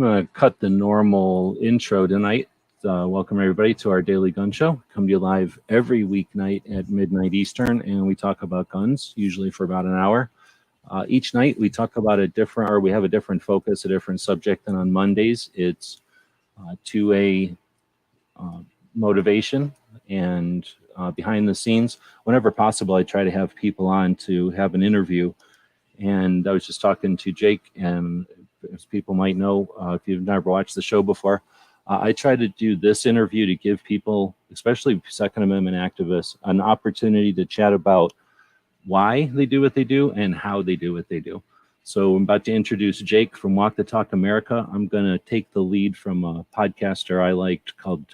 I'm going to cut the normal intro tonight. Welcome everybody to our daily gun show. Come to you live every weeknight at midnight Eastern, and we talk about guns, usually for about an hour. Each night we talk about we have a different focus, a different subject. And on Mondays, it's 2A motivation and behind the scenes. Whenever possible, I try to have people on to have an interview. And I was just talking to Jake, and as people might know, if you've never watched the show before, I try to do this interview to give people, especially Second Amendment activists, an opportunity to chat about why they do what they do and how they do what they do. So I'm about to introduce Jake from Walk the Talk America. I'm going to take the lead from a podcaster I liked called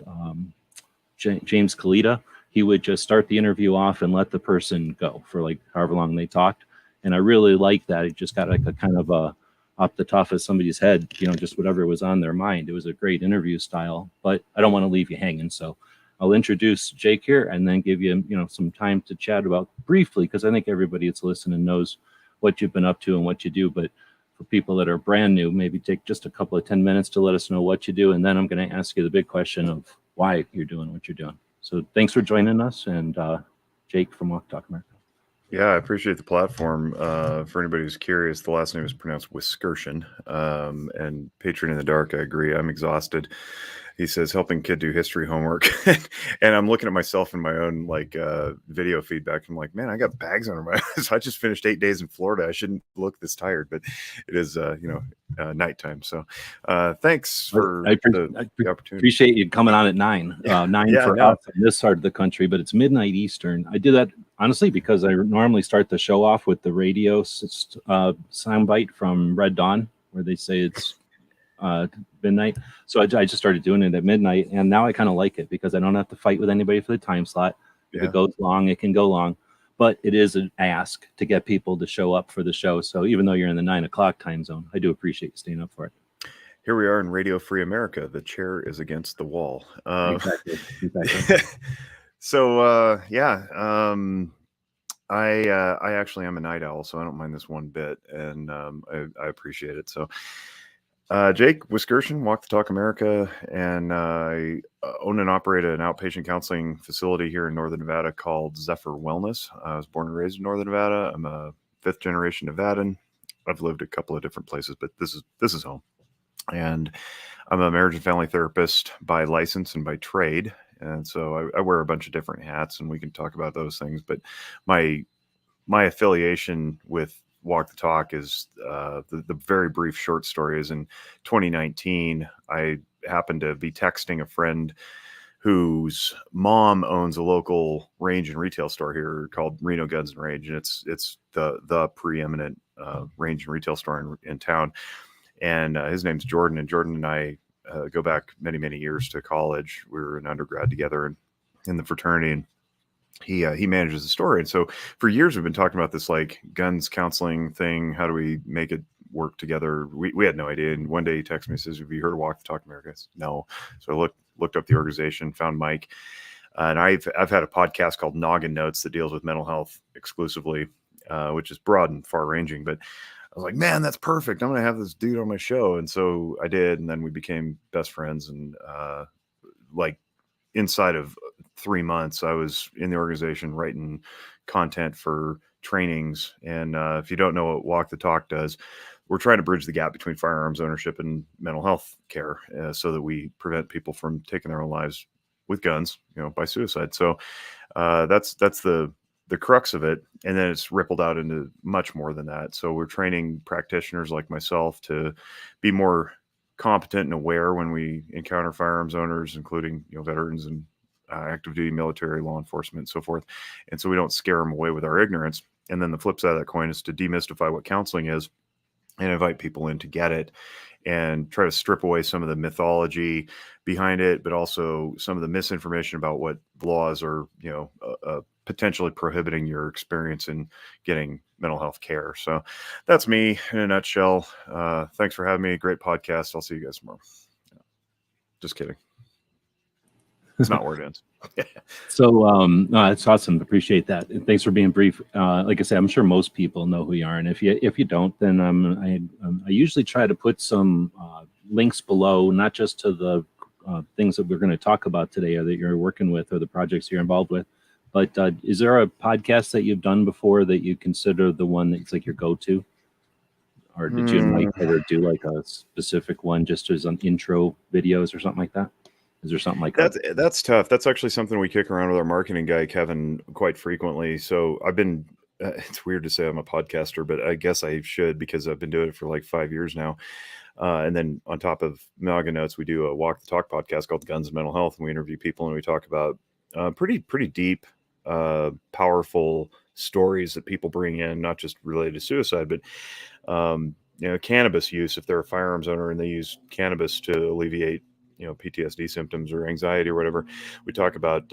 James Kalita. He would just start the interview off and let the person go for like however long they talked. And I really like that. It just got like a kind of a off the top of somebody's head, just whatever was on their mind. It was a great interview style, but I don't want to leave you hanging. So I'll introduce Jake here and then give you, some time to chat about briefly, because I think everybody that's listening knows what you've been up to and what you do. But for people that are brand new, maybe take just a couple of 10 minutes to let us know what you do. And then I'm going to ask you the big question of why you're doing what you're doing. So thanks for joining us. And Jake from Walk Talk America. Yeah, I appreciate the platform. For anybody who's curious, the last name is pronounced Wiskerchen. And Patron in the Dark, I agree. I'm exhausted. He says, helping kid do history homework. And I'm looking at myself in my own video feedback. I'm like, man, I got bags under my eyes. I just finished 8 days in Florida. I shouldn't look this tired, but it is, nighttime. So thanks for the opportunity. Appreciate you coming on at 9 for us in this part of the country, but it's midnight Eastern. I do that honestly because I normally start the show off with the radio soundbite from Red Dawn, where they say it's midnight. So I just started doing it at midnight, and now I kind of like it because I don't have to fight with anybody for the time slot. If it goes long, it can go long, but it is an ask to get people to show up for the show. So even though you're in the 9 o'clock time zone, I do appreciate you staying up for it. Here we are in Radio Free America. The chair is against the wall. Exactly. So I actually am a night owl, so I don't mind this one bit, and I appreciate it. So Jake Wiskerchen, Walk the Talk America, and I own and operate an outpatient counseling facility here in Northern Nevada called Zephyr Wellness. I was born and raised in Northern Nevada. I'm a 5th generation Nevadan. I've lived a couple of different places, but this is home. And I'm a marriage and family therapist by license and by trade. And so I wear a bunch of different hats, and we can talk about those things. But my affiliation with Walk the Talk is the very brief short story is in 2019, I happened to be texting a friend whose mom owns a local range and retail store here called Reno Guns and Range. And it's the preeminent range and retail store in town. And his name's Jordan, and Jordan and I go back many, many years to college. We were in undergrad together and in the fraternity, and he manages the store. And so for years we've been talking about this like guns counseling thing. How do we make it work together? We had no idea. And one day he texted me and says, have you heard of Walk the Talk America? I said, no. So I looked up the organization, found Mike. And I've had a podcast called Noggin Notes that deals with mental health exclusively, which is broad and far ranging. But I was like, man, that's perfect. I'm going to have this dude on my show. And so I did. And then we became best friends. And inside of 3 months, I was in the organization writing content for trainings. And if you don't know what Walk the Talk does, we're trying to bridge the gap between firearms ownership and mental health care so that we prevent people from taking their own lives with guns, by suicide. So that's the crux of it. And then it's rippled out into much more than that. So we're training practitioners like myself to be more competent and aware when we encounter firearms owners, including veterans and active duty military, law enforcement, and so forth. And so we don't scare them away with our ignorance. And then the flip side of that coin is to demystify what counseling is and invite people in to get it and try to strip away some of the mythology behind it, but also some of the misinformation about what laws are, potentially prohibiting your experience in getting mental health care. So that's me in a nutshell. Thanks for having me. Great podcast. I'll see you guys tomorrow. Just kidding. It's not where it ends. So it's awesome. Appreciate that. And thanks for being brief. Like I said, I'm sure most people know who you are. And if you don't, then I usually try to put some links below, not just to the things that we're going to talk about today or that you're working with or the projects you're involved with, but is there a podcast that you've done before that you consider the one that's like your go-to? Or did you and Mike ever do like a specific one just as an intro videos or something like that? Is there something like that? That's tough. That's actually something we kick around with our marketing guy, Kevin, quite frequently. So I've been, it's weird to say I'm a podcaster, but I guess I should because I've been doing it for like 5 years now. And then on top of Noggin Notes, we do a Walk the Talk podcast called Guns and Mental Health, and we interview people and we talk about pretty deep, powerful stories that people bring in, not just related to suicide, but cannabis use. If they're a firearms owner and they use cannabis to alleviate PTSD symptoms or anxiety or whatever, we talk about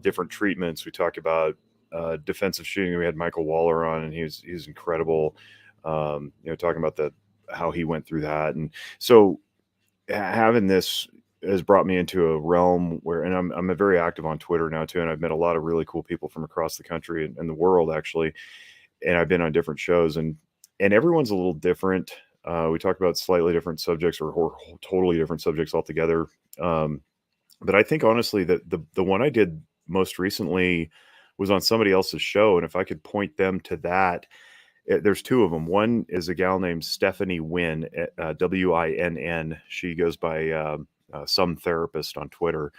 different treatments. We talk about defensive shooting. We had Michael Waller on, and he's incredible. Talking about how he went through that, and so having this has brought me into a realm where, and I'm very active on Twitter now too, and I've met a lot of really cool people from across the country and the world actually, and I've been on different shows, and everyone's a little different. We talk about slightly different subjects or totally different subjects altogether. But I think honestly that the one I did most recently was on somebody else's show, and if I could point them to that, there's two of them. One is a gal named Stephanie Winn, Winn. She goes by some therapist on Twitter.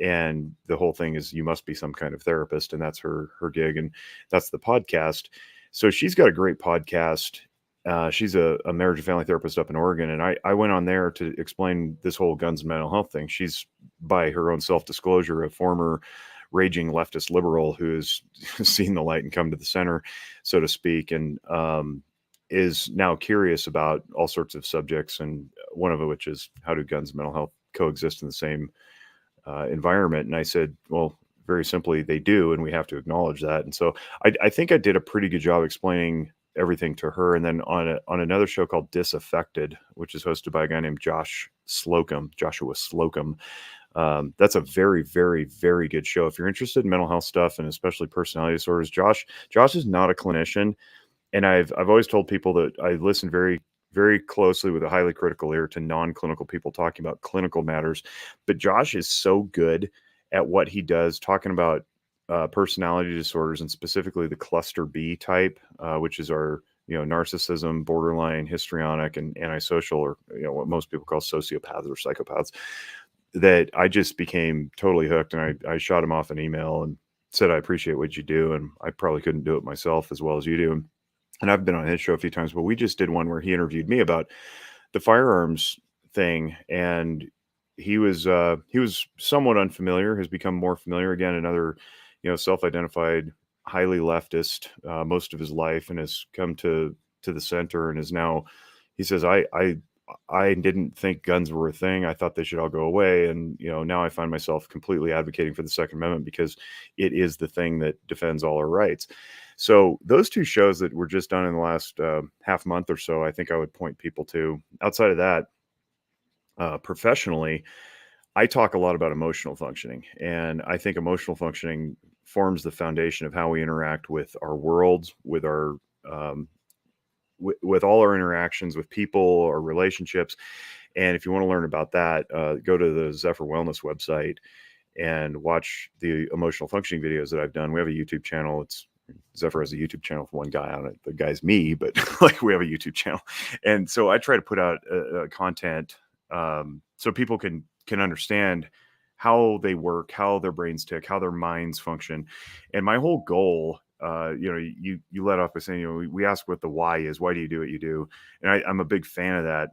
And the whole thing is you must be some kind of therapist. And that's her gig. And that's the podcast. So she's got a great podcast. She's a marriage and family therapist up in Oregon. And I went on there to explain this whole guns and mental health thing. She's, by her own self-disclosure, a former raging leftist liberal who's seen the light and come to the center, so to speak, and is now curious about all sorts of subjects, and one of which is how do guns and mental health coexist in the same environment. And I said, well, very simply, they do, and we have to acknowledge that. And so I think I did a pretty good job explaining everything to her. And then on another show called Disaffected, which is hosted by a guy named Joshua Slocum, that's a very, very, very good show. If you're interested in mental health stuff and especially personality disorders, Josh is not a clinician. And I've always told people that I listen very, very closely with a highly critical ear to non-clinical people talking about clinical matters. But Josh is so good at what he does, talking about personality disorders, and specifically the cluster B type, which is our, narcissism, borderline, histrionic, and antisocial, or, what most people call sociopaths or psychopaths, that I just became totally hooked. And I shot him off an email and said, I appreciate what you do. And I probably couldn't do it myself as well as you do. And I've been on his show a few times, but we just did one where he interviewed me about the firearms thing. And he was somewhat unfamiliar, has become more familiar again, another, self-identified, highly leftist, most of his life, and has come to the center and is now, he says, I didn't think guns were a thing. I thought they should all go away. And, now I find myself completely advocating for the Second Amendment because it is the thing that defends all our rights. So those two shows that were just done in the last half month or so, I think I would point people to. Outside of that, professionally, I talk a lot about emotional functioning. And I think emotional functioning forms the foundation of how we interact with our world, with our with all our interactions with people or relationships. And if you want to learn about that, go to the Zephyr Wellness website and watch the emotional functioning videos that I've done. We have a YouTube channel. Zephyr has a YouTube channel with one guy on it. The guy's me, but like we have a YouTube channel. And so I try to put out content so people can understand how they work, how their brains tick, how their minds function. And my whole goal, you let off by saying, we ask what the why is. Why do you do what you do? And I'm a big fan of that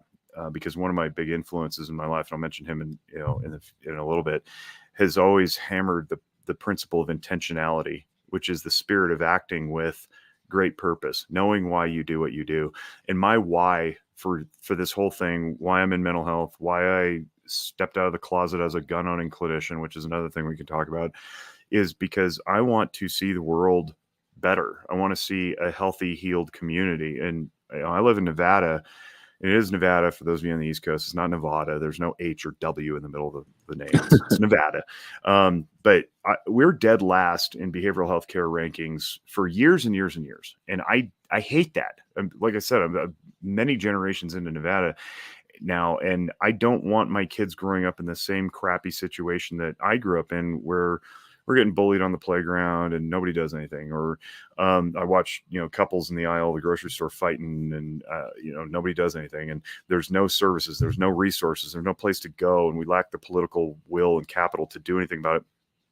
because one of my big influences in my life, and I'll mention him in a little bit, has always hammered the principle of intentionality, which is the spirit of acting with great purpose, knowing why you do what you do. And my why for this whole thing, why I'm in mental health, why I stepped out of the closet as a gun owning clinician, which is another thing we can talk about, is because I want to see the world better. I want to see a healthy, healed community. And I live in Nevada. It is Nevada, for those of you on the East Coast. It's not Nevada. There's no H or W in the middle of the name. It's Nevada. But we're dead last in behavioral health care rankings for years and years and years. And I hate that. Like I said, I'm many generations into Nevada. now. And I don't want my kids growing up in the same crappy situation that I grew up in, where we're getting bullied on the playground and nobody does anything. Or I watch, couples in the aisle of the grocery store fighting, and, nobody does anything. And there's no services, there's no resources, there's no place to go. And we lack the political will and capital to do anything about it.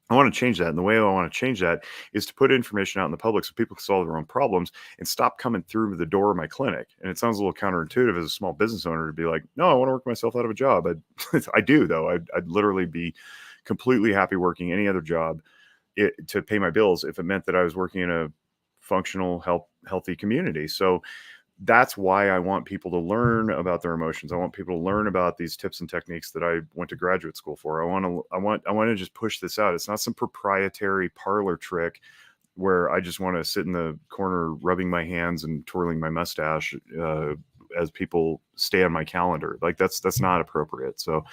I want to change that. And the way I want to change that is to put information out in the public so people can solve their own problems and stop coming through the door of my clinic. And it sounds a little counterintuitive as a small business owner to be like, no, I want to work myself out of a job. I do, though. I'd literally be completely happy working any other job to pay my bills if it meant that I was working in a functional, healthy community. So that's why I want people to learn about their emotions. I want people to learn about these tips and techniques that I went to graduate school for. I want to just push this out. It's not some proprietary parlor trick where I just want to sit in the corner rubbing my hands and twirling my mustache as people stay on my calendar. Like that's not appropriate. So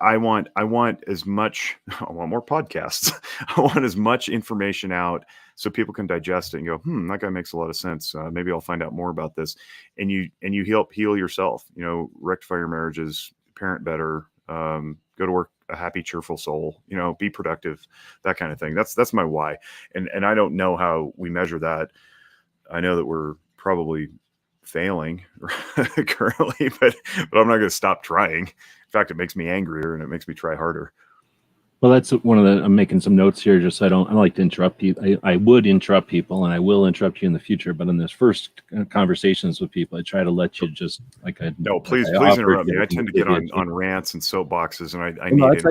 I want as much, I want more podcasts. I want as much information out so people can digest it and go, that guy makes a lot of sense. Maybe I'll find out more about this. And you help heal yourself, rectify your marriages, parent better, go to work a happy, cheerful soul, be productive, that kind of thing. That's my why. And I don't know how we measure that. I know that we're probably failing currently, but I'm not going to stop trying. In fact, it makes me angrier and it makes me try harder. Well, that's one of the, I'm making some notes here just so I don't like to interrupt people. I would interrupt people, and I will interrupt you in the future, but in this first conversations with people, I try to let you just please interrupt me. I tend to get on rants and soapboxes, and I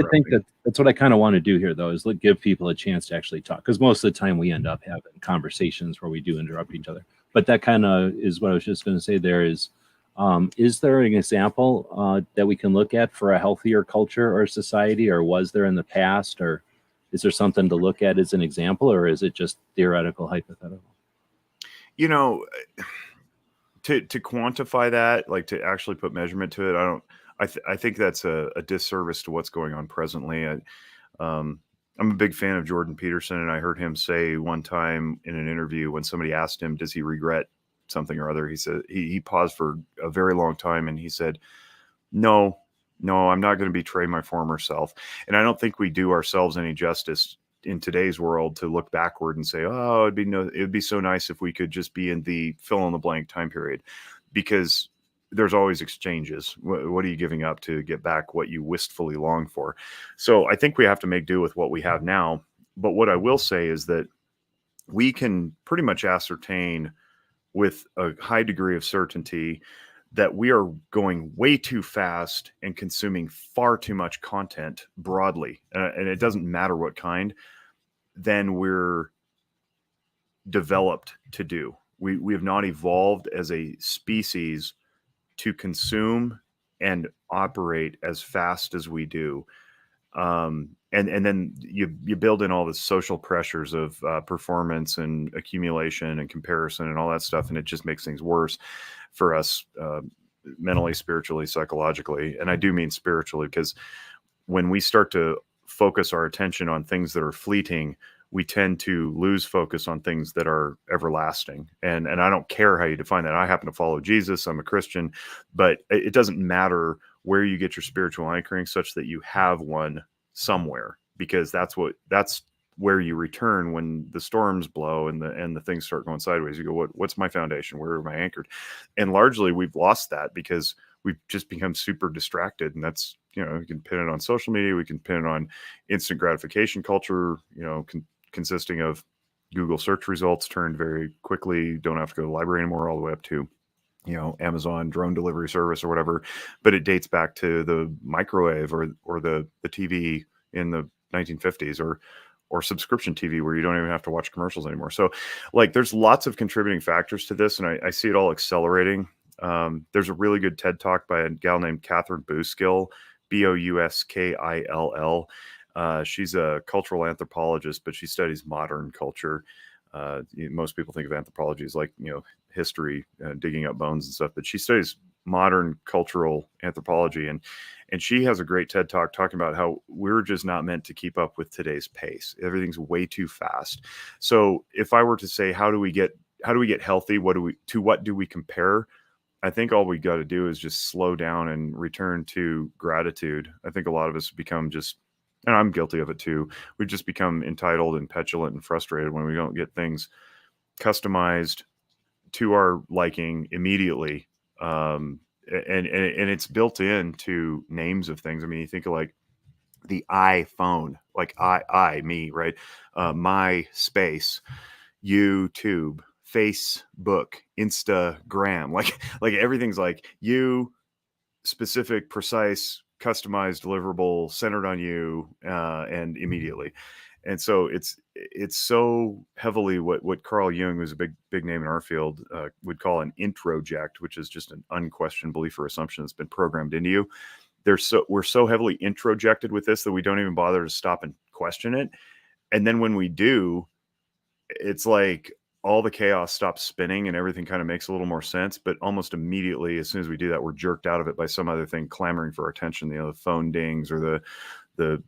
think that's what I kind of want to do here, though, is give people a chance to actually talk, because most of the time we end up having conversations where we do interrupt each other. But that kind of is what I was just going to say. There is there an example that we can look at for a healthier culture or society, or was there in the past, or is there something to look at as an example, or is it just theoretical, hypothetical? To quantify that, like to actually put measurement to it, I think that's a disservice to what's going on presently. I'm a big fan of Jordan Peterson, and I heard him say one time in an interview when somebody asked him, does he regret something or other? He said, he paused for a very long time, and he said, no, I'm not going to betray my former self. And I don't think we do ourselves any justice in today's world to look backward and say, oh, it'd be so nice if we could just be in the fill in the blank time period, because there's always exchanges. What are you giving up to get back what you wistfully long for? So I think we have to make do with what we have now. But what I will say is that we can pretty much ascertain with a high degree of certainty that we are going way too fast and consuming far too much content broadly. And it doesn't matter what kind, than we're developed to do. We have not evolved as a species to consume and operate as fast as we do. And then you build in all the social pressures of performance and accumulation and comparison and all that stuff, and it just makes things worse for us mentally, spiritually, psychologically. And I do mean spiritually, because when we start to focus our attention on things that are fleeting, we tend to lose focus on things that are everlasting. And I don't care how you define that. I happen to follow Jesus. I'm a Christian, but it doesn't matter where you get your spiritual anchoring, such that you have one somewhere, because that's where you return when the storms blow and the things start going sideways. You go, what's my foundation? Where am I anchored? And largely we've lost that because we've just become super distracted. And that's, we can pin it on social media. We can pin it on instant gratification culture, consisting of Google search results turned very quickly. Don't have to go to the library anymore, all the way up to, Amazon drone delivery service or whatever. But it dates back to the microwave or the TV in the 1950s, or subscription TV where you don't even have to watch commercials anymore. So there's lots of contributing factors to this, and I see it all accelerating. There's a really good TED Talk by a gal named Catherine Bouskill, Bouskill. She's a cultural anthropologist, but she studies modern culture. Most people think of anthropology as history, digging up bones and stuff, but she studies modern cultural anthropology, and she has a great TED Talk talking about how we're just not meant to keep up with today's pace. Everything's way too fast. So if I were to say, how do we get healthy? What do we compare? I think all we got to do is just slow down and return to gratitude. I think a lot of us become just, and I'm guilty of it too, we just become entitled and petulant and frustrated when we don't get things customized to our liking immediately. And it's built into names of things. I mean, you think of like the iPhone, like me, right? My space, YouTube, Facebook, Instagram, like everything's like you, specific, precise, customized, deliverable, centered on you, and immediately. And so it's so heavily what Carl Jung, who's a big name in our field, would call an introject, which is just an unquestioned belief or assumption that's been programmed into you. We're so heavily introjected with this that we don't even bother to stop and question it. And then when we do, it's like all the chaos stops spinning and everything kind of makes a little more sense. But almost immediately, as soon as we do that, we're jerked out of it by some other thing clamoring for our attention. The phone dings, or the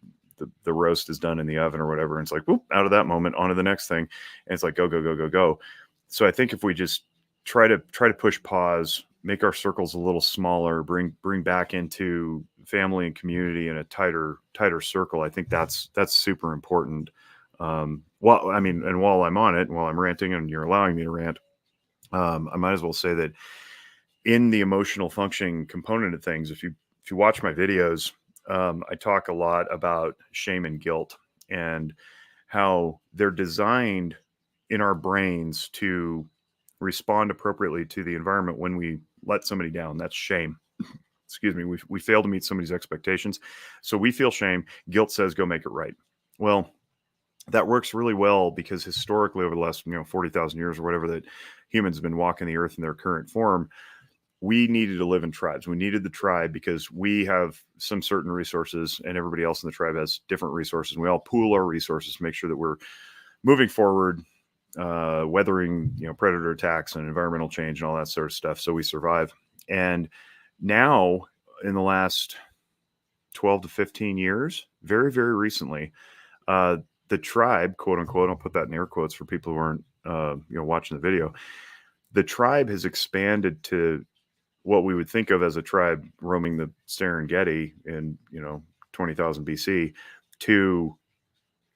roast is done in the oven or whatever. And it's like, whoop, out of that moment, on to the next thing. And it's like, go, go, go, go, go. So I think if we just try to push pause, make our circles a little smaller, bring back into family and community in a tighter circle, I think that's super important. Well, I mean, and while I'm on it, while I'm ranting and you're allowing me to rant, I might as well say that in the emotional functioning component of things, if you watch my videos, I talk a lot about shame and guilt and how they're designed in our brains to respond appropriately to the environment when we let somebody down. That's shame. Excuse me. We fail to meet somebody's expectations. So we feel shame. Guilt says, go make it right. Well, that works really well because historically over the last 40,000 years or whatever that humans have been walking the earth in their current form, we needed to live in tribes. We needed the tribe because we have some certain resources and everybody else in the tribe has different resources. And we all pool our resources to make sure that we're moving forward, weathering predator attacks and environmental change and all that sort of stuff, so we survive. And now in the last 12 to 15 years, very, very recently, the tribe, quote unquote, I'll put that in air quotes for people who aren't watching the video, the tribe has expanded to what we would think of as a tribe roaming the Serengeti in 20,000 BC to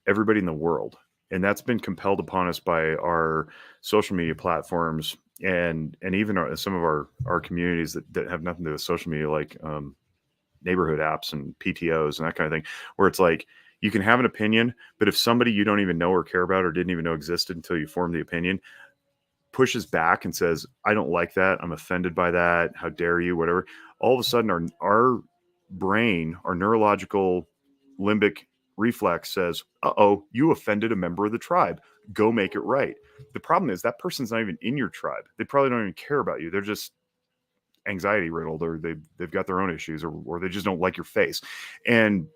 everybody in the world. And that's been compelled upon us by our social media platforms and even some of our communities that have nothing to do with social media, like neighborhood apps and PTOs and that kind of thing, where it's like you can have an opinion, but if somebody you don't even know or care about or didn't even know existed until you formed the opinion pushes back and says, I don't like that, I'm offended by that, how dare you, whatever, all of a sudden our brain, our neurological limbic reflex says, uh-oh, you offended a member of the tribe, go make it right. The problem is that person's not even in your tribe. They probably don't even care about you. They're just anxiety riddled, or they've got their own issues, or they just don't like your face. And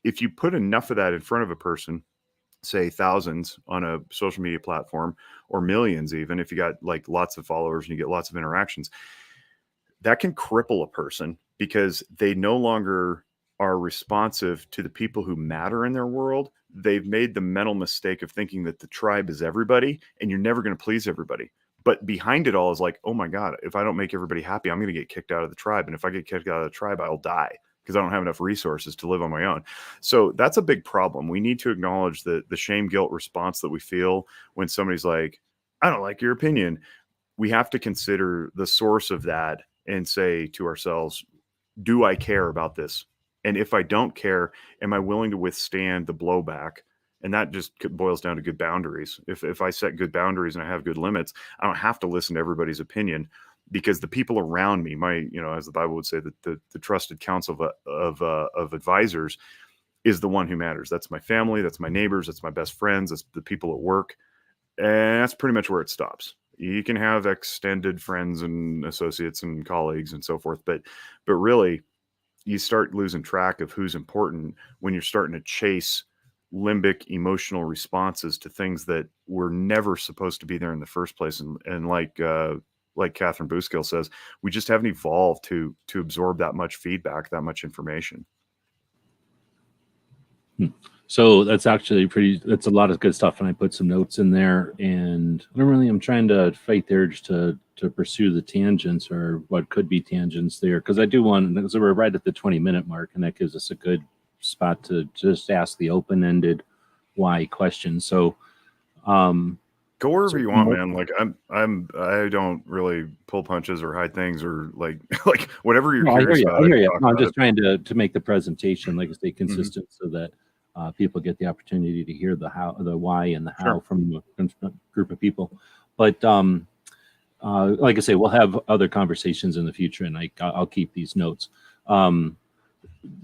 if you put enough of that in front of a person, say thousands on a social media platform, or millions, even if you got like lots of followers and you get lots of interactions, that can cripple a person because they no longer are responsive to the people who matter in their world. They've made the mental mistake of thinking that the tribe is everybody and you're never going to please everybody. But behind it all is like, oh my God, if I don't make everybody happy, I'm going to get kicked out of the tribe. And if I get kicked out of the tribe, I'll die because I don't have enough resources to live on my own. So that's a big problem. We need to acknowledge the shame, guilt response that we feel when somebody's like, I don't like your opinion. We have to consider the source of that and say to ourselves, do I care about this? And if I don't care, am I willing to withstand the blowback? And that just boils down to good boundaries. If I set good boundaries and I have good limits, I don't have to listen to everybody's opinion, because the people around me, as the Bible would say, that the trusted counsel of advisors is the one who matters. That's my family, that's my neighbors, that's my best friends, that's the people at work. And that's pretty much where it stops. You can have extended friends and associates and colleagues and so forth, but really you start losing track of who's important when you're starting to chase limbic emotional responses to things that were never supposed to be there in the first place. And like Catherine Buskill says, we just haven't evolved to absorb that much feedback, that much information. So that's actually that's a lot of good stuff. And I put some notes in there, and I'm trying to fight the urge to pursue the tangents or what could be tangents there. Cause I do want, because we're right at the 20-minute mark, and that gives us a good spot to just ask the open-ended why question. So, Go wherever so you want, man. Like I don't really pull punches or hide things or like like whatever you're no, I hear curious you. about. I I hear can you. talk No, I'm about just it. trying to make the presentation, like I say, Mhm. consistent so that people get the opportunity to hear the how, the why, and the how Sure. from a group of people. But like I say, we'll have other conversations in the future, and I'll keep these notes. Um,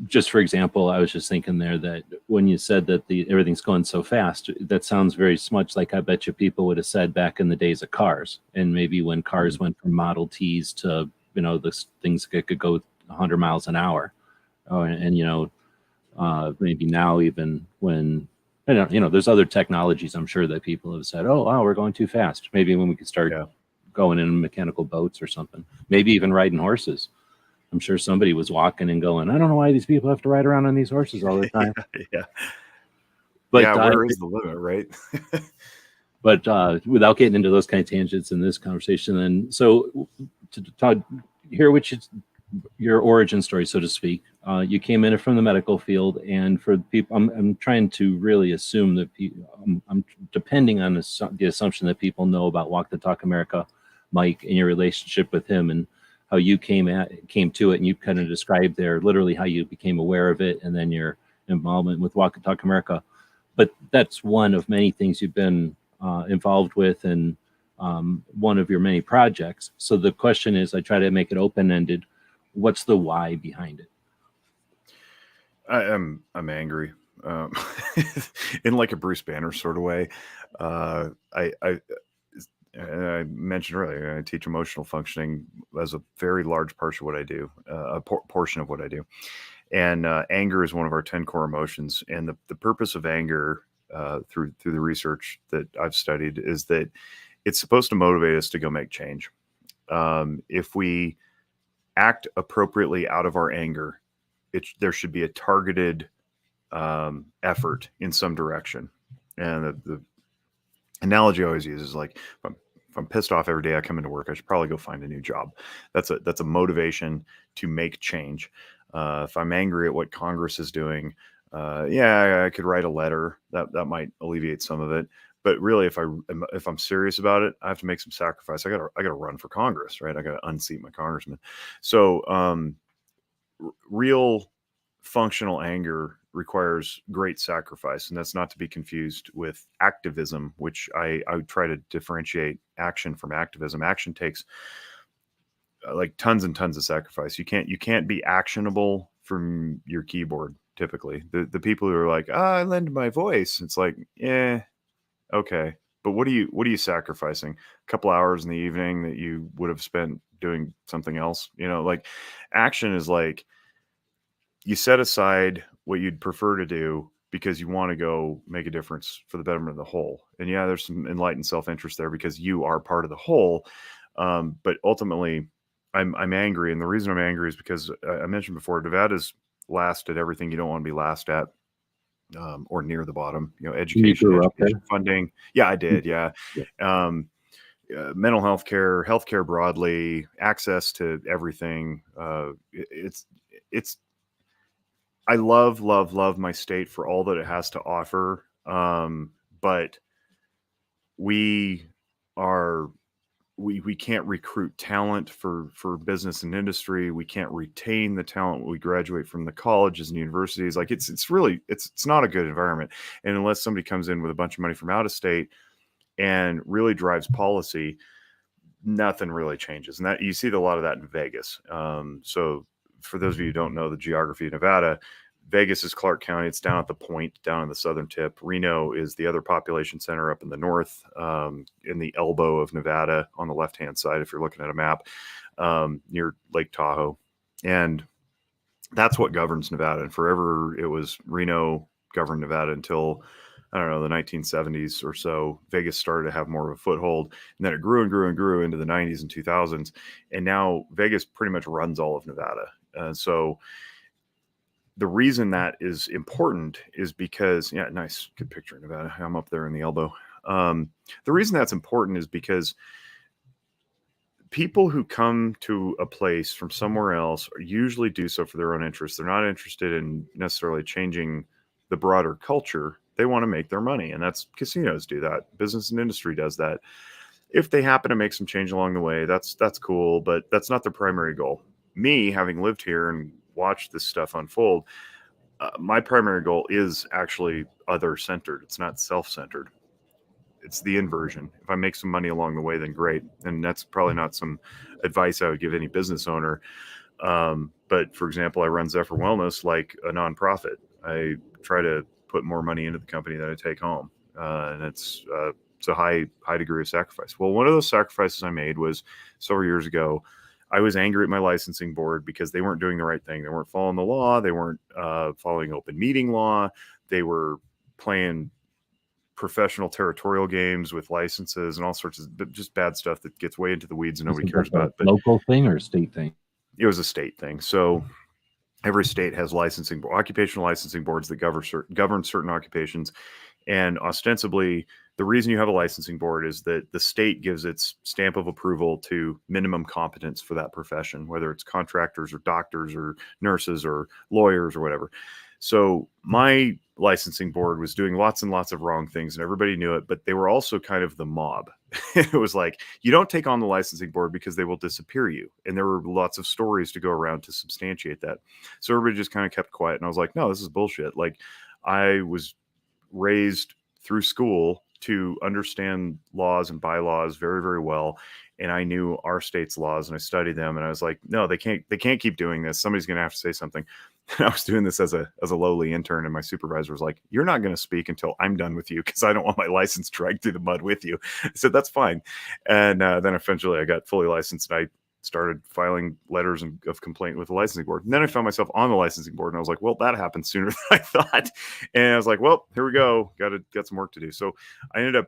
just for example, I was just thinking there that when you said that everything's going so fast, that sounds very much like I bet you people would have said back in the days of cars, and maybe when cars went from Model Ts to the things that could go 100 miles an hour, and maybe now even when there's other technologies, I'm sure that people have said, oh wow, we're going too fast. Maybe when we could start Yeah. going in mechanical boats or something, maybe even riding horses. I'm sure somebody was walking and going, I don't know why these people have to ride around on these horses all the Yeah. time. Yeah. Yeah. But Where is the limit, right? without getting into those kind of tangents in this conversation, then so to talk, hear which is your origin story, so to speak. You came in from the medical field, and for people, I'm trying to really assume that I'm depending on the assumption that people know about Walk the Talk America, Mike, and your relationship with him, and how you came to it, and you kind of described there literally how you became aware of it, and then your involvement with Walk the Talk America. But that's one of many things you've been involved with, and one of your many projects. So the question is, I try to make it open ended. What's the why behind it? I'm angry, um, in like a Bruce Banner sort of way. I mentioned earlier I teach emotional functioning as a very large part of what I do, portion of what I do, and anger is one of our 10 core emotions. And the purpose of anger, through the research that I've studied, is that it's supposed to motivate us to go make change. If we act appropriately out of our anger, there should be a targeted effort in some direction. And the analogy I always use is like, if I'm pissed off every day I come into work, I should probably go find a new job. That's a motivation to make change. If I'm angry at what Congress is doing, yeah, I could write a letter that might alleviate some of it. But really, if I'm serious about it, I have to make some sacrifice. I gotta run for Congress, right? I gotta unseat my congressman. So real functional anger requires great sacrifice, and that's not to be confused with activism, which I would try to differentiate action from activism. Action takes like tons and tons of sacrifice. You can't be actionable from your keyboard. Typically, the people who are like, I lend my voice, it's like, yeah, okay, but what are you sacrificing? A couple hours in the evening that you would have spent doing something else, like action is like you set aside what you'd prefer to do because you want to go make a difference for the betterment of the whole. And yeah, there's some enlightened self-interest there because you are part of the whole. But ultimately, I'm angry, and the reason I'm angry is because I mentioned before, Nevada's last at everything you don't want to be last at, or near the bottom. You Education, grew up education funding. Yeah, I did. Yeah. there. Mental health care, healthcare broadly, access to everything. It's I love my state for all that it has to offer. But we are we can't recruit talent for business and industry. We can't retain the talent when we graduate from the colleges and universities. Like it's really it's not a good environment. And unless somebody comes in with a bunch of money from out of state and really drives policy, nothing really changes. And that you see a lot of that in Vegas. So for those of you who don't know the geography of Nevada, Vegas is Clark County. It's down at the point, down in the southern tip. Reno is the other population center up in the north, in the elbow of Nevada on the left-hand side, if you're looking at a map, near Lake Tahoe. And that's what governs Nevada. And forever it was Reno governed Nevada until, I don't know, the 1970s or so. Vegas started to have more of a foothold, and then it grew and grew and grew into the 90s and 2000s. And now Vegas pretty much runs all of Nevada. So the reason that is important is because, yeah, nice, good picture in Nevada. I'm up there in the elbow. The reason that's important is because people who come to a place from somewhere else usually do so for their own interests. They're not interested in necessarily changing the broader culture. They want to make their money, and that's casinos do that. Business and industry does that. If they happen to make some change along the way, that's cool, but that's not their primary goal. Me, having lived here and watched this stuff unfold, my primary goal is actually other-centered. It's not self-centered. It's the inversion. If I make some money along the way, then great. And that's probably not some advice I would give any business owner. But for example, I run Zephyr Wellness like a nonprofit. I try to put more money into the company than I take home. And it's a high degree of sacrifice. Well, one of those sacrifices I made was several years ago. I was angry at my licensing board because they weren't doing the right thing. They weren't following the law. They weren't following open meeting law. They were playing professional territorial games with licenses and all sorts of just bad stuff that gets way into the weeds and nobody cares about. But local thing or state thing? It was a state thing. So every state has occupational licensing boards that govern certain occupations. And ostensibly, the reason you have a licensing board is that the state gives its stamp of approval to minimum competence for that profession, whether it's contractors or doctors or nurses or lawyers or whatever. So my licensing board was doing lots and lots of wrong things and everybody knew it, but they were also kind of the mob. It was like, you don't take on the licensing board because they will disappear you. And there were lots of stories to go around to substantiate that. So everybody just kind of kept quiet. And I was like, no, this is bullshit. Like, I was raised through school to understand laws and bylaws very, very well. And I knew our state's laws and I studied them. And I was like, no, they can't keep doing this. Somebody's going to have to say something. And I was doing this as a lowly intern. And my supervisor was like, you're not going to speak until I'm done with you, because I don't want my license dragged through the mud with you. I said, that's fine. And then eventually I got fully licensed and I started filing letters of complaint with the licensing board. And then I found myself on the licensing board and I was like, well, that happened sooner than I thought. And I was like, well, here we go. Got some work to do. So I ended up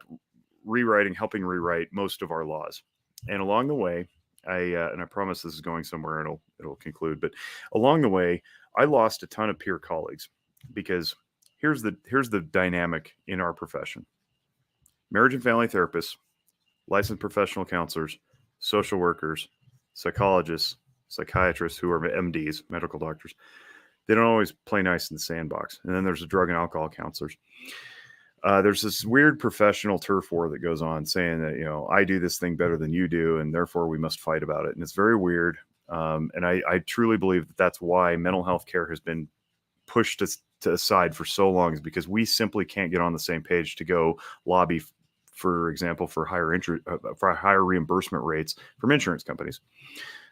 helping rewrite most of our laws. And along the way, and I promise this is going somewhere and it'll conclude, but along the way, I lost a ton of peer colleagues because here's the dynamic in our profession. Marriage and family therapists, licensed professional counselors, social workers, psychologists, psychiatrists who are MDs, medical doctors, they don't always play nice in the sandbox. And then there's the drug and alcohol counselors. There's this weird professional turf war that goes on saying that, I do this thing better than you do, and therefore we must fight about it. And it's very weird. And I truly believe that that's why mental health care has been pushed to aside for so long, is because we simply can't get on the same page to go lobby, for example, for higher reimbursement rates from insurance companies.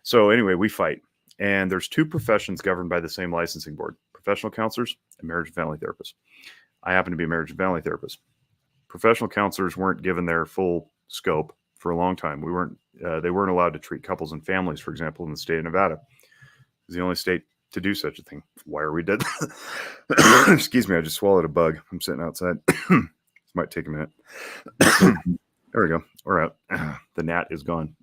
So anyway, we fight. And there's two professions governed by the same licensing board: professional counselors and marriage and family therapists. I happen to be a marriage and family therapist. Professional counselors weren't given their full scope for a long time. They weren't allowed to treat couples and families, for example, in the state of Nevada. It's the only state to do such a thing. Why are we dead? Excuse me, I just swallowed a bug. I'm sitting outside. This might take a minute. There we go. We're out. The gnat is gone.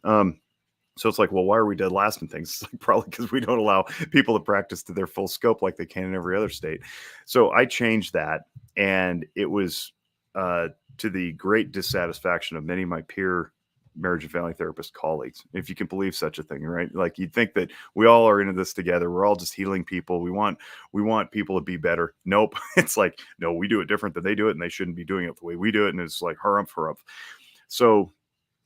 So it's like, well, why are we dead last in things? It's like, probably because we don't allow people to practice to their full scope like they can in every other state. So I changed that, and it was to the great dissatisfaction of many of my peer marriage and family therapist colleagues, if you can believe such a thing, right? Like, you'd think that we all are into this together. We're all just healing people. We want people to be better. Nope. It's like, no, we do it different than they do it, and they shouldn't be doing it the way we do it. And it's like, harumph. So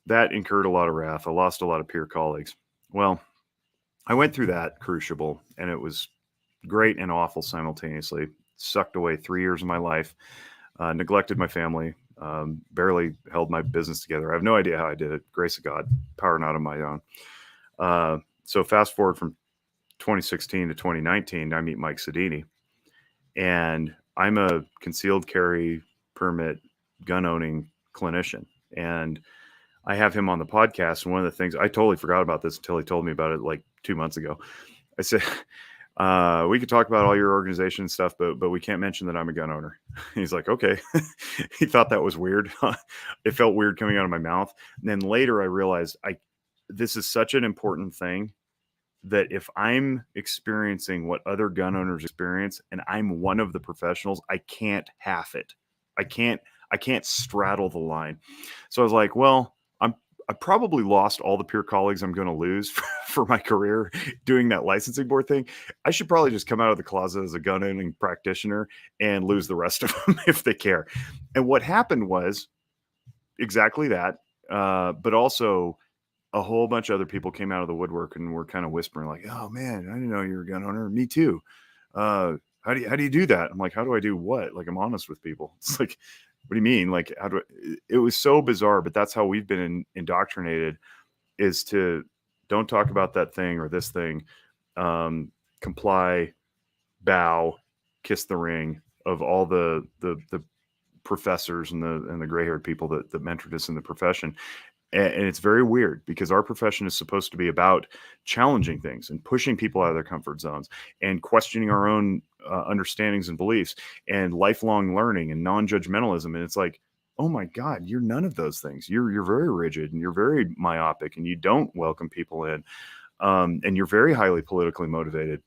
that incurred a lot of wrath. I lost a lot of peer colleagues. Well, I went through that crucible, and it was great and awful simultaneously. Sucked away 3 years of my life, neglected my family, barely held my business together. I have no idea how I did it. Grace of God, power not of my own. So fast forward from 2016 to 2019, I meet Mike Sedini, and I'm a concealed carry permit gun owning clinician. And I have him on the podcast. And one of the things, I totally forgot about this until he told me about it like 2 months ago. I said, we could talk about all your organization and stuff, but we can't mention that I'm a gun owner. He's like, okay. He thought that was weird. It felt weird coming out of my mouth. And then later I realized this is such an important thing that if I'm experiencing what other gun owners experience and I'm one of the professionals, I can't half it. I can't straddle the line. So I was like, well, I probably lost all the peer colleagues I'm going to lose for my career doing that licensing board thing. I should probably just come out of the closet as a gun owning practitioner and lose the rest of them if they care. And what happened was exactly that. But also a whole bunch of other people came out of the woodwork and were kind of whispering like, "Oh man, I didn't know you were a gun owner." Me too. How do you do that? I'm like, how do I do what? Like, I'm honest with people. It's like, what do you mean? Like, how do it was so bizarre, but that's how we've been indoctrinated, is to don't talk about that thing or this thing, comply, bow, kiss the ring of all the professors and the gray-haired people that mentored us in the profession. And it's very weird because our profession is supposed to be about challenging things and pushing people out of their comfort zones and questioning our own understandings and beliefs and lifelong learning and non-judgmentalism. And it's like, oh my God, you're none of those things. You're very rigid and you're very myopic and you don't welcome people in, and you're very highly politically motivated.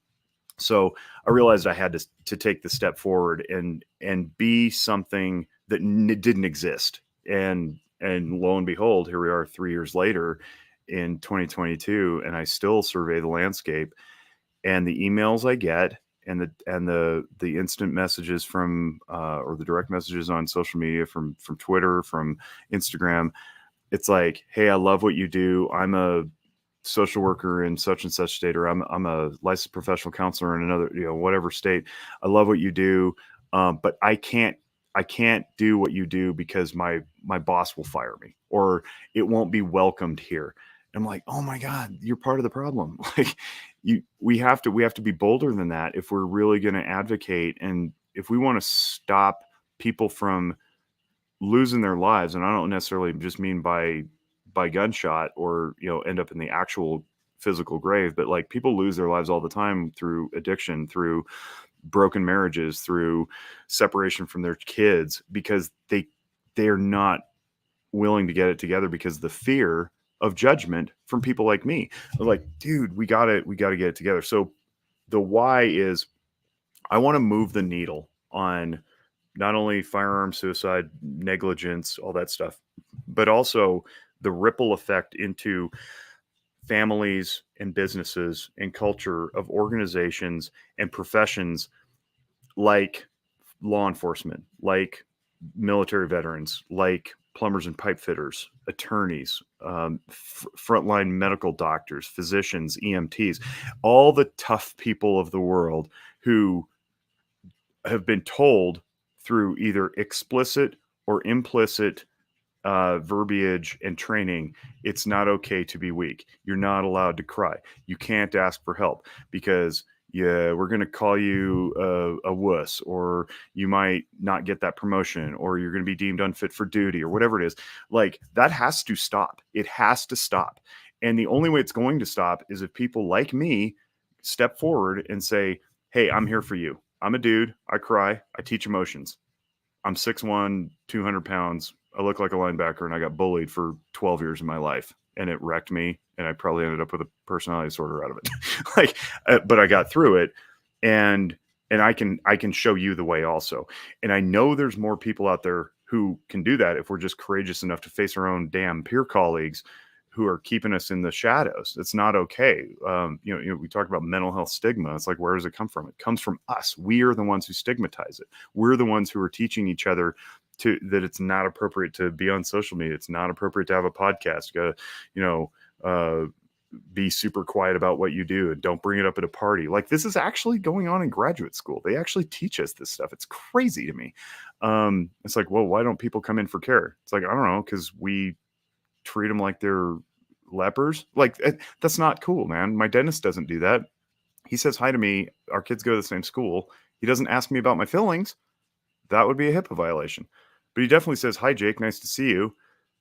So I realized I had to take the step forward and be something that didn't exist. And lo and behold, here we are 3 years later in 2022, and I still survey the landscape. And the emails I get and the instant messages from or the direct messages on social media from Twitter, from Instagram, it's like, hey, I love what you do. I'm a social worker in such and such state, or I'm a licensed professional counselor in another, whatever state. I love what you do, but I can't do what you do because my boss will fire me, or it won't be welcomed here. And I'm like, oh my God, you're part of the problem. Like, we have to be bolder than that if we're really going to advocate, and if we want to stop people from losing their lives. And I don't necessarily just mean by gunshot or, end up in the actual physical grave, but like, people lose their lives all the time through addiction, through broken marriages, through separation from their kids, because they are not willing to get it together because of the fear of judgment from people like me. I'm like, dude, we gotta get it together. So the why is, I want to move the needle on not only firearm suicide, negligence, all that stuff, but also the ripple effect into families and businesses and culture of organizations and professions like law enforcement, like military veterans, like plumbers and pipe fitters, attorneys, frontline medical doctors, physicians, EMTs, all the tough people of the world who have been told through either explicit or implicit verbiage and training, it's not okay to be weak. You're not allowed to cry. You can't ask for help because we're going to call you a wuss, or you might not get that promotion, or you're going to be deemed unfit for duty, or whatever it is. Like, that has to stop. It has to stop. And the only way it's going to stop is if people like me step forward and say, hey, I'm here for you. I'm a dude. I cry. I teach emotions. I'm 6'1", 200 pounds. I look like a linebacker, and I got bullied for 12 years of my life, and it wrecked me, and I probably ended up with a personality disorder out of it. But I got through it, and I can show you the way also. And I know there's more people out there who can do that if we're just courageous enough to face our own damn peer colleagues who are keeping us in the shadows. It's not okay. We talk about mental health stigma. It's like, where does it come from? It comes from us. We are the ones who stigmatize it. We're the ones who are teaching each other that it's not appropriate to be on social media. It's not appropriate to have a podcast. You gotta, be super quiet about what you do and don't bring it up at a party. Like, this is actually going on in graduate school. They actually teach us this stuff. It's crazy to me. It's like, well, why don't people come in for care? It's like, I don't know, because we treat them like they're lepers. Like, that's not cool, man. My dentist doesn't do that. He says hi to me. Our kids go to the same school. He doesn't ask me about my feelings. That would be a HIPAA violation. But he definitely says, hi, Jake, nice to see you,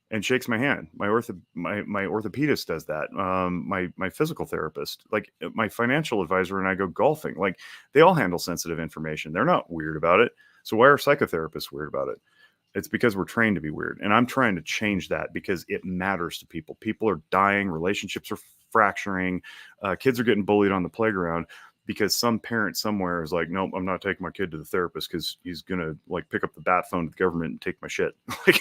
and shakes my hand. My orthopedist does that. My physical therapist, like my financial advisor, and I go golfing. Like, they all handle sensitive information. They're not weird about it. So why are psychotherapists weird about it? It's because we're trained to be weird. And I'm trying to change that because it matters to people. People are dying. Relationships are fracturing. Kids are getting bullied on the playground because some parent somewhere is like, nope, I'm not taking my kid to the therapist because he's going to like pick up the bat phone to the government and take my shit. Like,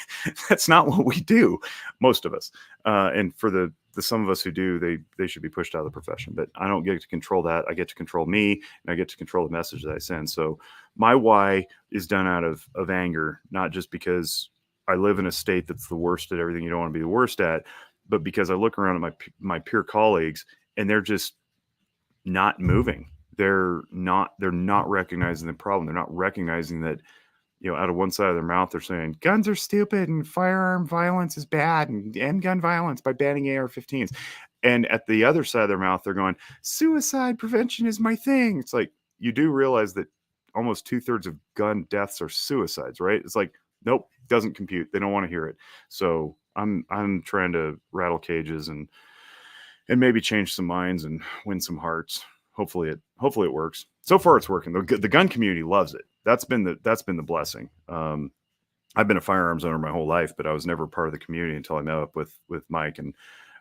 that's not what we do, most of us. And for the some of us who do, they should be pushed out of the profession. But I don't get to control that. I get to control me, and I get to control the message that I send. So my why is done out of anger, not just because I live in a state that's the worst at everything you don't want to be the worst at, but because I look around at my peer colleagues and they're just not moving. They're not recognizing the problem. They're not recognizing that, out of one side of their mouth, they're saying guns are stupid and firearm violence is bad and end gun violence by banning AR-15s. And at the other side of their mouth, they're going, suicide prevention is my thing. It's like, you do realize that almost 2/3 of gun deaths are suicides, right? It's like, nope, doesn't compute. They don't want to hear it. So I'm trying to rattle cages and maybe change some minds and win some hearts. Hopefully it works. So far it's working. The gun community loves it. That's been the blessing. I've been a firearms owner my whole life, but I was never part of the community until I met up with Mike and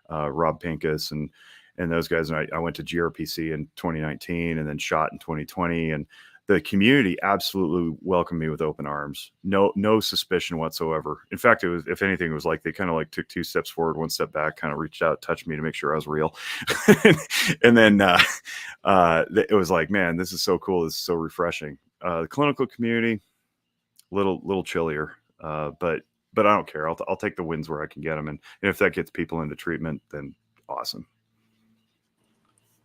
Rob Pincus and those guys. And I went to GRPC in 2019 and then shot in 2020. And the community absolutely welcomed me with open arms. No suspicion whatsoever. In fact, it was, if anything, it was like they kind of like took 2 steps forward, 1 step back, kind of reached out, touched me to make sure I was real. And then it was like, man, this is so cool. This is so refreshing. The clinical community, little chillier, but I don't care. I'll take the wins where I can get them, and if that gets people into treatment, then awesome.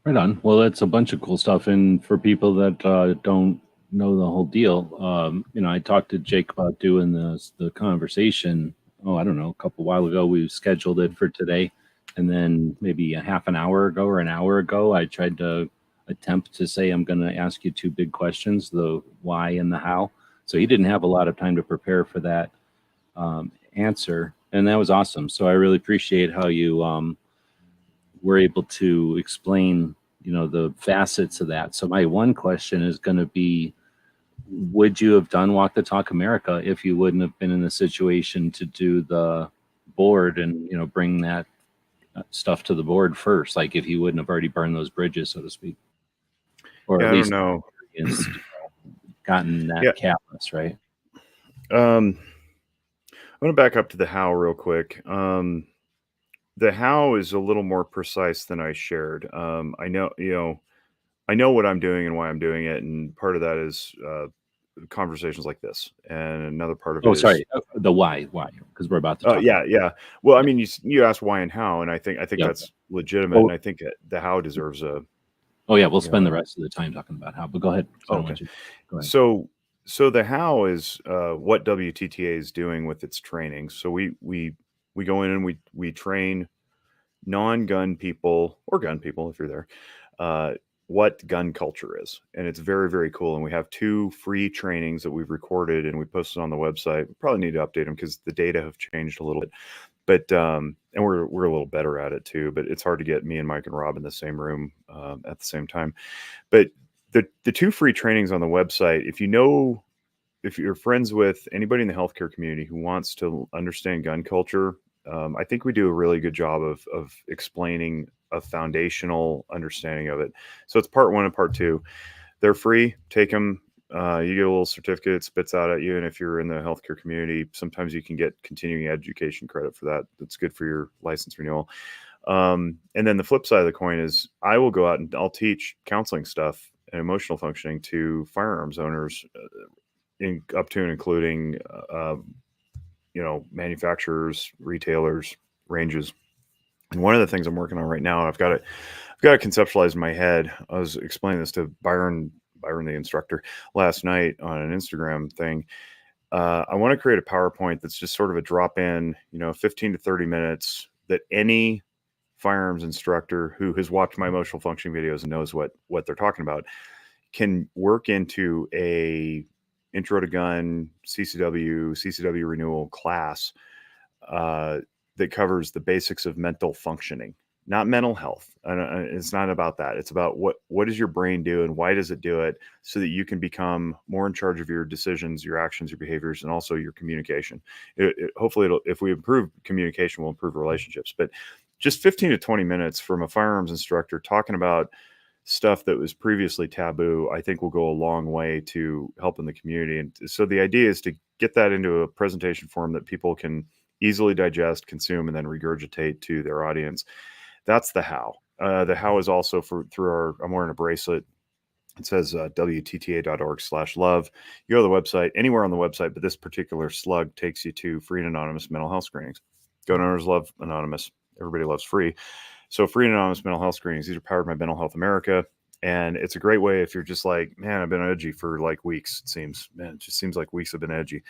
Right on. Well, that's a bunch of cool stuff. And for people that don't know the whole deal, I talked to Jake about doing the conversation. Oh, I don't know, a couple while ago. We scheduled it for today, and then maybe a half an hour ago or an hour ago, I tried to attempt to say I'm going to ask you 2 big questions: the why and the how. So he didn't have a lot of time to prepare for that answer, and that was awesome. So I really appreciate how you were able to explain, the facets of that. So my one question is going to be, would you have done Walk the Talk America if you wouldn't have been in the situation to do the board and, bring that stuff to the board first? Like if you wouldn't have already burned those bridges, so to speak, or at least I don't know. Gotten that catalyst, right? I'm going to back up to the how real quick. The how is a little more precise than I shared. I know what I'm doing and why I'm doing it, and part of that is conversations like this, and another part of it is the why, because we're about to talk. Yeah. Well, I mean, you asked why and how, and I think that's legitimate, and I think the how deserves a. Oh yeah, we'll spend the rest of the time talking about how. But go ahead. Okay. Go ahead. So the how is what WTTA is doing with its training. So we go in and we train non-gun people or gun people if you're there, what gun culture is, and it's very, very cool. And we have 2 free trainings that we've recorded and we posted on the website. We probably need to update them because the data have changed a little bit, but and we're a little better at it too. But it's hard to get me and Mike and Rob in the same room at the same time. But the 2 free trainings on the website, if you're friends with anybody in the healthcare community who wants to understand gun culture, I think we do a really good job of explaining a foundational understanding of it. So it's part 1 and part 2. They're free. Take them. You get a little certificate, it spits out at you. And if you're in the healthcare community, sometimes you can get continuing education credit for that. That's good for your license renewal. And then the flip side of the coin is I will go out and I'll teach counseling stuff and emotional functioning to firearms owners, up to and including manufacturers, retailers, ranges. And one of the things I'm working on right now, I've got it conceptualized in my head. I was explaining this to Byron, the instructor, last night on an Instagram thing. I want to create a PowerPoint that's just sort of a drop in, 15 to 30 minutes that any firearms instructor who has watched my emotional functioning videos and knows what they're talking about can work into a intro to gun CCW renewal class that covers the basics of mental functioning. not mental health. It's not about that. It's about what does your brain do and why does it do it, so that you can become more in charge of your decisions, your actions, your behaviors, and also your communication. Hopefully, if we improve communication, we'll improve relationships. But just 15 to 20 minutes from a firearms instructor talking about stuff that was previously taboo, I think will go a long way to helping the community. And so the idea is to get that into a presentation form that people can easily digest, consume, and then regurgitate to their audience. That's the how. The how is also I'm wearing a bracelet. It says WTTA.org/love. You go to the website, anywhere on the website, but this particular slug takes you to free and anonymous mental health screenings. Gun owners love anonymous. Everybody loves free. So free and anonymous mental health screenings, these are powered by Mental Health America. And it's a great way if you're just like, man, I've been edgy for like weeks. It just seems like weeks have been edgy.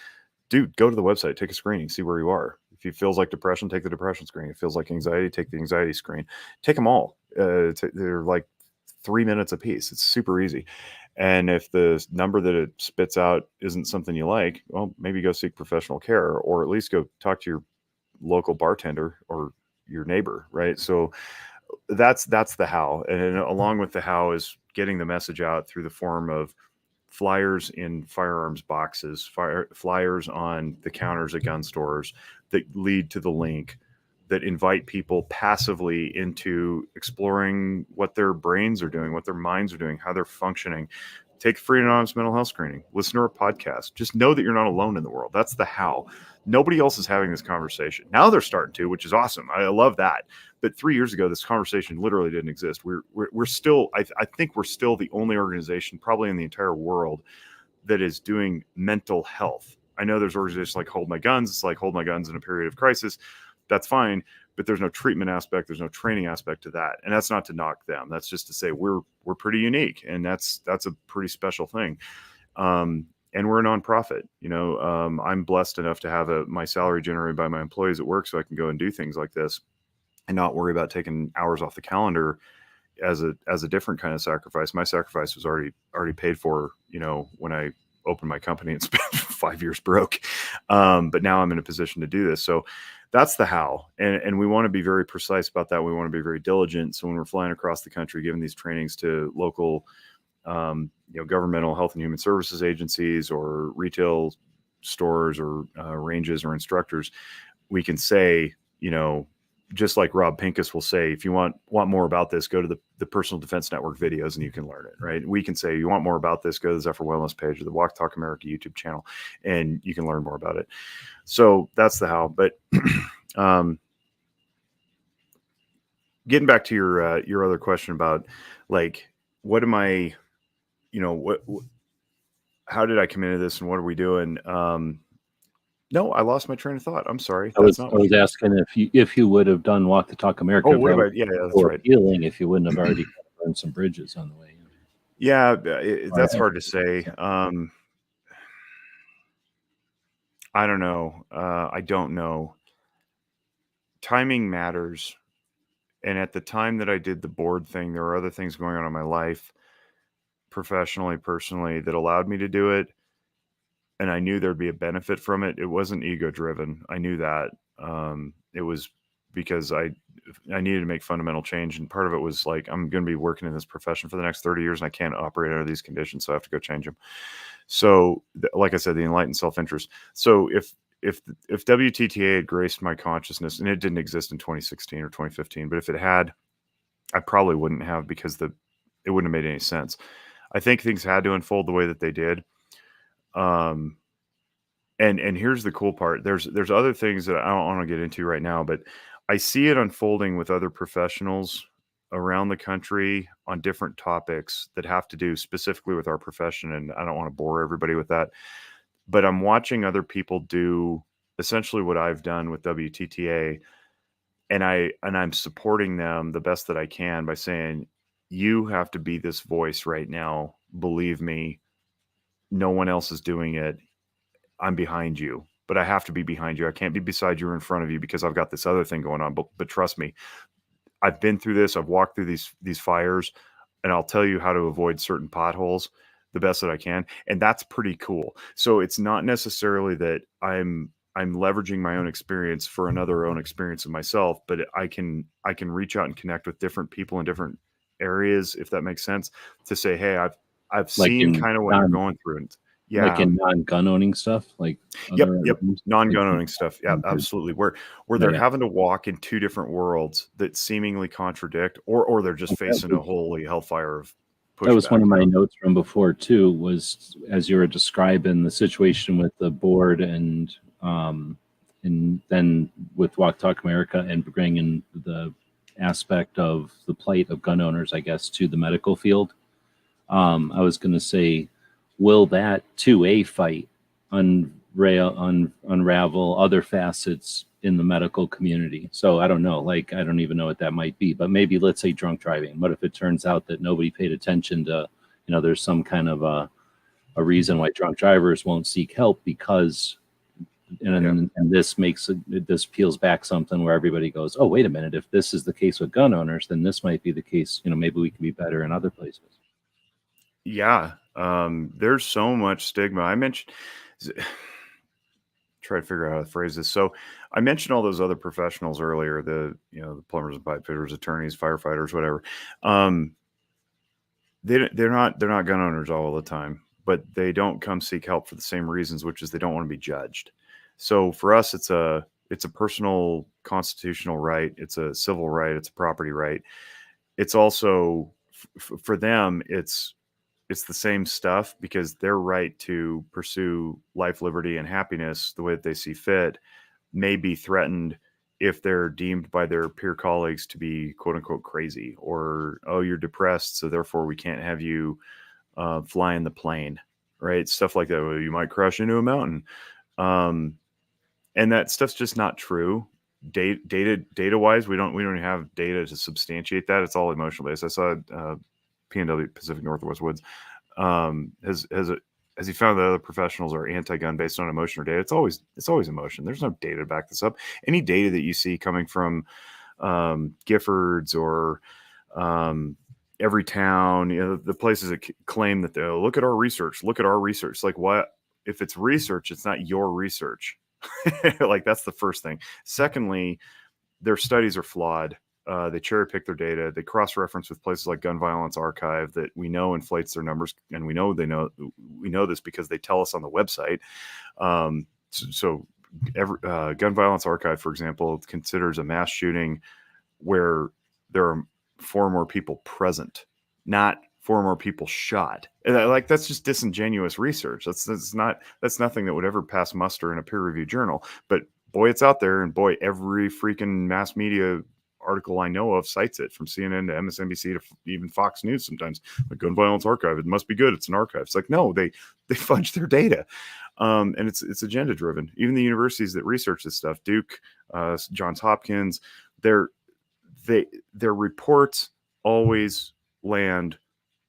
Dude, go to the website, take a screening, see where you are. If it feels like depression, take the depression screen. If it feels like anxiety, take the anxiety screen. Take them all. They're like 3 minutes a piece. It's super easy. And if the number that it spits out isn't something you like, well, maybe go seek professional care, or at least go talk to your local bartender or your neighbor, right? So that's the how. And along with the how is getting the message out through the form of flyers in firearms boxes, flyers on the counters at gun stores that lead to the link, that invite people passively into exploring what their brains are doing, what their minds are doing, how they're functioning. Take free and anonymous mental health screening. Listen to our podcast. Just know that you're not alone in the world. That's the how. Nobody else is having this conversation. Now they're starting to, which is awesome. I love that. But 3 years ago, this conversation literally didn't exist. We're still, I think we're still the only organization probably in the entire world that is doing mental health. I know there's organizations like Hold My Guns. It's like Hold My Guns in a period of crisis. That's fine, but there's no treatment aspect. There's no training aspect to that. And that's not to knock them. That's just to say we're pretty unique. And that's a pretty special thing. And we're a nonprofit. I'm blessed enough to have my salary generated by my employees at work, so I can go and do things like this and not worry about taking hours off the calendar as a different kind of sacrifice. My sacrifice was already paid for, when I opened my company and spent 5 years broke. But now I'm in a position to do this. So that's the how. And we want to be very precise about that. We want to be very diligent. So when we're flying across the country, giving these trainings to local, governmental health and human services agencies or retail stores or ranges or instructors, we can say, just like Rob Pincus will say, if you want more about this, go to the Personal Defense Network videos and you can learn it, right? We can say, you want more about this, go to the Zephyr Wellness page or the Walk Talk America YouTube channel, and you can learn more about it. So that's the how. But getting back to your other question about like, what am I, how did I come into this and what are we doing? No, I lost my train of thought. I'm sorry. I was asking if you would have done Walk the Talk America. Oh, what about? Yeah, that's right. Healing if you wouldn't have already burned some bridges on the way. Yeah, that's hard to say. I don't know. I don't know. Timing matters. And at the time that I did the board thing, there were other things going on in my life, professionally, personally, that allowed me to do it. And I knew there'd be a benefit from it. It wasn't ego driven. I knew that. It was because I needed to make fundamental change. And part of it was like, I'm going to be working in this profession for the next 30 years and I can't operate under these conditions. So I have to go change them. So like I said, the enlightened self-interest. So if WTTA had graced my consciousness, and it didn't exist in 2016 or 2015, but if it had, I probably wouldn't have, because it wouldn't have made any sense. I think things had to unfold the way that they did. And here's the cool part. There's other things that I don't want to get into right now, but I see it unfolding with other professionals around the country on different topics that have to do specifically with our profession. And I don't want to bore everybody with that, but I'm watching other people do essentially what I've done with WTTA. And I'm supporting them the best that I can by saying, you have to be this voice right now. Believe me, no one else is doing it. I'm behind you, but I have to be behind you. I can't be beside you or in front of you because I've got this other thing going on. But trust me, I've been through this. I've walked through these fires, and I'll tell you how to avoid certain potholes the best that I can. And that's pretty cool. So it's not necessarily that I'm I'm leveraging my own experience for another own experience of myself, but I can reach out and connect with different people in different areas, if that makes sense, to say, hey, I've Like seen in kind of what you're going through. And like yeah. in non-gun owning stuff, like Yep. other rooms, like Non-gun owning stuff. Yeah, absolutely. Where they're yeah. having to walk in two different worlds that seemingly contradict, or they're just facing a holy hellfire of That was one pushback. of my notes from before too, was as you were describing the situation with the board and then with Walk Talk America and bringing the aspect of the plight of gun owners, I guess, to the medical field. I was going to say, will that 2A fight unravel other facets in the medical community? So I don't know, like, I don't even know what that might be, but maybe let's say drunk driving. What if it turns out that nobody paid attention to, there's some kind of a reason why drunk drivers won't seek help because, and this peels back something where everybody goes, oh, wait a minute, if this is the case with gun owners, then this might be the case, maybe we can be better in other places. Yeah. There's so much stigma. I mentioned, try to figure out how to phrase this. So I mentioned all those other professionals earlier, the plumbers and pipe fitters, attorneys, firefighters, whatever. They're not gun owners all the time, but they don't come seek help for the same reasons, which is they don't want to be judged. So for us, it's a personal constitutional right. It's a civil right. It's a property right. It's also for them, it's the same stuff, because their right to pursue life, liberty, and happiness the way that they see fit may be threatened if they're deemed by their peer colleagues to be quote unquote crazy, or, oh, you're depressed, so therefore we can't have you fly in the plane, right? Stuff like that. Well, you might crash into a mountain. And that stuff's just not true. Data wise, we don't have data to substantiate that. It's all emotional based. I saw PNW, Pacific Northwest Woods, has he found that other professionals are anti-gun based on emotion or data? It's always emotion. There's no data to back this up. Any data that you see coming from Giffords or every town, the places that claim that they'll look at our research. Like, what if it's research? It's not your research. Like, that's the first thing. Secondly, their studies are flawed. They cherry pick their data. They cross-reference with places like Gun Violence Archive that we know inflates their numbers, and we know this because they tell us on the website. So Gun Violence Archive, for example, considers a mass shooting where there are 4 more people present, not 4 more people shot. And that's just disingenuous research. That's nothing that would ever pass muster in a peer-reviewed journal. But boy, it's out there, and boy, every freaking mass media article I know of cites it, from CNN to MSNBC to even Fox News sometimes. Like, Gun Violence Archive, it must be good. It's an archive. It's like, no, they fudge their data. And it's agenda driven. Even the universities that research this stuff, Duke, Johns Hopkins, their reports always land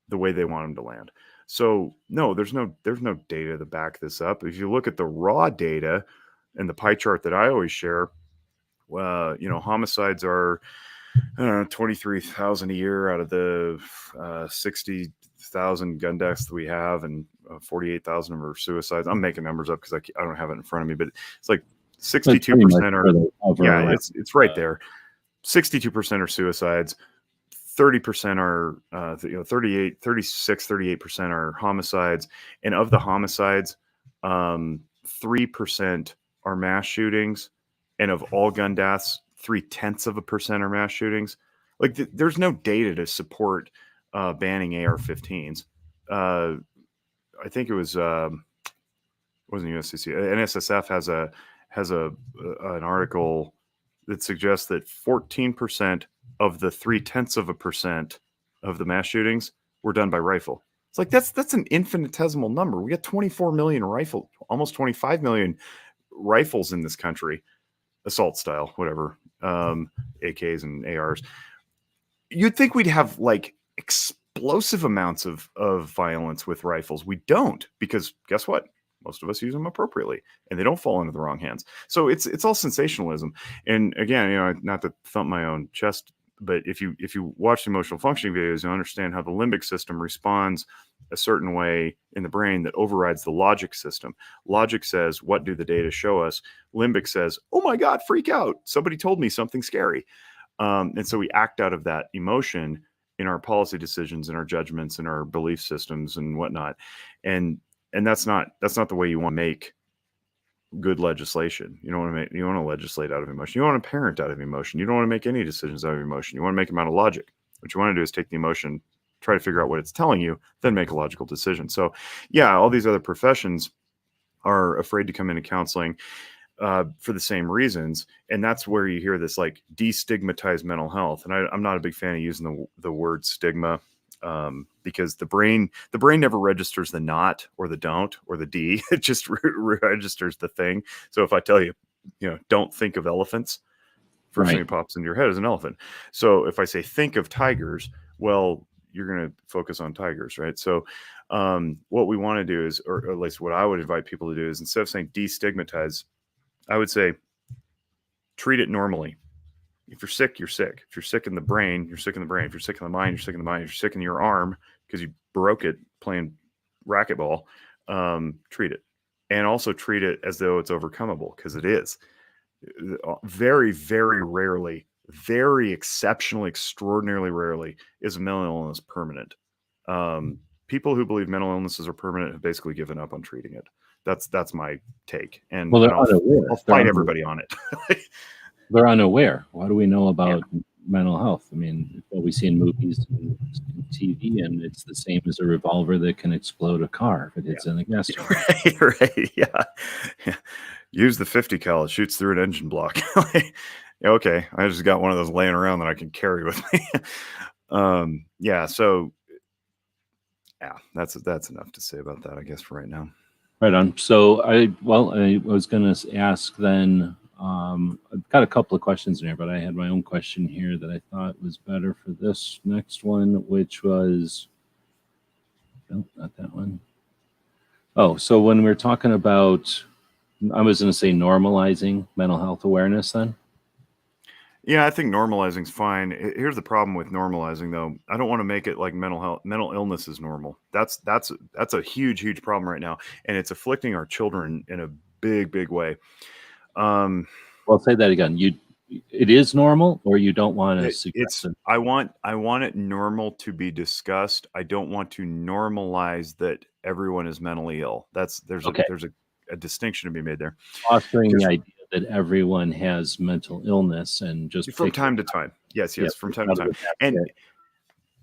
the way they want them to land. So no, there's no data to back this up. If you look at the raw data and the pie chart that I always share, homicides are 23,000 a year out of the 60,000 gun deaths that we have, and 48,000 of them are suicides. I'm making numbers up because I don't have it in front of me, but it's like 62% are. Yeah, it's right there. 62% are suicides. 30% are 38% are homicides, and of the homicides, 3% are mass shootings, and of all gun deaths, 0.3% are mass shootings. Like, there's no data to support banning AR-15s. I think it was wasn't USCC. NSSF has an article that suggests that 14% of the 0.3% of the mass shootings were done by rifle. It's like, that's an infinitesimal number. We got 24 million almost 25 million rifles in this country, assault style, whatever, AKs and ARs. You'd think we'd have like explosive amounts of violence with rifles. We don't, because guess what? Most of us use them appropriately, and they don't fall into the wrong hands. So it's all sensationalism. And again, not to thump my own chest But if you watch the emotional functioning videos, you understand how the limbic system responds a certain way in the brain that overrides the logic system. Logic says, what do the data show us? Limbic says, oh my God, freak out. Somebody told me something scary. And so we act out of that emotion in our policy decisions, in our judgments, in our belief systems and whatnot. And that's not the way you want to make good legislation. You want to legislate out of emotion. You want to parent out of emotion. You don't want to make any decisions out of emotion. You want to make them out of logic. What you want to do is take the emotion, try to figure out what it's telling you, then make a logical decision. So yeah, all these other professions are afraid to come into counseling for the same reasons. And that's where you hear this like destigmatize mental health. And I'm not a big fan of using the word stigma, because the brain never registers the not or the don't or the D. It just registers the thing. So if I tell you, don't think of elephants, first thing that pops into your head is an elephant. So if I say think of tigers, well, you're going to focus on tigers, right? So what we want to do is, or at least what I would invite people to do is, instead of saying destigmatize, I would say treat it normally. If you're sick, you're sick. If you're sick in the brain, you're sick in the brain. If you're sick in the mind, you're sick in the mind. If you're sick in your arm because you broke it playing racquetball, treat it. And also treat it as though it's overcomable, because it is. Very, very rarely, very exceptionally, extraordinarily rarely is a mental illness permanent. People who believe mental illnesses are permanent have basically given up on treating it. That's my take. And, I'll fight everybody on it. They're unaware. What do we know about mental health? I mean, what we see in movies and TV, and it's the same as a revolver that can explode a car if it hits in the gas tank. Right. Yeah. Use the 50 cal. It shoots through an engine block. Okay. I just got one of those laying around that I can carry with me. So yeah, that's enough to say about that, I guess, for right now. Right on. So I was going to ask then, I've got a couple of questions in here, but I had my own question here that I thought was better for this next one, which was, no, not that one. Oh, so when we're talking about, I was going to say normalizing mental health awareness then. Yeah, I think normalizing is fine. Here's the problem with normalizing, though. I don't want to make it like mental illness is normal. That's a huge problem right now, and it's afflicting our children in a big way. Well, say that again. It is normal, or you don't want to suggest it? I want it normal to be discussed. I don't want to normalize that everyone is mentally ill. There's a distinction to be made there. Fostering the idea that everyone has mental illness, and just from time to time. Yes, from time to time. And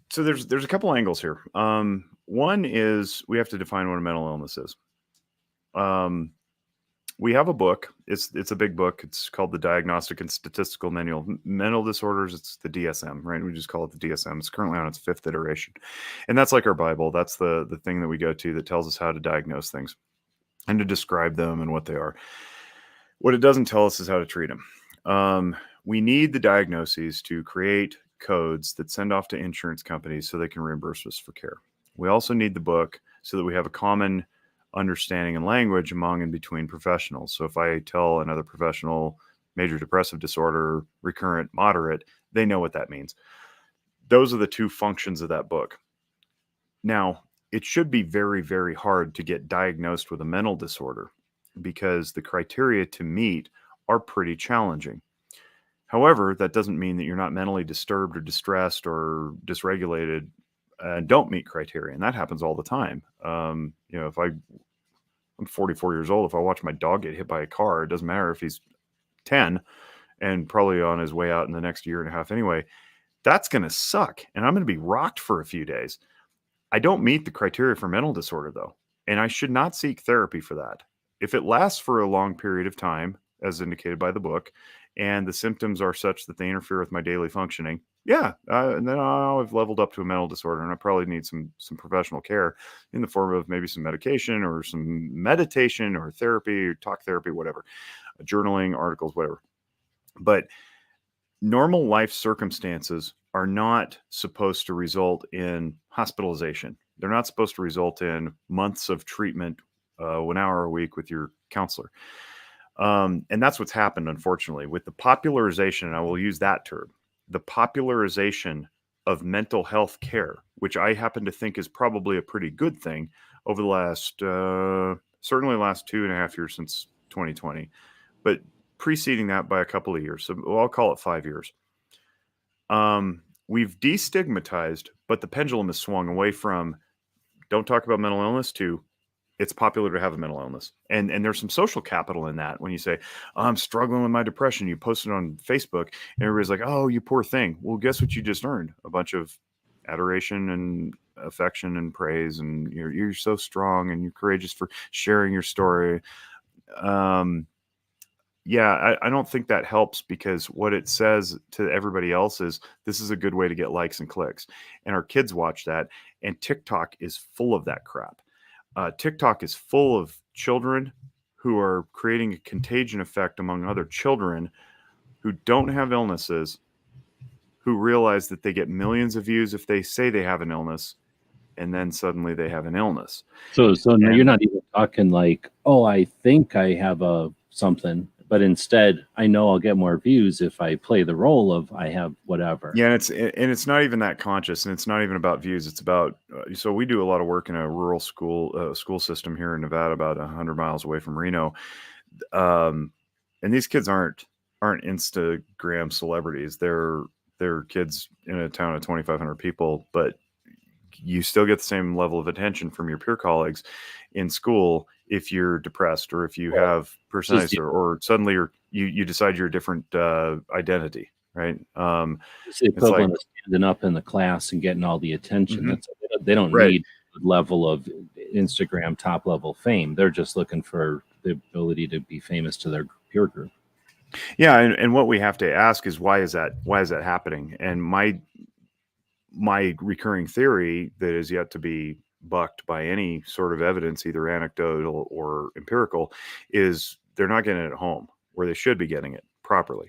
so there's a couple angles here. One is we have to define what a mental illness is. We have a book. It's a big book. It's called the Diagnostic and Statistical Manual. Mental Disorders, it's the DSM, right? We just call it the DSM. It's currently on its 5th iteration. And that's like our Bible. That's the thing that we go to that tells us how to diagnose things and to describe them and what they are. What it doesn't tell us is how to treat them. We need the diagnoses to create codes that send off to insurance companies so they can reimburse us for care. We also need the book so that we have a common understanding and language among and between professionals. So if I tell another professional major depressive disorder, recurrent, moderate, they know what that means. Those are the two functions of that book. Now, it should be very, very hard to get diagnosed with a mental disorder because the criteria to meet are pretty challenging. However, that doesn't mean that you're not mentally disturbed or distressed or dysregulated and don't meet criteria. And that happens all the time. If I'm 44 years old, if I watch my dog get hit by a car, it doesn't matter if he's 10 and probably on his way out in the next year and a half anyway, that's going to suck. And I'm going to be rocked for a few days. I don't meet the criteria for mental disorder though. And I should not seek therapy for that. If it lasts for a long period of time, as indicated by the book, and the symptoms are such that they interfere with my daily functioning, and then I've leveled up to a mental disorder, and I probably need some professional care in the form of maybe some medication or some meditation or therapy or talk therapy, whatever, journaling, articles, whatever. But normal life circumstances are not supposed to result in hospitalization. They're not supposed to result in months of treatment, 1 hour a week with your counselor. And that's what's happened, unfortunately, with the popularization, and I will use that term, the popularization of mental health care, which I happen to think is probably a pretty good thing over the last, certainly last 2.5 years since 2020, but preceding that by a couple of years. So I'll call it 5 years. We've destigmatized, but the pendulum has swung away from don't talk about mental illness to it's popular to have a mental illness. And there's some social capital in that. When you say, I'm struggling with my depression, you post it on Facebook and everybody's like, oh, you poor thing. Well, guess what you just earned? A bunch of adoration and affection and praise. And you're so strong and you're courageous for sharing your story. Yeah, I don't think that helps, because what it says to everybody else is this is a good way to get likes and clicks. And our kids watch that, and TikTok is full of that crap. TikTok is full of children who are creating a contagion effect among other children who don't have illnesses, who realize that they get millions of views if they say they have an illness, and then suddenly they have an illness. So now you're not even talking like, oh, I think I have a something, but instead I know I'll get more views if I play the role of I have whatever. Yeah, and it's not even that conscious, and it's not even about views. It's about so we do a lot of work in a rural school system here in Nevada, about 100 miles away from Reno, and these kids aren't Instagram celebrities. They're kids in a town of 2,500 people, but you still get the same level of attention from your peer colleagues in school if you're depressed or if you have personality or suddenly you decide you're a different identity, right? It's the equivalent of standing up in the class and getting all the attention. Mm-hmm. They don't need the level of Instagram top level fame. They're just looking for the ability to be famous to their peer group. Yeah, and what we have to ask is why is that happening? And my recurring theory that is yet to be bucked by any sort of evidence, either anecdotal or empirical, is they're not getting it at home where they should be getting it properly.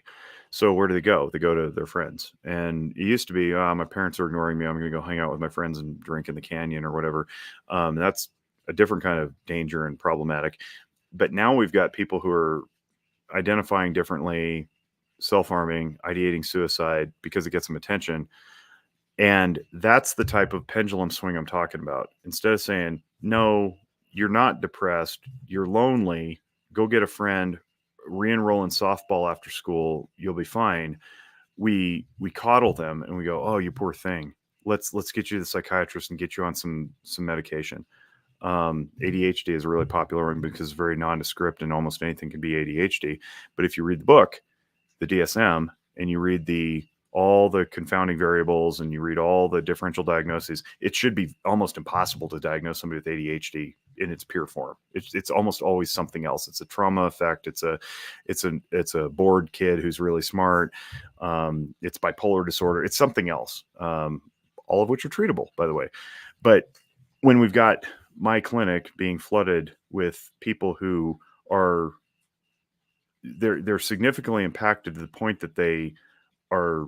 So where do they go? They go to their friends. And it used to be, my parents are ignoring me, I'm going to go hang out with my friends and drink in the canyon or whatever. That's a different kind of danger and problematic. But now we've got people who are identifying differently, self-harming, ideating suicide because it gets them attention. And that's the type of pendulum swing I'm talking about. Instead of saying, no, you're not depressed, you're lonely, go get a friend, re-enroll in softball after school, you'll be fine. We coddle them and we go, oh, you poor thing. Let's get you to the psychiatrist and get you on some medication. ADHD is a really popular one because it's very nondescript and almost anything can be ADHD. But if you read the book, the DSM, and you read all the confounding variables and you read all the differential diagnoses, it should be almost impossible to diagnose somebody with ADHD in its pure form. It's almost always something else. It's a trauma effect. It's a bored kid who's really smart. It's bipolar disorder. It's something else. All of which are treatable, by the way. But when we've got my clinic being flooded with people who are they're significantly impacted to the point that their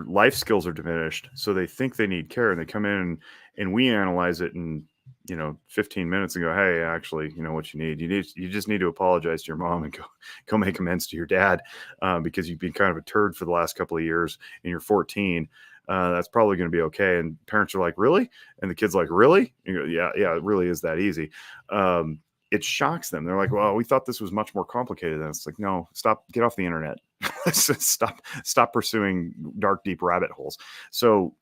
life skills are diminished, so they think they need care, and they come in and we analyze it in 15 minutes and go, hey, actually, what you just need to apologize to your mom and go make amends to your dad, because you've been kind of a turd for the last couple of years and you're 14. That's probably going to be okay. And parents are like, really? And the kid's like, really? You go, yeah, it really is that easy. It shocks them. They're like, well, we thought this was much more complicated. And it's like, no, get off the internet. Stop pursuing dark, deep rabbit holes. So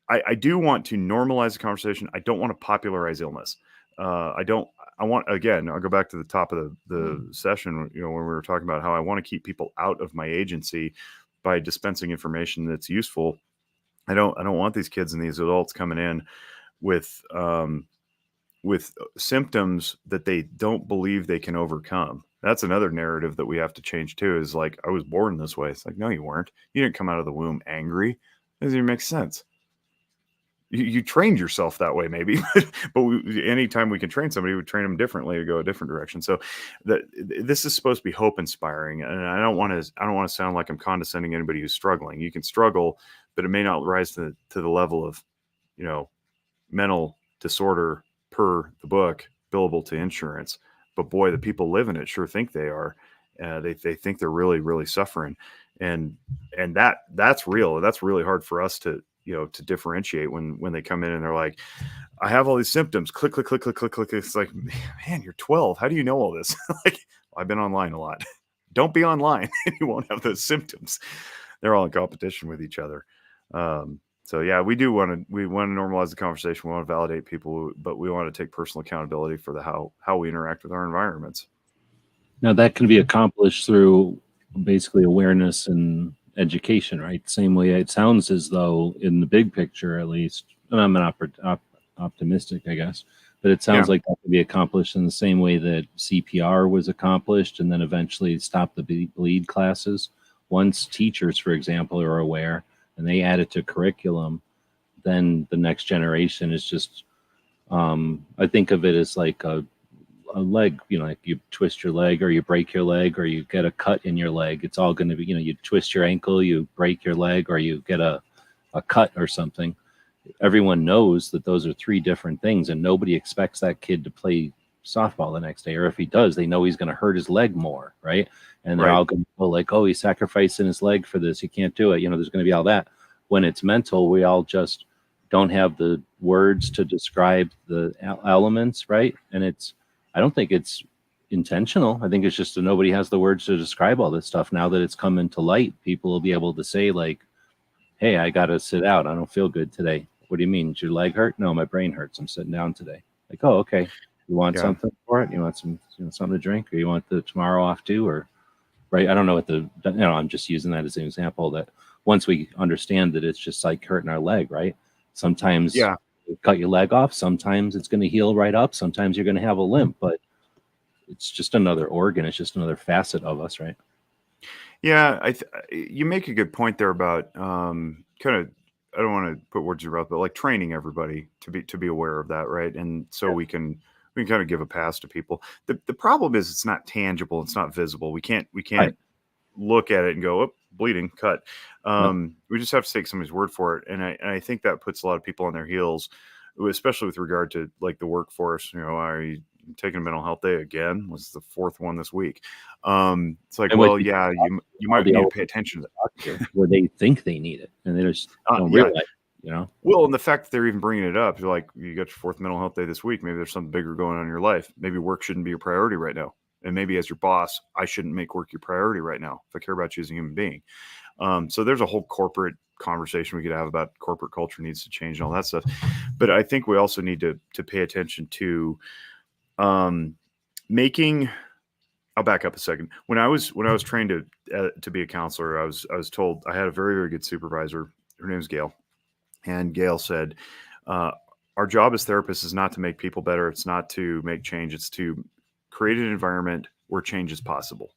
I do want to normalize the conversation. I don't want to popularize illness. I'll go back to the top of the session, when we were talking about how I want to keep people out of my agency by dispensing information that's useful. I don't want these kids and these adults coming in with symptoms that they don't believe they can overcome. That's another narrative that we have to change too, is like, I was born this way. It's like, no, you weren't. You didn't come out of the womb angry. It doesn't even make sense. You trained yourself that way, maybe, but anytime we can train somebody, we train them differently to go a different direction. So this is supposed to be hope inspiring. And I don't want to sound like I'm condescending anybody who's struggling. You can struggle, but it may not rise to the level of, mental disorder per the book, billable to insurance. But boy, the people living it sure think they are. They think they're really, really suffering. And that's real. That's really hard for us to, to differentiate when they come in and they're like, I have all these symptoms. Click, click, click, click, click, click. It's like, man, you're 12. How do you know all this? Like, I've been online a lot. Don't be online and you won't have those symptoms. They're all in competition with each other. So yeah, we want to normalize the conversation. We want to validate people, but we want to take personal accountability for how we interact with our environments. Now that can be accomplished through basically awareness and education, right? Same way it sounds as though in the big picture, at least, and I'm an optimistic, I guess, but it sounds like that can be accomplished in the same way that CPR was accomplished and then eventually stop the bleed classes. Once teachers, for example, are aware and they add it to curriculum, then the next generation is just, I think of it as like a leg, like you twist your leg or you break your leg or you get a cut in your leg. It's all going to be, you twist your ankle, you break your leg, or you get a cut or something. Everyone knows that those are three different things, and nobody expects that kid to play softball the next day. Or if he does, they know he's going to hurt his leg more, right? And they're all going to go like, oh, he's sacrificing his leg for this. He can't do it. There's going to be all that. When it's mental, we all just don't have the words to describe the elements, right? And I don't think it's intentional. I think it's just that nobody has the words to describe all this stuff. Now that it's come into light, people will be able to say like, hey, I got to sit out. I don't feel good today. What do you mean? Does your leg hurt? No, my brain hurts. I'm sitting down today. Like, oh, okay. You want something for it? You want something to drink, or you want the tomorrow off too? Or, right. I don't know I'm just using that as an example that once we understand that it's just like hurting our leg, right? Sometimes you cut your leg off. Sometimes it's going to heal right up. Sometimes you're going to have a limp, but it's just another organ. It's just another facet of us, right? Yeah, you make a good point there about kind of, I don't want to put words in your mouth, but like training everybody to be aware of that, right? And so we can kind of give a pass to people. The problem is it's not tangible, it's not visible. We can't look at it and go, oh, bleeding, cut. We just have to take somebody's word for it, and I think that puts a lot of people on their heels, especially with regard to like the workforce. Are you taking a mental health day again? Was the fourth one this week? It's like, well, yeah, you might need to pay attention to that where they think they need it and they just don't realize, Well, and the fact that they're even bringing it up, you're like, you got your fourth mental health day this week. Maybe there's something bigger going on in your life. Maybe work shouldn't be your priority right now. And maybe as your boss, I shouldn't make work your priority right now if I care about you as a human being. So there's a whole corporate conversation we could have about corporate culture needs to change and all that stuff. But I think we also need to pay attention to making. I'll back up a second. When I was trained to be a counselor, I was told I had a very, very good supervisor. Her name's Gail, and Gail said, "Our job as therapists is not to make people better. It's not to make change. It's to create an environment where change is possible.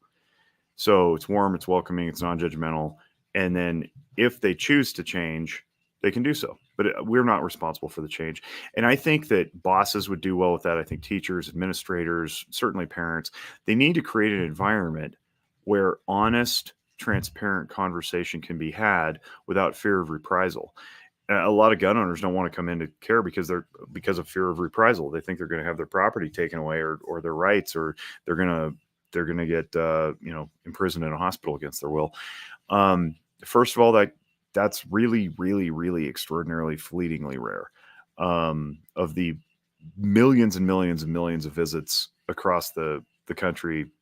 So it's warm, it's welcoming, it's non-judgmental, and then if they choose to change, they can do so. But we're not responsible for the change." And I think that bosses would do well with that. I think teachers, administrators, certainly parents, they need to create an environment where honest, transparent conversation can be had without fear of reprisal. A lot of gun owners don't want to come into care because of fear of reprisal. They think they're going to have their property taken away or their rights, or they're going to get imprisoned in a hospital against their will. First of all, that's really, really, really extraordinarily fleetingly rare. Of the millions and millions and millions of visits across the country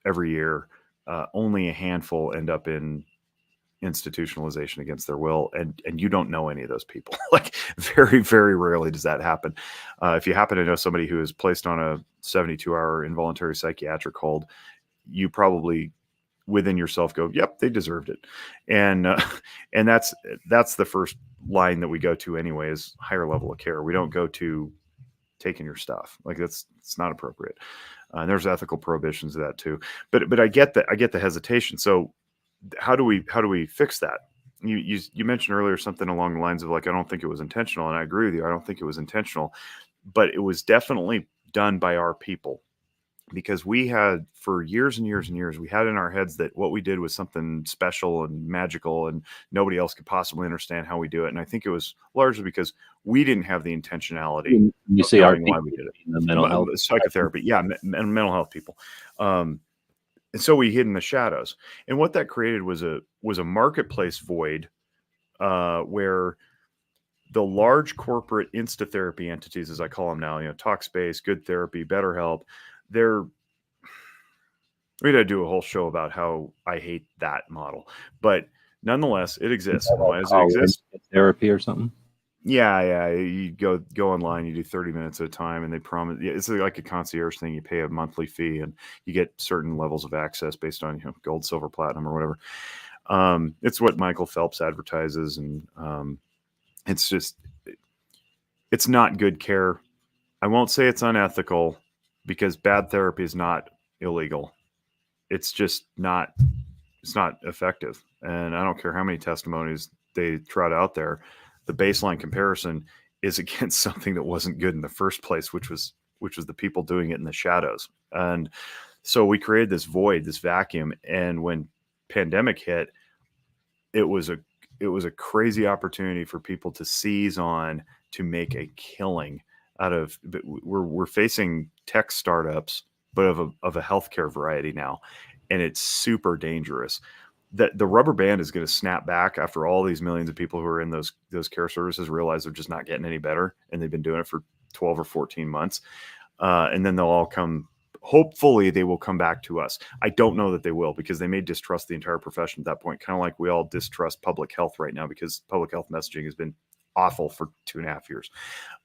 every year, only a handful end up in institutionalization against their will, and you don't know any of those people. Like, very, very rarely does that happen. If you happen to know somebody who is placed on a 72-hour involuntary psychiatric hold, you probably within yourself go, yep, they deserved it. And that's the first line that we go to anyway, is higher level of care. We don't go to taking your stuff. Like, it's not appropriate. And there's ethical prohibitions of that too. But I get the hesitation. So how do we fix that? You mentioned earlier something along the lines of like, I don't think it was intentional. And I agree with you. I don't think it was intentional, but it was definitely done by our people. Because we had, for years and years and years, we had in our heads that what we did was something special and magical, and nobody else could possibly understand how we do it. And I think it was largely because we didn't have the intentionality. You say our people, why we did it. the mental health psychotherapy, mental health people. And so we hid in the shadows. And what that created was a marketplace void where the large corporate insta-therapy entities, as I call them now, Talkspace, Good Therapy, BetterHelp, we got to do a whole show about how I hate that model. But nonetheless, it exists. And why does it exist? Therapy or something? Yeah. You go online, you do 30 minutes at a time, and they promise. Yeah, it's like a concierge thing. You pay a monthly fee, and you get certain levels of access based on gold, silver, platinum, or whatever. It's what Michael Phelps advertises, and it's not good care. I won't say it's unethical because bad therapy is not illegal. It's just not. It's not effective, and I don't care how many testimonies they trot out there. The baseline comparison is against something that wasn't good in the first place, which was the people doing it in the shadows. And so we created this void, this vacuum. And when pandemic hit, it was a crazy opportunity for people to seize on to make a killing out of. We're facing tech startups, but of a healthcare variety now, and it's super dangerous. That the rubber band is going to snap back after all these millions of people who are in those care services realize they're just not getting any better, and they've been doing it for 12 or 14 months, and then they'll all come. Hopefully, they will come back to us. I don't know that they will, because they may distrust the entire profession at that point, kind of like we all distrust public health right now because public health messaging has been awful for 2.5 years.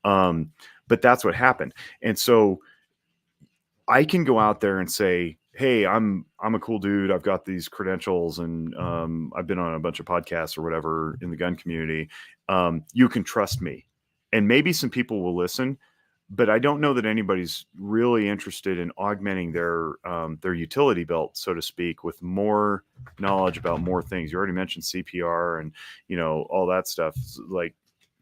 But that's what happened, and so I can go out there and say, hey, I'm a cool dude. I've got these credentials, and I've been on a bunch of podcasts or whatever in the gun community. You can trust me. And maybe some people will listen, but I don't know that anybody's really interested in augmenting their utility belt, so to speak, with more knowledge about more things. You already mentioned CPR and, all that stuff. Like,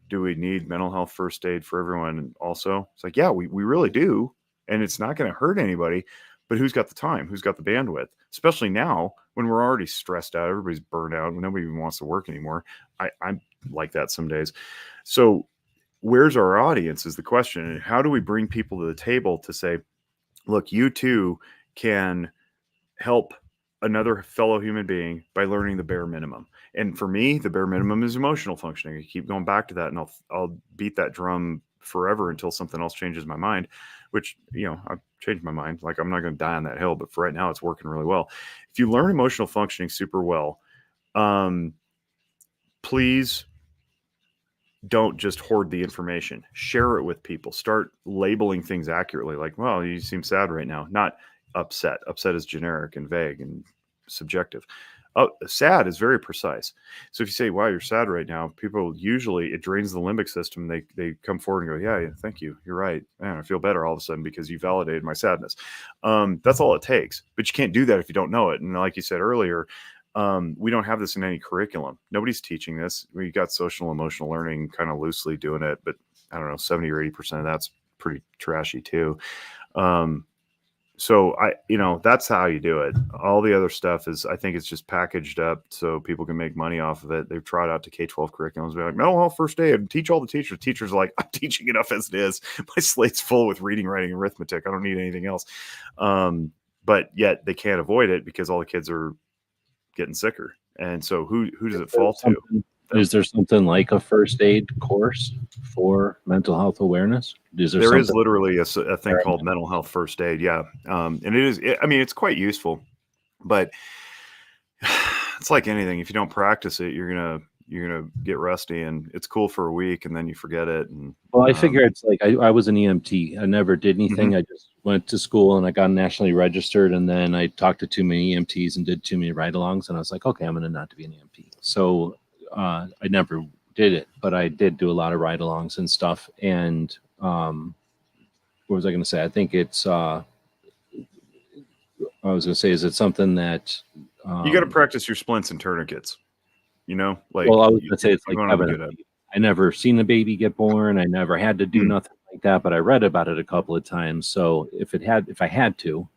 do we need mental health first aid for everyone? And also, it's like, yeah, we really do. And it's not going to hurt anybody. But who's got the time? Who's got the bandwidth? Especially now when we're already stressed out, everybody's burned out, nobody even wants to work anymore. I'm like that some days. So where's our audience is the question. And how do we bring people to the table to say, look, you too can help another fellow human being by learning the bare minimum. And for me, the bare minimum is emotional functioning. I keep going back to that, and I'll beat that drum forever until something else changes my mind, which, I've changed my mind. Like, I'm not going to die on that hill, but for right now, it's working really well. If you learn emotional functioning super well, please don't just hoard the information. Share it with people. Start labeling things accurately. Like, well, you seem sad right now. Not upset. Upset is generic and vague and subjective. Oh, sad is very precise. So if you say, wow, you're sad right now, people usually, it drains the limbic system. They come forward and go, yeah, thank you. You're right. Man, I feel better all of a sudden because you validated my sadness. That's all it takes. But you can't do that if you don't know it. And like you said earlier, we don't have this in any curriculum. Nobody's teaching this. We got social emotional learning kind of loosely doing it, but I don't know, 70 or 80% of that's pretty trashy too. So that's how you do it. All the other stuff is, I think it's just packaged up so people can make money off of it. They've tried out to K-12 curriculums. They're like, mental health first aid, teach all the teachers. Teachers are like, I'm teaching enough as it is. My slate's full with reading, writing, arithmetic. I don't need anything else. But yet they can't avoid it because all the kids are getting sicker. And so who does it fall to? Is there something like a first aid course for mental health awareness? There is literally a thing called mental health first aid. Yeah. And it's quite useful, but it's like anything. If you don't practice it, you're going to get rusty, and it's cool for a week and then you forget it. And I figure it's like, I was an EMT. I never did anything. Mm-hmm. I just went to school and I got nationally registered, and then I talked to too many EMTs and did too many ride-alongs, and I was like, okay, I'm going to not to be an EMT. So I never did it, but I did do a lot of ride-alongs and stuff. And what was I going to say? I think it's, I was going to say, is it something that you got to practice your splints and tourniquets? Like, well, I was going to say, it's like I never seen a baby get born. I never had to do nothing like that, but I read about it a couple of times. So if I had to,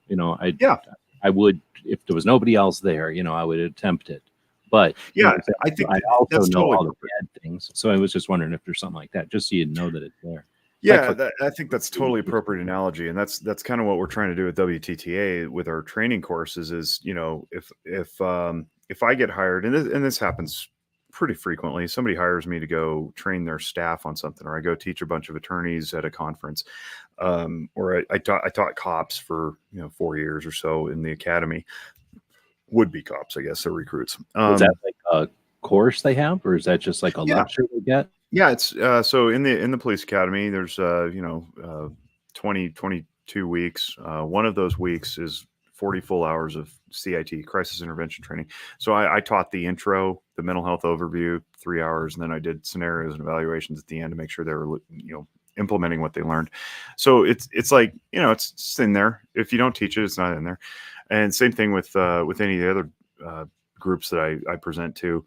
I would, if there was nobody else there, I would attempt it. But I think I also know totally all the bad things. So I was just wondering if there's something like that, just so you know that it's there. Yeah, I think that's totally appropriate analogy, and that's kind of what we're trying to do with WTTA with our training courses. Is if I get hired, and this happens pretty frequently, somebody hires me to go train their staff on something, or I go teach a bunch of attorneys at a conference, or I taught cops for 4 years or so in the academy, would be cops, I guess, they're recruits. Is that like a course they have, or is that just like a Yeah. lecture they get? Yeah, it's so in the police academy, there's 22 weeks. One of those weeks is 40 full hours of CIT, crisis intervention training. So I taught the intro, the mental health overview, 3 hours, and then I did scenarios and evaluations at the end to make sure they were implementing what they learned. So it's like it's in there. If you don't teach it, it's not in there. And same thing with any of the other groups that I present to.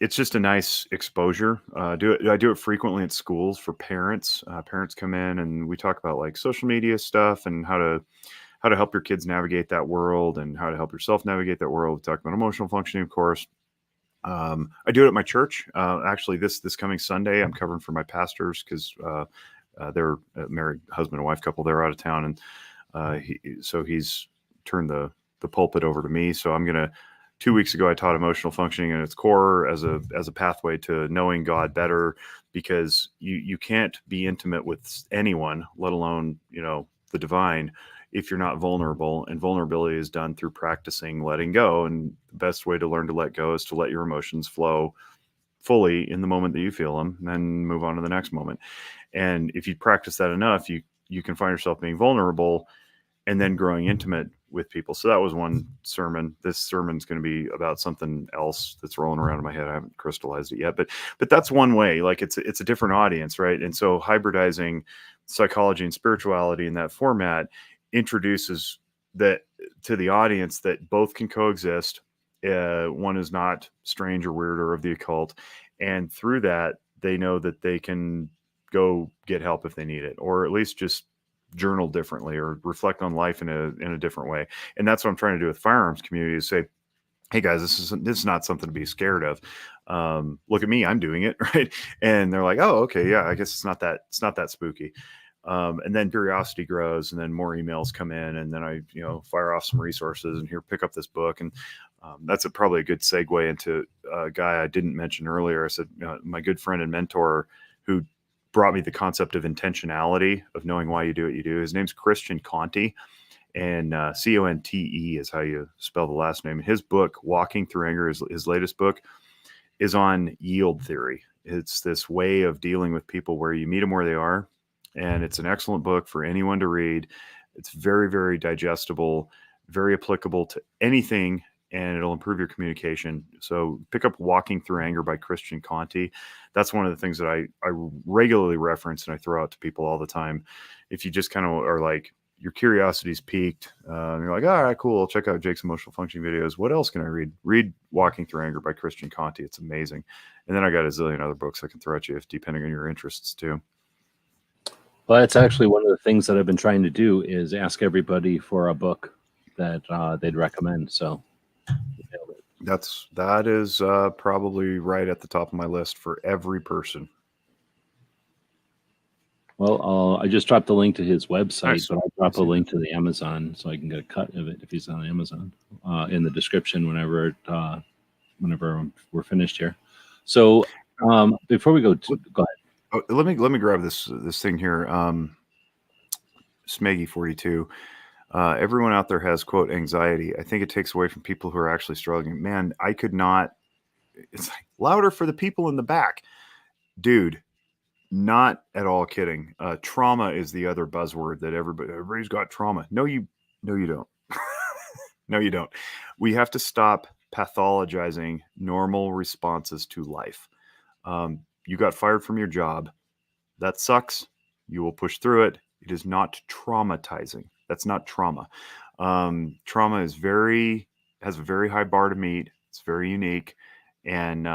It's just a nice exposure. I do it frequently at schools for parents. Parents come in and we talk about like social media stuff and how to help your kids navigate that world and how to help yourself navigate that world. We talk about emotional functioning, of course. I do it at my church. Actually, this coming Sunday, I'm covering for my pastors because they're a married husband and wife couple. They're out of town, and he's turned the pulpit over to me. So I'm gonna. 2 weeks ago, I taught emotional functioning in its core as a pathway to knowing God better, because you can't be intimate with anyone, let alone the divine, if you're not vulnerable. And vulnerability is done through practicing letting go. And the best way to learn to let go is to let your emotions flow fully in the moment that you feel them, and then move on to the next moment. And if you practice that enough, you can find yourself being vulnerable and then growing intimate with people. So that was one sermon. This sermon's going to be about something else that's rolling around in my head. I haven't crystallized it yet, but that's one way. Like it's a different audience, right? And so hybridizing psychology and spirituality in that format introduces that to the audience, that both can coexist. One is not strange or weird or of the occult, and through that they know that they can go get help if they need it, or at least just journal differently or reflect on life in a different way. And that's what I'm trying to do with firearms community, is say, hey guys, this is not something to be scared of. Look at me, I'm doing it, right? And they're like, oh, okay, yeah, I guess it's not that spooky. And then curiosity grows, and then more emails come in, and then I fire off some resources and here, pick up this book. And that's probably a good segue into a guy I didn't mention earlier. I said, my good friend and mentor who brought me the concept of intentionality, of knowing why you do what you do. His name's Christian Conte, and Conte is how you spell the last name. His book, Walking Through Anger, his latest book, is on yield theory. It's this way of dealing with people where you meet them where they are. And it's an excellent book for anyone to read. It's very, very digestible, very applicable to anything, and it'll improve your communication. So pick up Walking Through Anger by Christian Conte. That's one of the things that I regularly reference and I throw out to people all the time. If you just kind of are like, your curiosity's piqued, and you're like, all right, cool, I'll check out Jake's emotional functioning videos. What else can I read? Read Walking Through Anger by Christian Conte. It's amazing. And then I got a zillion other books I can throw at you, depending on your interests too. Well, that's actually one of the things that I've been trying to do, is ask everybody for a book that they'd recommend. So that is probably right at the top of my list for every person. Well, I just dropped the link to his website, Nice. but I'll drop a link to the Amazon so I can get a cut of it if he's on Amazon in the description whenever we're finished here. So before we go ahead. Oh, let me grab this thing here. Smeggy 42. Everyone out there has, quote, anxiety. I think it takes away from people who are actually struggling. Man, I could not. It's like, louder for the people in the back, dude. Not at all kidding. Trauma is the other buzzword that everybody's got trauma. No, you don't. No, you don't. We have to stop pathologizing normal responses to life. You got fired from your job. That sucks. You will push through it. It is not traumatizing. That's not trauma. Trauma has a very high bar to meet. It's very unique, and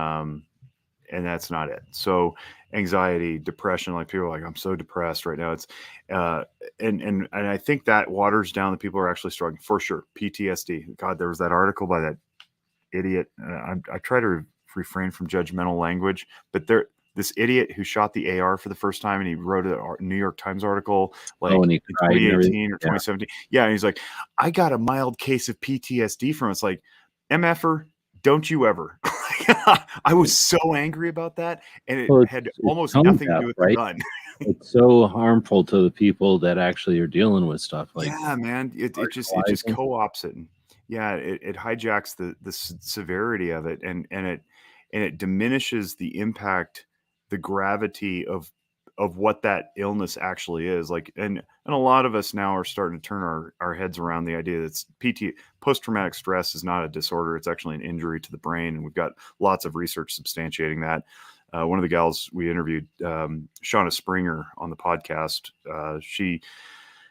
that's not it. So anxiety, depression, like people are like, I'm so depressed right now. It's and I think that waters down that people are actually struggling for sure. PTSD. God, there was that article by that idiot. I try to refrain from judgmental language, but this idiot who shot the AR for the first time, and he wrote a New York Times article Oh, and like he in cried and everything. 2018 or Yeah. 2017. Yeah, and he's like, I got a mild case of PTSD from it. It's like, MFer, don't you ever. I was so angry about that, and it Well, had it's almost tone nothing to deaf, do with the right? gun. It's so harmful to the people that actually are dealing with stuff like Yeah, man, it just marginalizing. co-ops it, and yeah, it hijacks the severity of it, and it diminishes the impact, the gravity of what that illness actually is like. And a lot of us now are starting to turn our heads around the idea that post-traumatic stress is not a disorder, it's actually an injury to the brain, and we've got lots of research substantiating that. One of the gals we interviewed, Shauna Springer, on the podcast,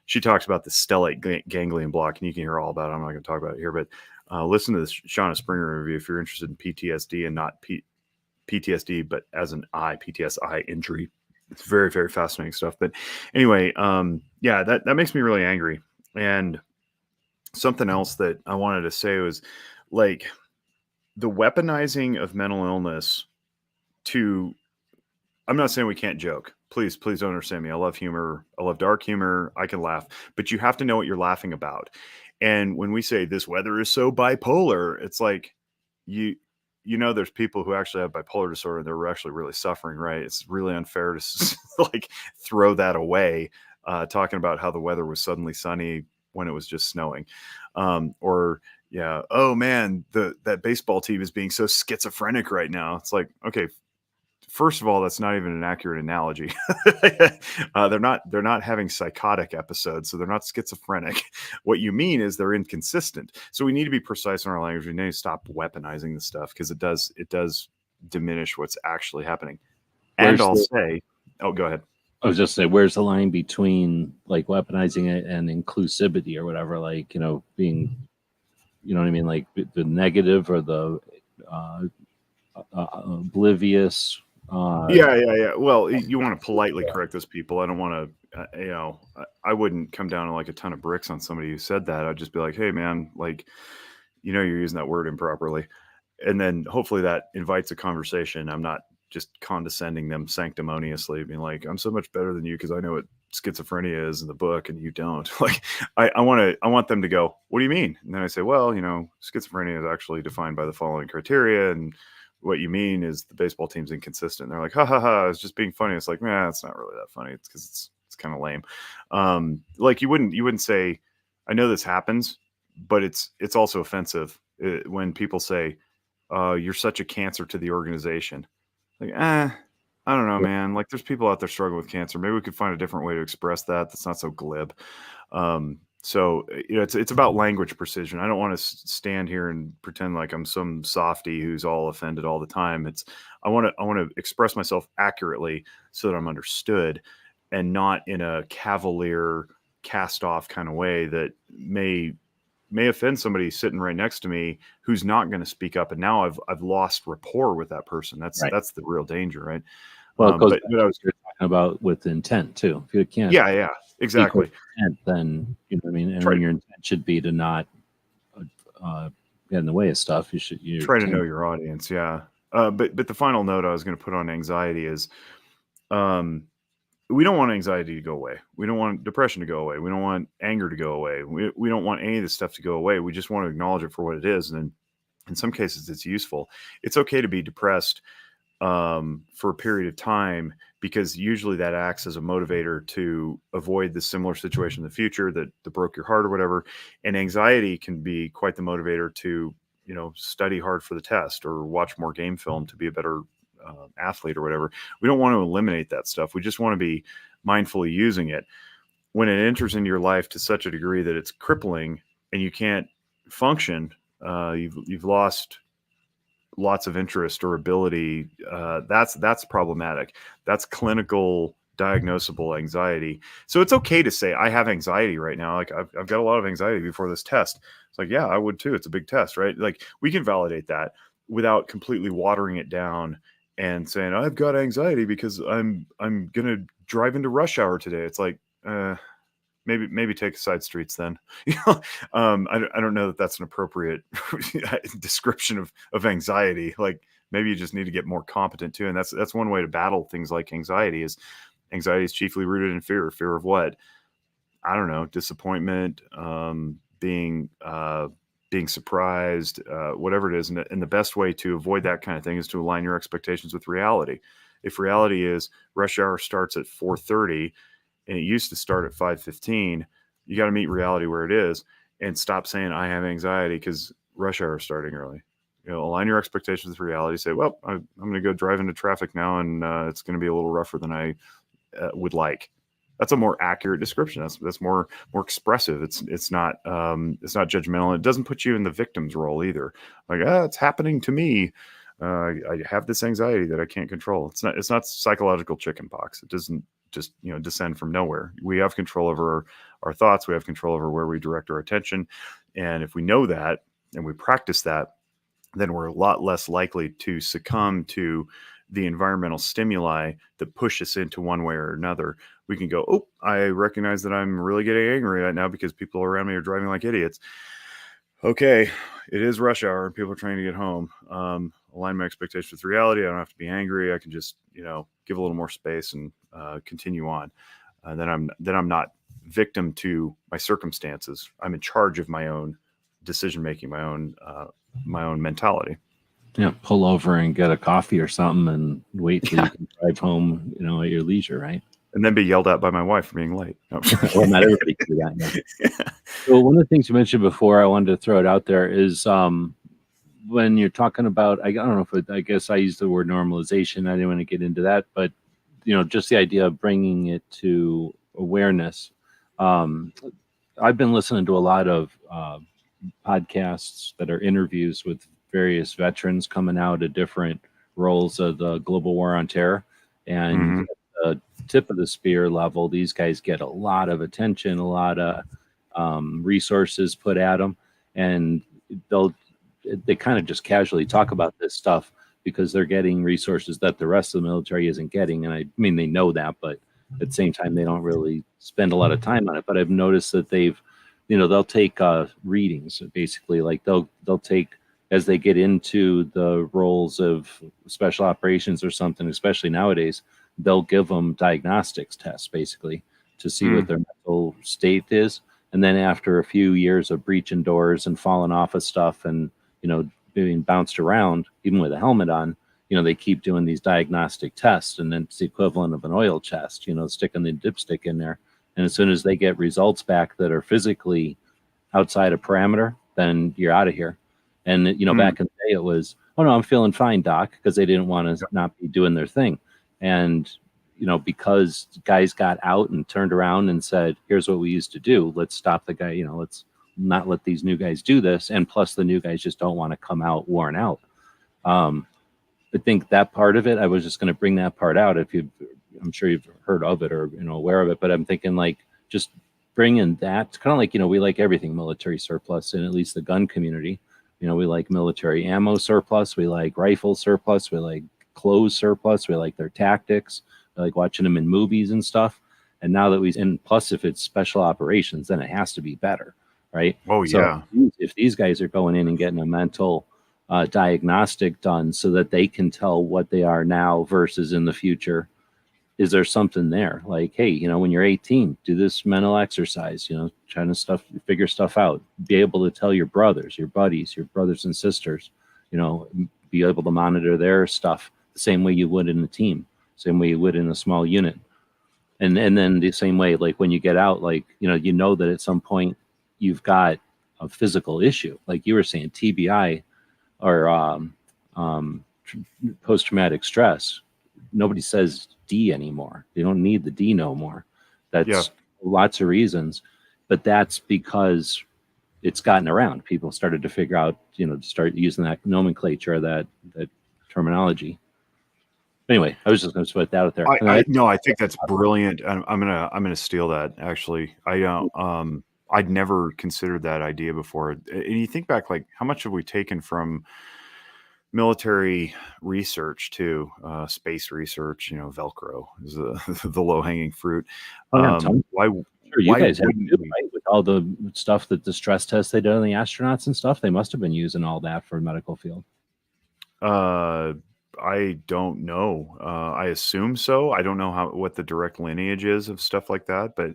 she talks about the stellate ganglion block, and you can hear all about it. I'm not going to talk about it here, but listen to this Shauna Springer interview if you're interested in PTSD, and not PTSD, but as an PTSI injury. It's very, very fascinating stuff. But anyway, yeah, that makes me really angry. And something else that I wanted to say was like the weaponizing of mental illness to, I'm not saying we can't joke. Please don't understand me. I love humor. I love dark humor. I can laugh, but you have to know what you're laughing about. And when we say this weather is so bipolar, it's like you there's people who actually have bipolar disorder and they're actually really suffering, right? It's really unfair to like throw that away, talking about how the weather was suddenly sunny when it was just snowing, or yeah, oh man, that baseball team is being so schizophrenic right now. It's like, okay, first of all, that's not even an accurate analogy. They're not having psychotic episodes, so they're not schizophrenic. What you mean is they're inconsistent. So we need to be precise in our language. We need to stop weaponizing the stuff, because it does diminish what's actually happening. And I'll say, oh, go ahead. I was just saying, where's the line between like weaponizing it and inclusivity or whatever? Like, being, you know what I mean? Like the negative or the oblivious. Yeah. Well, you want to politely correct those people. I don't want to, I wouldn't come down on like a ton of bricks on somebody who said that. I'd just be like, hey, man, like, you're using that word improperly. And then hopefully that invites a conversation. I'm not just condescending them sanctimoniously, being like, I'm so much better than you because I know what schizophrenia is in the book and you don't. Like, I want them to go, what do you mean? And then I say, well, schizophrenia is actually defined by the following criteria, and what you mean is the baseball team's inconsistent. And they're like, ha ha ha, it's just being funny. It's like, nah, it's not really that funny. It's because it's kind of lame. Like you wouldn't say, I know this happens, but it's also offensive when people say, you're such a cancer to the organization. Like, I don't know, man. Like, there's people out there struggling with cancer. Maybe we could find a different way to express that that's not so glib. So it's about language precision. I don't want to stand here and pretend like I'm some softy who's all offended all the time. I want to express myself accurately so that I'm understood, and not in a cavalier, cast off kind of way that may offend somebody sitting right next to me who's not going to speak up. And now I've lost rapport with that person. That's the real danger, right? Well, it goes but back to what you're talking about with intent too. If you can't, yeah, exactly. Intent, then you know what I mean. And when your intent should be to not get in the way of stuff, you should try to know your audience. Yeah. But the final note I was going to put on anxiety is, we don't want anxiety to go away. We don't want depression to go away. We don't want anger to go away. We don't want any of this stuff to go away. We just want to acknowledge it for what it is. And in some cases, it's useful. It's okay to be depressed for a period of time, because usually that acts as a motivator to avoid the similar situation in the future that broke your heart or whatever. And anxiety can be quite the motivator to, study hard for the test or watch more game film to be a better athlete or whatever. We don't want to eliminate that stuff. We just want to be mindfully using it. When it enters into your life to such a degree that it's crippling and you can't function, you've lost lots of interest or ability. That's problematic. That's clinical diagnosable anxiety. So it's okay to say, I have anxiety right now. Like I've got a lot of anxiety before this test. It's like, yeah, I would too. It's a big test, right? Like we can validate that without completely watering it down and saying, I've got anxiety because I'm going to drive into rush hour today. It's like, maybe take side streets then. I don't know that that's an appropriate description of anxiety. Like maybe you just need to get more competent too. And that's one way to battle things like anxiety is chiefly rooted in fear. Fear of what? I don't know, disappointment, being surprised, whatever it is. And the best way to avoid that kind of thing is to align your expectations with reality. If reality is rush hour starts at 4:30 and it used to start at 5:15, you got to meet reality where it is and stop saying I have anxiety because rush hour is starting early. Align your expectations with reality. Say, well, I'm going to go drive into traffic now, and it's going to be a little rougher than I would like. That's a more accurate description. That's more expressive. It's not judgmental. It doesn't put you in the victim's role either. Like, it's happening to me. I have this anxiety that I can't control. It's not psychological chicken pox. It doesn't just descend from nowhere. We have control over our thoughts. We have control over where we direct our attention. And if we know that and we practice that, then we're a lot less likely to succumb to the environmental stimuli that push us into one way or another. We can go, oh, I recognize that I'm really getting angry right now because people around me are driving like idiots. Okay, it is rush hour and people are trying to get home. Align my expectations with reality. I don't have to be angry. I can just, give a little more space and continue on. Then I'm not victim to my circumstances. I'm in charge of my own decision making, my own mentality. Yeah, pull over and get a coffee or something and wait till you can drive home, at your leisure, right? And then be yelled at by my wife for being late. No. Well, not everybody can do that. Yeah. So one of the things you mentioned before, I wanted to throw it out there is when you're talking about, I don't know if I guess I used the word normalization. I didn't want to get into that, but just the idea of bringing it to awareness. I've been listening to a lot of podcasts that are interviews with various veterans coming out of different roles of the global war on terror. And at the tip of the spear level, these guys get a lot of attention, a lot of resources put at them. And they kind of just casually talk about this stuff because they're getting resources that the rest of the military isn't getting. And I mean, they know that, but at the same time, they don't really spend a lot of time on it. But I've noticed that they'll take readings, basically, like they'll take, as they get into the roles of special operations or something, especially nowadays, they'll give them diagnostics tests, basically, to see what their mental state is. And then after a few years of breaching doors and falling off of stuff and, being bounced around, even with a helmet on, they keep doing these diagnostic tests. And then it's the equivalent of an oil chest, sticking the dipstick in there. And as soon as they get results back that are physically outside of parameter, then you're out of here. And, back in the day, it was, oh, no, I'm feeling fine, doc, because they didn't want to not be doing their thing. And, because guys got out and turned around and said, here's what we used to do. Let's stop the guy, let's not let these new guys do this. And plus, the new guys just don't want to come out worn out. I think that part of it, I was just going to bring that part out. I'm sure you've heard of it or, aware of it, but I'm thinking like just bringing that. It's kind of like, we like everything military surplus in at least the gun community. We like military ammo surplus. We like rifle surplus. We like clothes surplus. We like their tactics. We like watching them in movies and stuff. And now that and plus if it's special operations, then it has to be better, right? Oh, yeah. So if these guys are going in and getting a mental diagnostic done so that they can tell what they are now versus in the future, is there something there? Like, hey, when you're 18, do this mental exercise, trying to figure stuff out, be able to tell your brothers, your buddies, your brothers and sisters, be able to monitor their stuff the same way you would in a team, same way you would in a small unit. And then the same way, like when you get out, like, that at some point you've got a physical issue, like you were saying, TBI or post-traumatic stress. Nobody says D anymore. They don't need the D no more. That's lots of reasons, but that's because it's gotten around. People started to figure out, to start using that nomenclature, that terminology. Anyway, I was just going to put that out there. I think that's brilliant. I'm gonna steal that. Actually, I'd never considered that idea before. And you think back, like how much have we taken from military research to space research? Velcro is the low hanging fruit. Why? Sure, you guys have to do, right? With all the stuff that the stress tests they did on the astronauts and stuff, they must have been using all that for the medical field. I don't know. I assume so. I don't know what the direct lineage is of stuff like that, but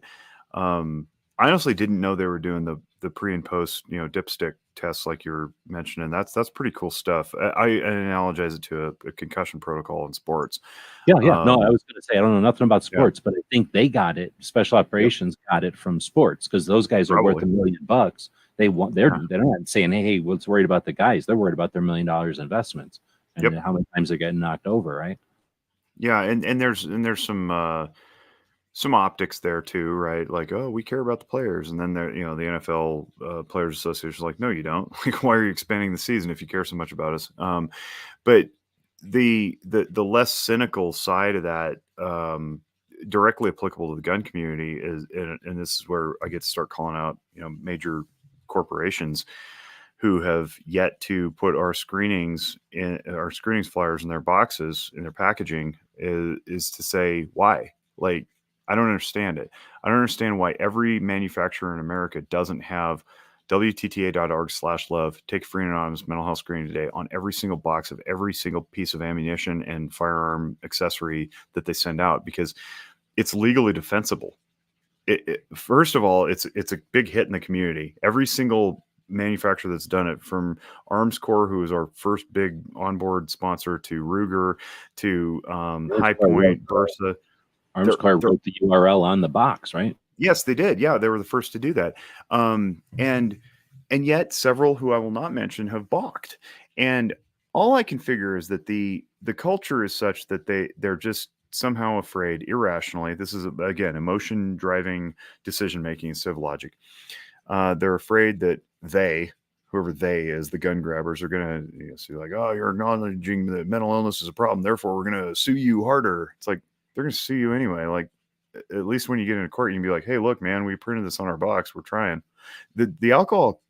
I honestly didn't know they were doing the pre and post, dipstick tests like you're mentioning. That's pretty cool stuff. I analogize it to a concussion protocol in sports. Yeah. No, I was going to say I don't know nothing about Yeah. sports, but I think they got it. Special operations got it from sports because those guys are worth Probably. $1 million. They're not saying, hey, what's worried about the guys? They're worried about their $1 million investments and Yep. how many times they're getting knocked over, right? Yeah, and there's some optics there too, right? Like, oh, we care about the players, and then there, the NFL Players Association is like, no, you don't. Like, why are you expanding the season if you care so much about us? But the less cynical side of that, directly applicable to the gun community is, and this is where I get to start calling out, major corporations who have yet to put our screenings flyers in their boxes, in their packaging, is to say why. Like, I don't understand it. I don't understand why every manufacturer in America doesn't have WTTA.org/love, take free and anonymous mental health screening today on every single box of every single piece of ammunition and firearm accessory that they send out, because it's legally defensible. First of all, it's a big hit in the community. Every single manufacturer that's done it, from Arms Corps, who was our first big onboard sponsor, to Ruger, to High Point, Bursa. Arms Corps wrote the URL on the box, right? Yes, they did. Yeah, they were the first to do that. And yet several who I will not mention have balked. And all I can figure is that the culture is such that they're just somehow afraid, irrationally. This is, again, emotion driving decision making instead of logic. They're afraid that whoever they is, the gun grabbers, are going to see like, oh, you're acknowledging that mental illness is a problem, therefore we're going to sue you harder. It's like, they're going to sue you anyway. Like, at least when you get into court, you can be like, hey, look, man, we printed this on our box. We're trying. The alcohol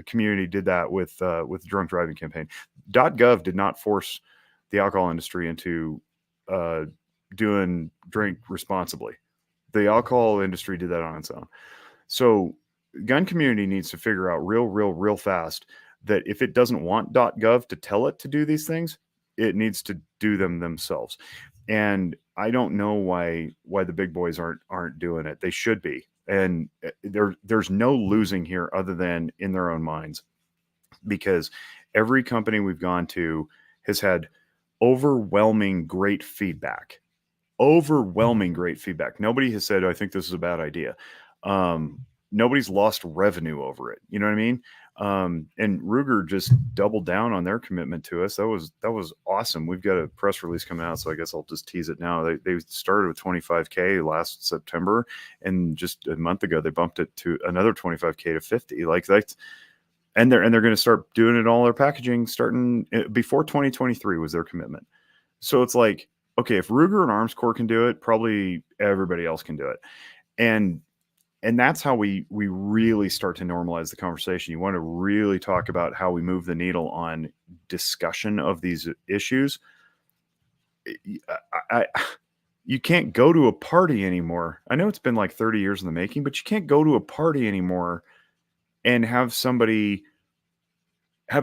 community did that with the drunk driving campaign. .gov did not force the alcohol industry into doing drink responsibly. The alcohol industry did that on its own. So gun community needs to figure out real fast that if it doesn't want .gov to tell it to do these things, it needs to do them themselves. And I don't know why the big boys aren't doing it. They should be. And there's no losing here other than in their own minds, because every company we've gone to has had overwhelming great feedback. Nobody has said, I think this is a bad idea. Nobody's lost revenue over it. You know what I mean? And Ruger just doubled down on their commitment to us. That was awesome. We've got a press release coming out, so I guess I'll just tease it now. They started with 25K last September, and just a month ago they bumped it to another 25K to 50. Like, that's, and they're going to start doing it all their packaging starting before 2023 was their commitment. So it's like, okay, if Ruger and Arms Corps can do it, probably everybody else can do it. And that's how we really start to normalize the conversation. You want to really talk about how we move the needle on discussion of these issues. You can't go to a party anymore. I know it's been like 30 years in the making, but you can't go to a party anymore and have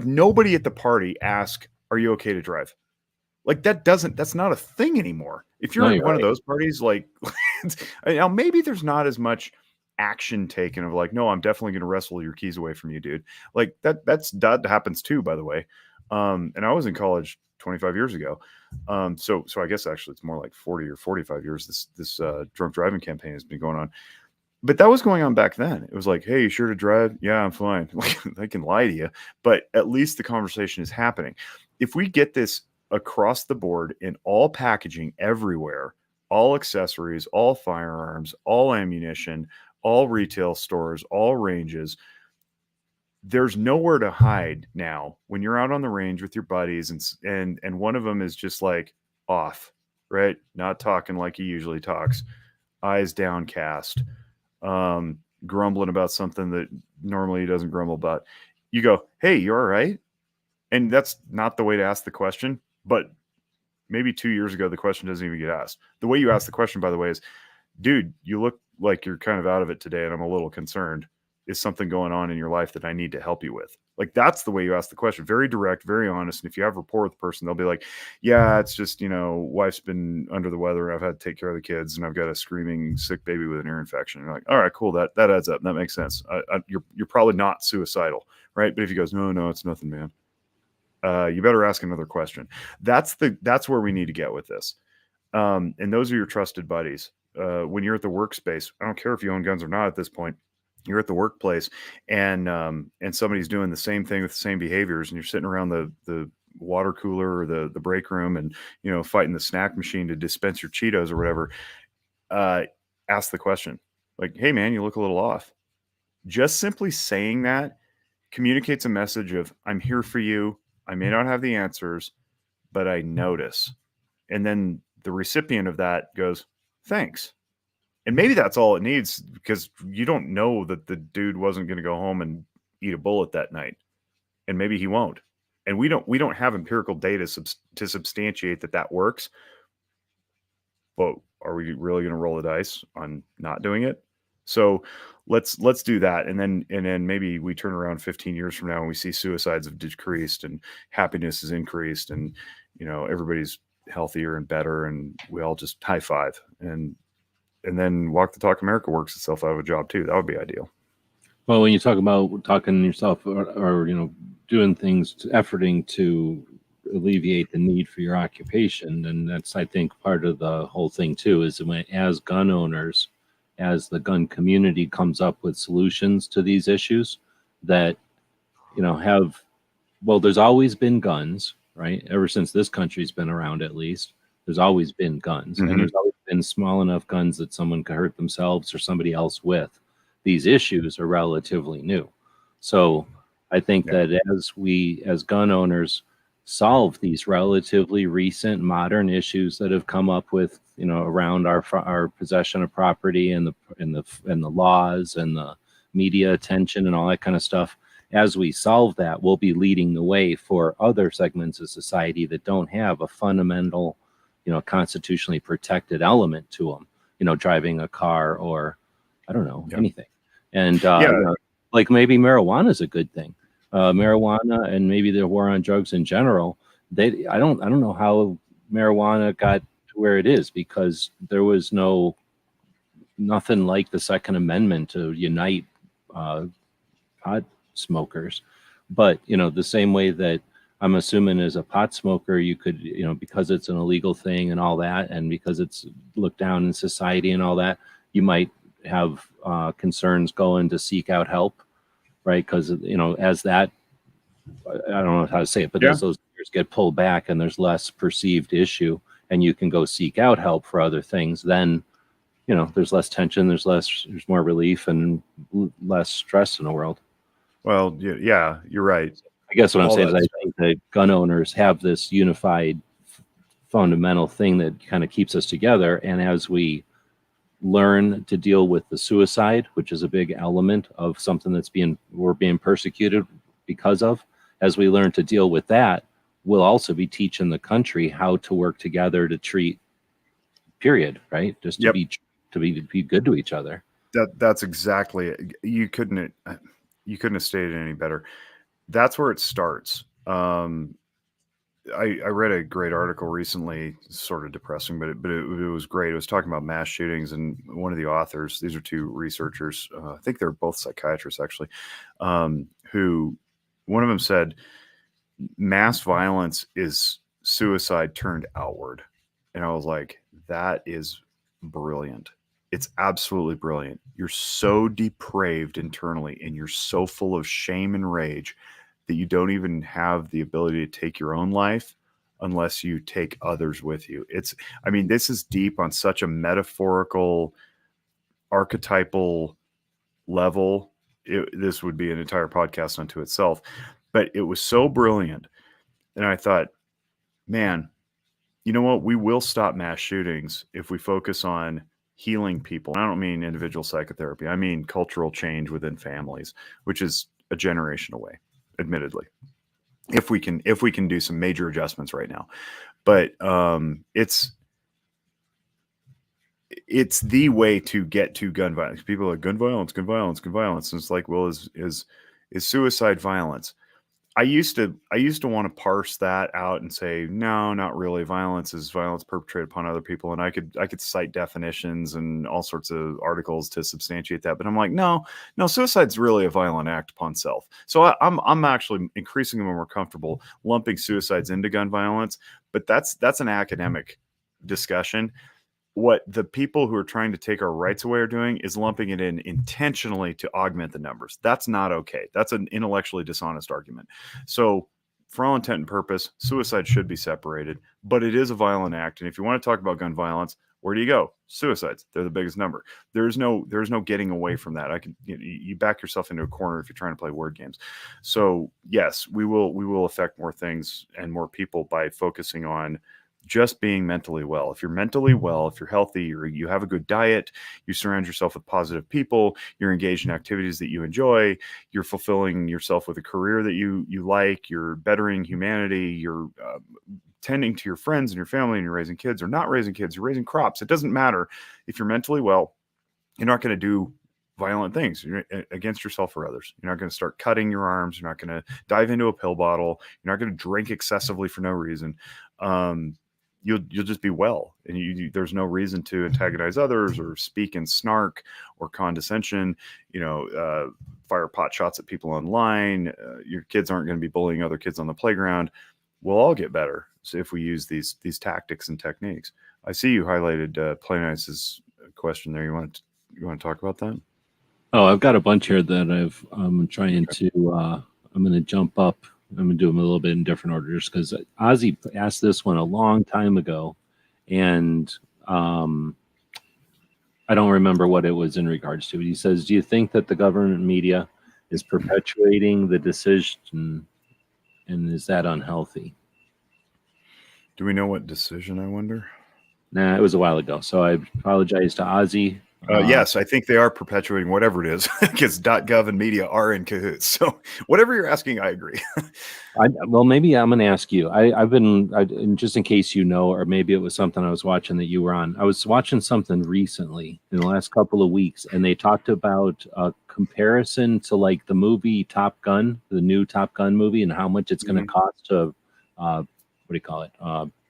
nobody at the party ask, are you okay to drive? Like, that's not a thing anymore. If you're in one of those parties, like, now maybe there's not as much action taken of like, no, I'm definitely going to wrestle your keys away from you, dude. Like, that happens too, by the way. And I was in college 25 years ago. So I guess actually it's more like 40 or 45 years. This drunk driving campaign has been going on, but that was going on back then. It was like, hey, you sure to drive? Yeah, I'm fine. Like, they can lie to you, but at least the conversation is happening. If we get this across the board in all packaging everywhere, all accessories, all firearms, all ammunition, all retail stores, all ranges, there's nowhere to hide now when you're out on the range with your buddies and one of them is just like off, right? Not talking like he usually talks, eyes downcast, grumbling about something that normally he doesn't grumble about. You go, hey, you all right? And that's not the way to ask the question, but maybe 2 years ago, the question doesn't even get asked. The way you ask the question, by the way, is, dude, you look like you're kind of out of it today, and I'm a little concerned. is something going on in your life that I need to help you with? Like, that's the way you ask the question. Very direct, very honest. And if you have rapport with the person, they'll be like, yeah, it's just, wife's been under the weather. I've had to take care of the kids and I've got a screaming sick baby with an ear infection. And you're like, all right, cool. That adds up. That makes sense. You're probably not suicidal, right? But if he goes, no, it's nothing, man. You better ask another question. That's where we need to get with this. And those are your trusted buddies. When you're at the workspace, I don't care if you own guns or not at this point, you're at the workplace and somebody's doing the same thing with the same behaviors, and you're sitting around the water cooler or the break room and, fighting the snack machine to dispense your Cheetos or whatever. Ask the question like, hey man, you look a little off. Just simply saying that communicates a message of, I'm here for you. I may not have the answers, but I notice. And then the recipient of that goes, thanks. And maybe that's all it needs, because you don't know that the dude wasn't going to go home and eat a bullet that night. And maybe he won't. And we don't have empirical data to substantiate that works. But are we really going to roll the dice on not doing it? So let's do that. And then maybe we turn around 15 years from now and we see suicides have decreased and happiness has increased and, everybody's healthier and better, and we all just high five. And then Walk the Talk America works itself out of a job too. That would be ideal. Well, when you talk about talking yourself or doing things, efforting to alleviate the need for your occupation, and that's, I think, part of the whole thing too, is when, as gun owners, as the gun community comes up with solutions to these issues that, there's always been guns, right? Ever since this country's been around, at least, there's always been guns. Mm-hmm. And there's always been small enough guns that someone could hurt themselves or somebody else with. These issues are relatively new. So I think that as gun owners solve these relatively recent modern issues that have come up with, around our possession of property and the laws and the media attention and all that kind of stuff, as we solve that, we'll be leading the way for other segments of society that don't have a fundamental, constitutionally protected element to them, driving a car or, I don't know, anything. And like maybe marijuana is a good thing. Marijuana and maybe the war on drugs in general. I don't know how marijuana got to where it is, because there was nothing like the Second Amendment to unite pot smokers. But the same way that I'm assuming as a pot smoker, you could, because it's an illegal thing and all that, and because it's looked down in society and all that, you might have concerns going to seek out help, right? Because as that, I don't know how to say it, but as those years get pulled back and there's less perceived issue, and you can go seek out help for other things, then there's less tension, there's more relief and less stress in the world. Well, yeah, you're right. I guess what I'm saying is I think that gun owners have this unified fundamental thing that kind of keeps us together. And as we learn to deal with the suicide, which is a big element of something we're being persecuted because of, as we learn to deal with that, we'll also be teaching the country how to work together to treat, period, right? Just to be good to each other. That's exactly it. You couldn't have stated it any better. That's where it starts. I read a great article recently, sort of depressing, but it was great. It was talking about mass shootings, and one of the authors, these are two researchers, I think they're both psychiatrists actually, who, one of them said, mass violence is suicide turned outward. And I was like, that is brilliant. It's absolutely brilliant. You're so depraved internally, and you're so full of shame and rage that you don't even have the ability to take your own life unless you take others with you. This is deep on such a metaphorical, archetypal level. This would be an entire podcast unto itself, but it was so brilliant. And I thought, man, you know what? We will stop mass shootings if we focus on healing people. And I don't mean individual psychotherapy. I mean cultural change within families, which is a generation away, admittedly, if we can do some major adjustments right now. But it's the way to get to gun violence. People are like, gun violence, gun violence, gun violence. And it's like, well, is suicide violence? I used to want to parse that out and say, no, not really. Violence is violence perpetrated upon other people. And I could cite definitions and all sorts of articles to substantiate that. But I'm like, no, suicide's really a violent act upon self. So I'm actually increasingly more comfortable lumping suicides into gun violence. But that's an academic discussion. What the people who are trying to take our rights away are doing is lumping it in intentionally to augment the numbers. That's not okay. That's an intellectually dishonest argument. So for all intent and purpose, suicide should be separated, but it is a violent act. And if you want to talk about gun violence, where do you go? Suicides. They're the biggest number. There's no getting away from that. You back yourself into a corner if you're trying to play word games. So yes, we will affect more things and more people by focusing on just being mentally well. If you're mentally well, if you're healthy, you have a good diet, you surround yourself with positive people, you're engaged in activities that you enjoy, you're fulfilling yourself with a career that you like, you're bettering humanity, you're tending to your friends and your family, and you're raising kids or not raising kids, you're raising crops. It doesn't matter. If you're mentally well, you're not going to do violent things against yourself or others. You're not going to start cutting your arms. You're not going to dive into a pill bottle. You're not going to drink excessively for no reason. You'll just be well, and there's no reason to antagonize others or speak in snark or condescension, fire pot shots at people online. Your kids aren't going to be bullying other kids on the playground. We'll all get better if we use these tactics and techniques. I see you highlighted Play Nice's question there. You want to talk about that? Oh, I've got a bunch here that I'm trying to, I'm going to jump up. I'm going to do them a little bit in different orders because Ozzy asked this one a long time ago, and I don't remember what it was in regards to. He says, do you think that the government media is perpetuating the decision, and is that unhealthy? Do we know what decision, I wonder? Nah, it was a while ago, so I apologize to Ozzy. Yes, I think they are perpetuating whatever it is because .gov and media are in cahoots. So whatever you're asking, I agree. Well, maybe I'm going to ask you. I've been, just in case you know, or maybe it was something I was watching that you were on. I was watching something recently in the last couple of weeks, and they talked about a comparison to like the movie Top Gun, the new Top Gun movie, and how much it's going to cost to,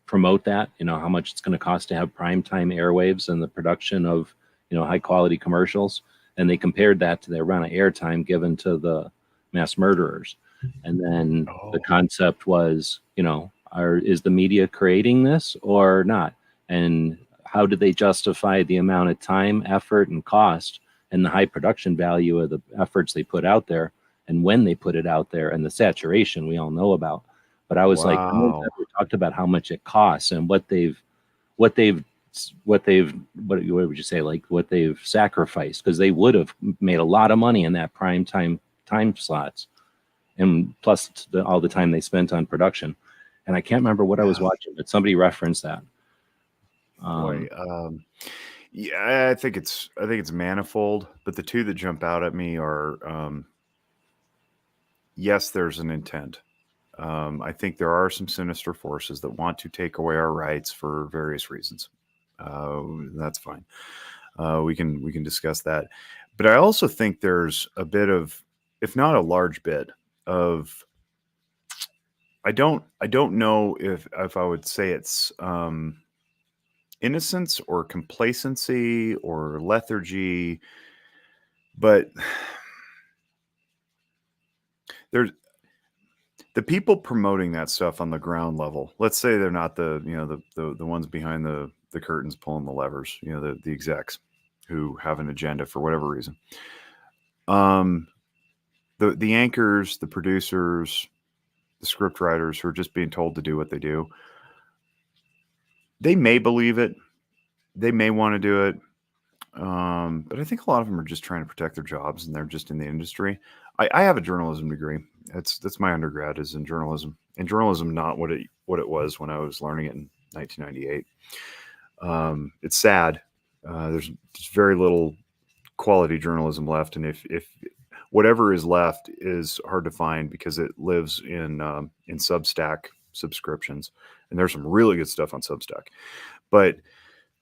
promote that. How much it's going to cost to have primetime airwaves and the production of high quality commercials, and they compared that to the amount of airtime given to the mass murderers. And then the concept was, is the media creating this or not? And how did they justify the amount of time, effort, and cost and the high production value of the efforts they put out there and when they put it out there and the saturation we all know about. But I was like, no one's ever talked about how much it costs and what would you say, like what they've sacrificed, because they would have made a lot of money in that prime time slots, and plus all the time they spent on production. And I can't remember what I was watching, but somebody referenced that. Yeah, I think it's manifold, but the two that jump out at me are yes, there's an intent. I think there are some sinister forces that want to take away our rights for various reasons. That's fine. We can discuss that. But I also think there's a bit of, if not a large bit of, I don't know if I would say it's innocence or complacency or lethargy, but there's the people promoting that stuff on the ground level. Let's say they're not the ones behind the curtains pulling the levers, the execs who have an agenda for whatever reason. The anchors, the producers, the script writers who are just being told to do what they do, they may believe it, they may want to do it, but I think a lot of them are just trying to protect their jobs, and they're just in the industry. I have a journalism degree. That's my undergrad is in journalism. And journalism, not what it was when I was learning it in 1998. It's sad. There's very little quality journalism left, and if whatever is left is hard to find because it lives in Substack subscriptions, and there's some really good stuff on Substack. But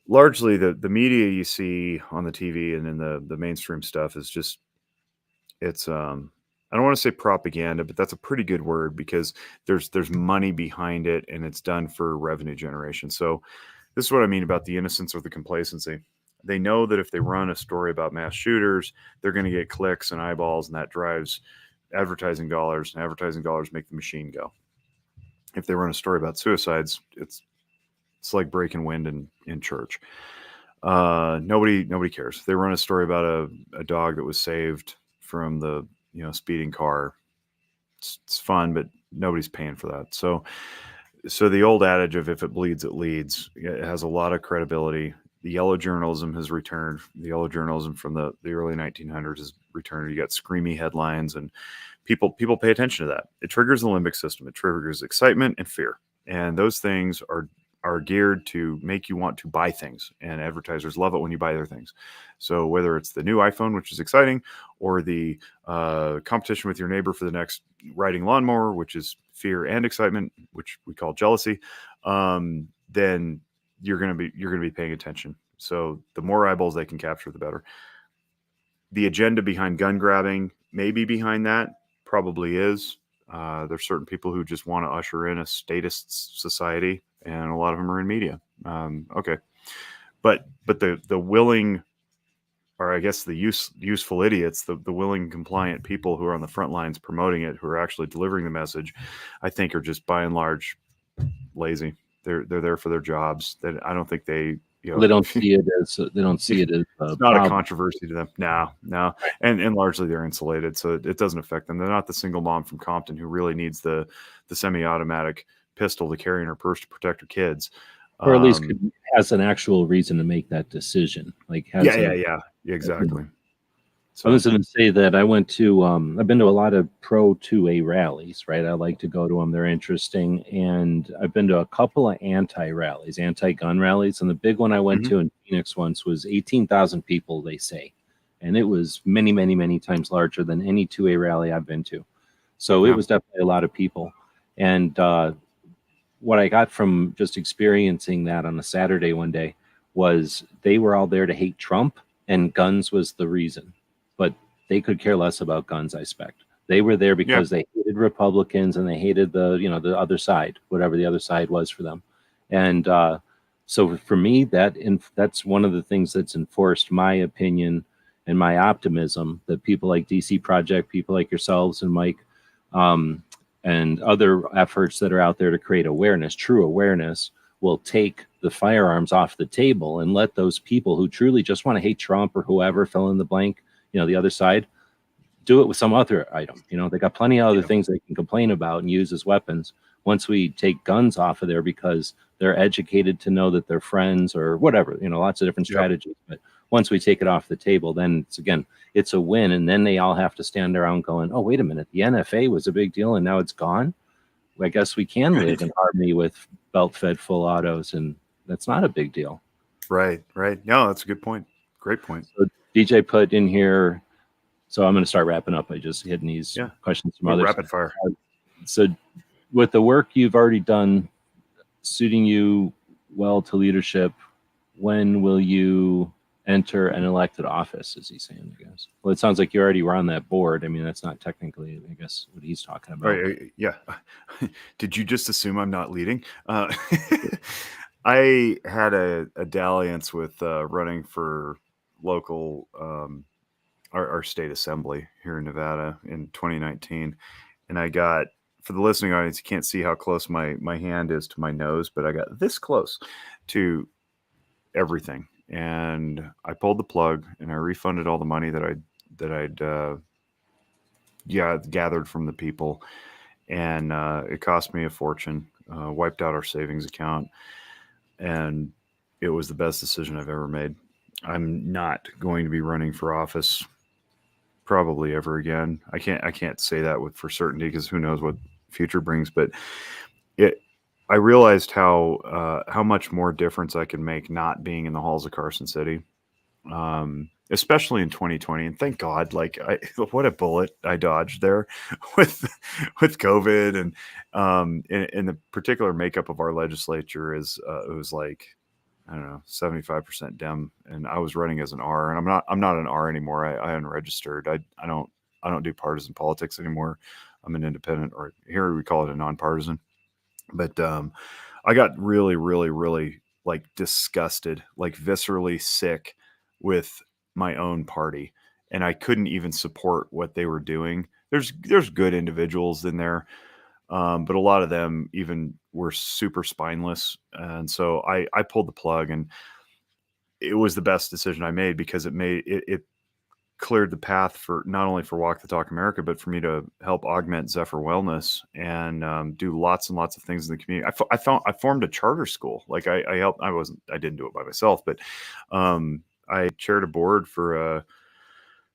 largely the media you see on the TV and in the mainstream stuff is just, it's I don't want to say propaganda, but that's a pretty good word, because there's money behind it, and it's done for revenue generation. So this is what I mean about the innocence or the complacency. They know that if they run a story about mass shooters, they're going to get clicks and eyeballs, and that drives advertising dollars, and advertising dollars make the machine go. If they run a story about suicides, it's like breaking wind in church. Nobody cares. If they run a story about a dog that was saved from the speeding car, it's fun, but nobody's paying for that. So the old adage of if it bleeds, it leads, it has a lot of credibility. The yellow journalism has returned. The yellow journalism from the early 1900s has returned. You got screamy headlines, and people pay attention to that. It triggers the limbic system. It triggers excitement and fear, and those things are geared to make you want to buy things, and advertisers love it when you buy their things. So whether it's the new iPhone, which is exciting, or the competition with your neighbor for the next riding lawnmower, which is fear and excitement, which we call jealousy, then you're going to be paying attention. So the more eyeballs they can capture, the better. The agenda behind gun grabbing may be behind that, probably is. There's certain people who just want to usher in a statist society, and a lot of them are in media. Okay, but the willing, or I guess the useful idiots, the willing, compliant people who are on the front lines promoting it, who are actually delivering the message, I think are just by and large lazy. They're there for their jobs. That I don't think they. They don't see it as a It's not a problem. controversy to them. No. And largely they're insulated, so it doesn't affect them. They're not the single mom from Compton who really needs the semi-automatic pistol to carry in her purse to protect her kids. Or at least has an actual reason to make that decision. Like has yeah, exactly. So I was going to say that I went to, I've been to a lot of pro 2A rallies, right? I like to go to them. They're interesting. And I've been to a couple of anti-gun rallies. And the big one I went to in Phoenix once was 18,000 people, they say. And it was many, many, many times larger than any 2A rally I've been to. So it was definitely a lot of people. And what I got from just experiencing that on a Saturday one day was they were all there to hate Trump, and guns was the reason. But they could care less about guns, I expect. They were there because they hated Republicans, and they hated the other side, whatever the other side was for them. And so for me, that's one of the things that's enforced my opinion and my optimism, that people like DC Project, people like yourselves and Mike, and other efforts that are out there to create awareness, true awareness, will take the firearms off the table and let those people who truly just want to hate Trump or whoever, fill in the blank, the other side, do it with some other item. They got plenty of other things they can complain about and use as weapons. Once we take guns off of there because they're educated to know that they're friends or whatever, lots of different strategies. But once we take it off the table, then it's a win. And then they all have to stand around going, oh, wait a minute, the NFA was a big deal and now it's gone. I guess we can live in harmony with belt-fed full autos, and that's not a big deal. Right. No, that's a good point. Great point. So DJ put in here, so I'm going to start wrapping up by just hitting these questions from others. Rapid fire. So with the work you've already done, suiting you well to leadership, when will you enter an elected office, is he saying, I guess? Well, it sounds like you already were on that board. I mean, that's not technically, I guess, what he's talking about. Yeah. Did you just assume I'm not leading? I had a dalliance with running for local, our state assembly here in Nevada in 2019. And I got, for the listening audience, you can't see how close my hand is to my nose, but I got this close to everything. And I pulled the plug, and I refunded all the money that I'd gathered from the people. And it cost me a fortune, wiped out our savings account. And it was the best decision I've ever made. I'm not going to be running for office probably ever again. I can't say that for certainty, because who knows what future brings. But I realized how much more difference I can make not being in the halls of Carson City, especially in 2020. And thank God, what a bullet I dodged there with COVID, and in the particular makeup of our legislature is it was like I don't know, 75% Dem, and I was running as an R, and I'm not an R anymore. I unregistered. I don't do partisan politics anymore. I'm an independent, or here we call it a nonpartisan. But I got really, really, really like disgusted, like viscerally sick with my own party, and I couldn't even support what they were doing. There's good individuals in there, but a lot of them even were super spineless, and so I pulled the plug, and it was the best decision I made because it cleared the path for not only for Walk the Talk America, but for me to help augment Zephyr Wellness and do lots and lots of things in the community. I formed a charter school. Like I helped. I didn't do it by myself, but I chaired a board for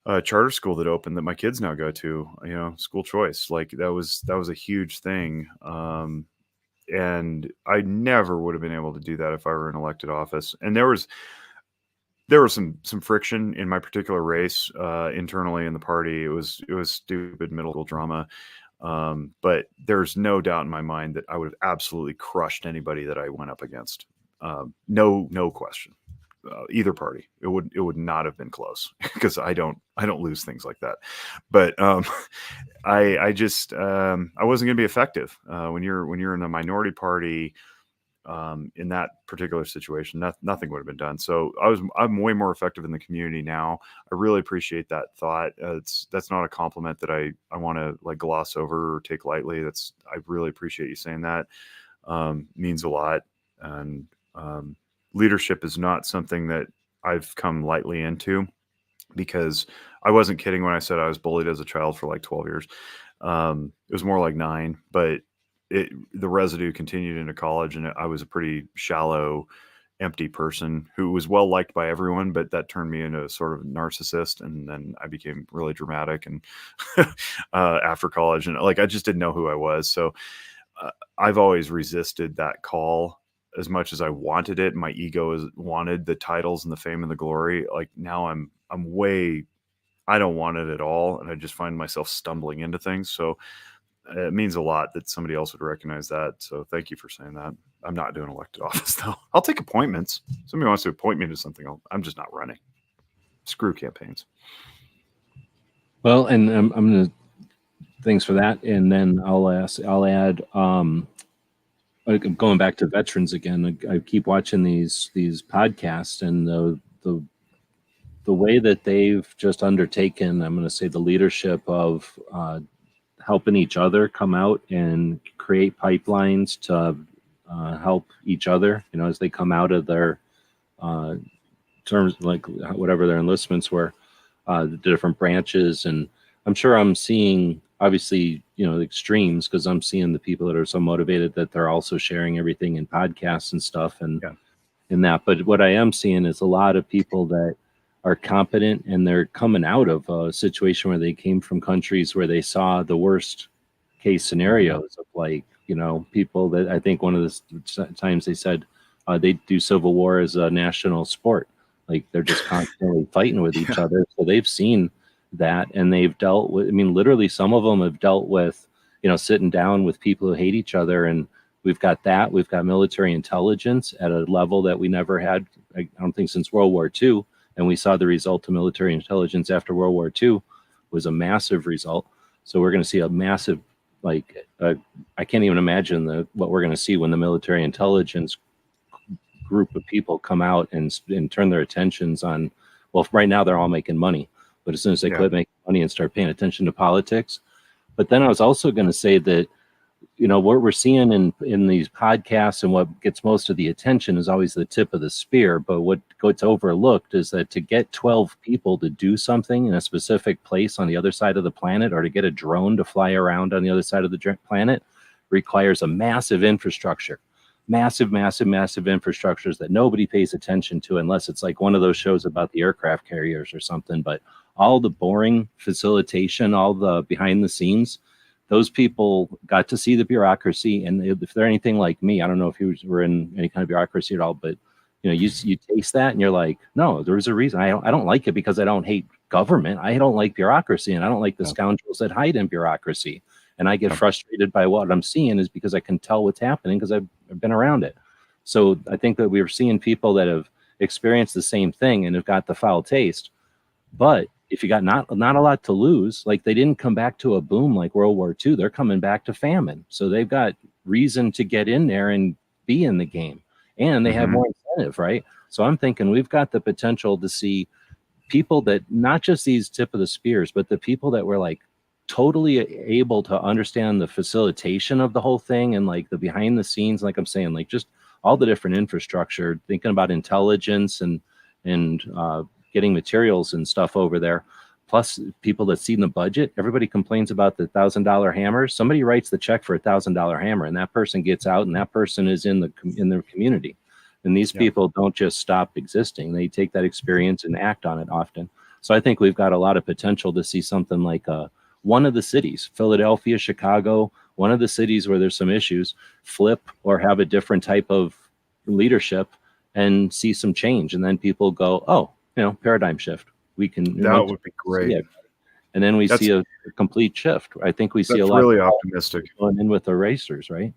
a charter school that opened that my kids now go to. You know, school choice. Like that was a huge thing. And I never would have been able to do that if I were in elected office. And there was some friction in my particular race internally in the party. It was stupid middle school drama, but there's no doubt in my mind that I would have absolutely crushed anybody that I went up against. No question. Either party, it would not have been close because I don't lose things like that. But I just I wasn't going to be effective when you're in a minority party. In that particular situation, nothing would have been done. So I'm way more effective in the community now. I really appreciate that thought. That's not a compliment that I want to like gloss over or take lightly. I really appreciate you saying that. Means a lot. And leadership is not something that I've come lightly into, because I wasn't kidding when I said I was bullied as a child for like 12 years. It was more like 9, but the residue continued into college, and I was a pretty shallow, empty person who was well liked by everyone, but that turned me into a sort of narcissist. And then I became really dramatic and after college, and like I just didn't know who I was. So I've always resisted that call as much as I wanted it. My ego wanted the titles and the fame and the glory. Like now I'm way, I don't want it at all, and I just find myself stumbling into things. So it means a lot that somebody else would recognize that. So thank you for saying that. I'm not doing elected office though. I'll take appointments. Somebody wants to appoint me to something, I'm just not running. Screw campaigns. Well, and I'm gonna thanks for that, and then I'll add. Going back to veterans again, I keep watching these podcasts, and the way that they've just undertaken, I'm going to say, the leadership of helping each other come out and create pipelines to help each other, you know, as they come out of their terms, like whatever their enlistments were, the different branches. And I'm sure I'm seeing, obviously, you know, the extremes, because I'm seeing the people that are so motivated that they're also sharing everything in podcasts and stuff and in that. But what I am seeing is a lot of people that are competent, and they're coming out of a situation where they came from countries where they saw the worst case scenarios of, like, you know, people that I think one of the times they said they do civil war as a national sport. Like they're just constantly fighting with each other. So they've seen that, and they've dealt with, I mean, literally some of them have dealt with, you know, sitting down with people who hate each other. And we've got military intelligence at a level that we never had, I don't think, since World War II. And we saw the result of military intelligence after World War II was a massive result. So we're going to see a massive, like, I can't even imagine what we're going to see when the military intelligence group of people come out and turn their attentions on, well, right now they're all making money, but as soon as they quit making money and start paying attention to politics. But then I was also going to say that, you know, what we're seeing in these podcasts and what gets most of the attention is always the tip of the spear. But what gets overlooked is that to get 12 people to do something in a specific place on the other side of the planet, or to get a drone to fly around on the other side of the planet, requires a massive infrastructure. Massive infrastructures that nobody pays attention to, unless it's like one of those shows about the aircraft carriers or something. But all the boring facilitation, all the behind the scenes, those people got to see the bureaucracy. And if they're anything like me, I don't know if you were in any kind of bureaucracy at all, but you know, you taste that and you're like, no, there's a reason. I don't like it because I don't hate government. I don't like bureaucracy, and I don't like the scoundrels that hide in bureaucracy. And I get frustrated by what I'm seeing is because I can tell what's happening because I've been around it. So I think that we were seeing people that have experienced the same thing and have got the foul taste. But if you got not a lot to lose, like they didn't come back to a boom like World War II, they're coming back to famine. So they've got reason to get in there and be in the game, and they have more incentive, right? So I'm thinking we've got the potential to see people that not just these tip of the spears, but the people that were like totally able to understand the facilitation of the whole thing and like the behind the scenes, like I'm saying, like just all the different infrastructure, thinking about intelligence and getting materials and stuff over there. Plus, people that see in the budget, everybody complains about the $1,000 hammer. Somebody writes the check for $1,000 hammer, and that person gets out, and that person is in their community. And these people don't just stop existing; they take that experience and act on it often. So I think we've got a lot of potential to see something like one of the cities, Philadelphia, Chicago, one of the cities where there's some issues, flip or have a different type of leadership and see some change. And then people go, oh, paradigm shift. We can. That would be great. And then we see a complete shift. I think we see a lot really optimistic going in with the racers, right?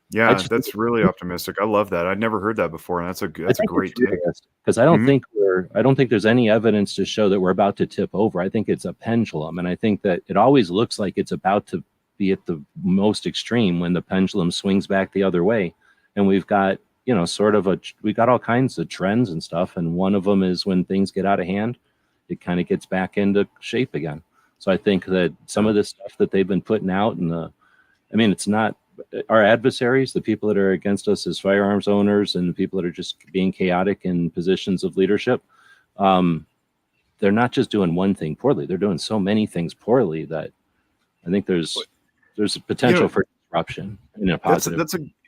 Yeah, that's really optimistic. I love that. I'd never heard that before, and that's a great take. Because I don't think there's any evidence to show that we're about to tip over. I think it's a pendulum, and I think that it always looks like it's about to be at the most extreme when the pendulum swings back the other way. And we've got we've got all kinds of trends and stuff, and one of them is when things get out of hand, it kind of gets back into shape again. So I think that some of this stuff that they've been putting out it's not our adversaries, the people that are against us as firearms owners and the people that are just being chaotic in positions of leadership. They're not just doing one thing poorly. They're doing so many things poorly that I think there's a potential for disruption in a positive.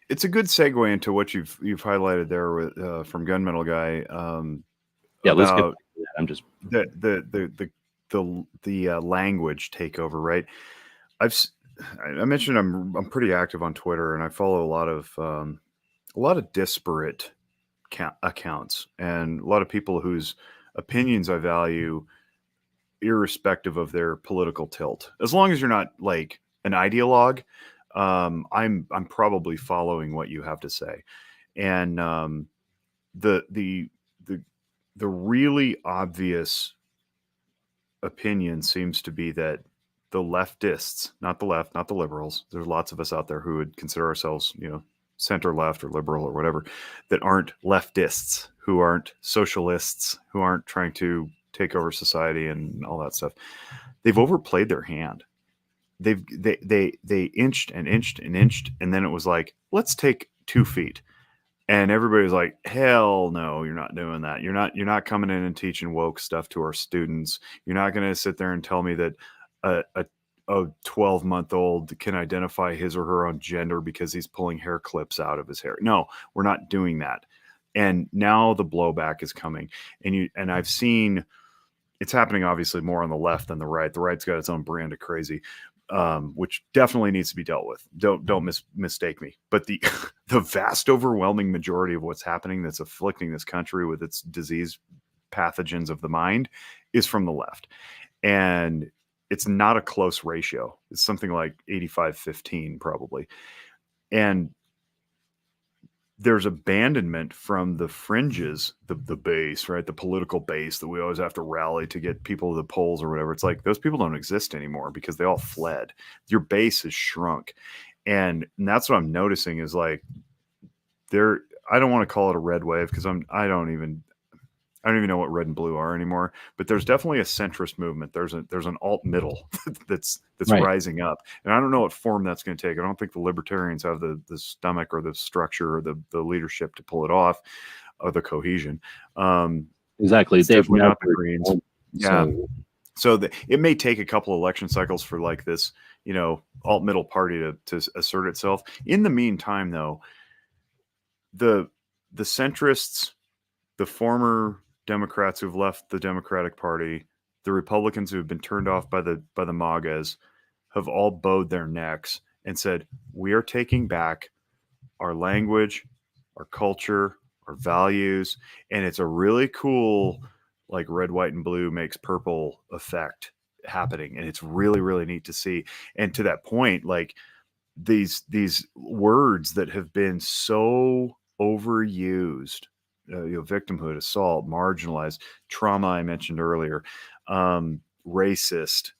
It's a good segue into what you've highlighted there with from Gunmetal Guy. Let's get back to that. I'm just the language takeover, right? I mentioned I'm pretty active on Twitter, and I follow a lot of disparate accounts and a lot of people whose opinions I value, irrespective of their political tilt. As long as you're not like an ideologue, I'm probably following what you have to say. And the really obvious opinion seems to be that the leftists, not the left, not the liberals, there's lots of us out there who would consider ourselves, center left or liberal or whatever, that aren't leftists, who aren't socialists, who aren't trying to take over society and all that stuff. They've overplayed their hand. They inched and inched and inched, and then it was like, let's take 2 feet. And everybody's like, hell no, you're not doing that. You're not coming in and teaching woke stuff to our students. You're not going to sit there and tell me that a 12-month-old can identify his or her own gender because he's pulling hair clips out of his hair. No, we're not doing that. And now the blowback is coming. And I've seen it's happening obviously more on the left than the right. The right's got its own brand of crazy, which definitely needs to be dealt with. Don't mistake me. But the vast overwhelming majority of what's happening that's afflicting this country with its disease pathogens of the mind is from the left. And it's not a close ratio. It's something like 85-15 probably. And there's abandonment from the fringes, the base, right? The political base that we always have to rally to get people to the polls or whatever. It's like those people don't exist anymore because they all fled. Your base has shrunk. And that's what I'm noticing is like I don't want to call it a red wave because I don't even know what red and blue are anymore, but there's definitely a centrist movement. There's an alt middle that's right, rising up. And I don't know what form that's going to take. I don't think the libertarians have the stomach or the structure or the leadership to pull it off, or the cohesion. Exactly. It's definitely not the Greens. Yeah. So it may take a couple election cycles for like this, alt middle party to assert itself. In the meantime, though, the centrists, the former Democrats who've left the Democratic Party, the Republicans who have been turned off by the MAGAs, have all bowed their necks and said, we are taking back our language, our culture, our values. And it's a really cool, like red, white, and blue makes purple effect happening. And it's really, really neat to see. And to that point, like these words that have been so overused. Victimhood, assault, marginalized, trauma I mentioned earlier, racist,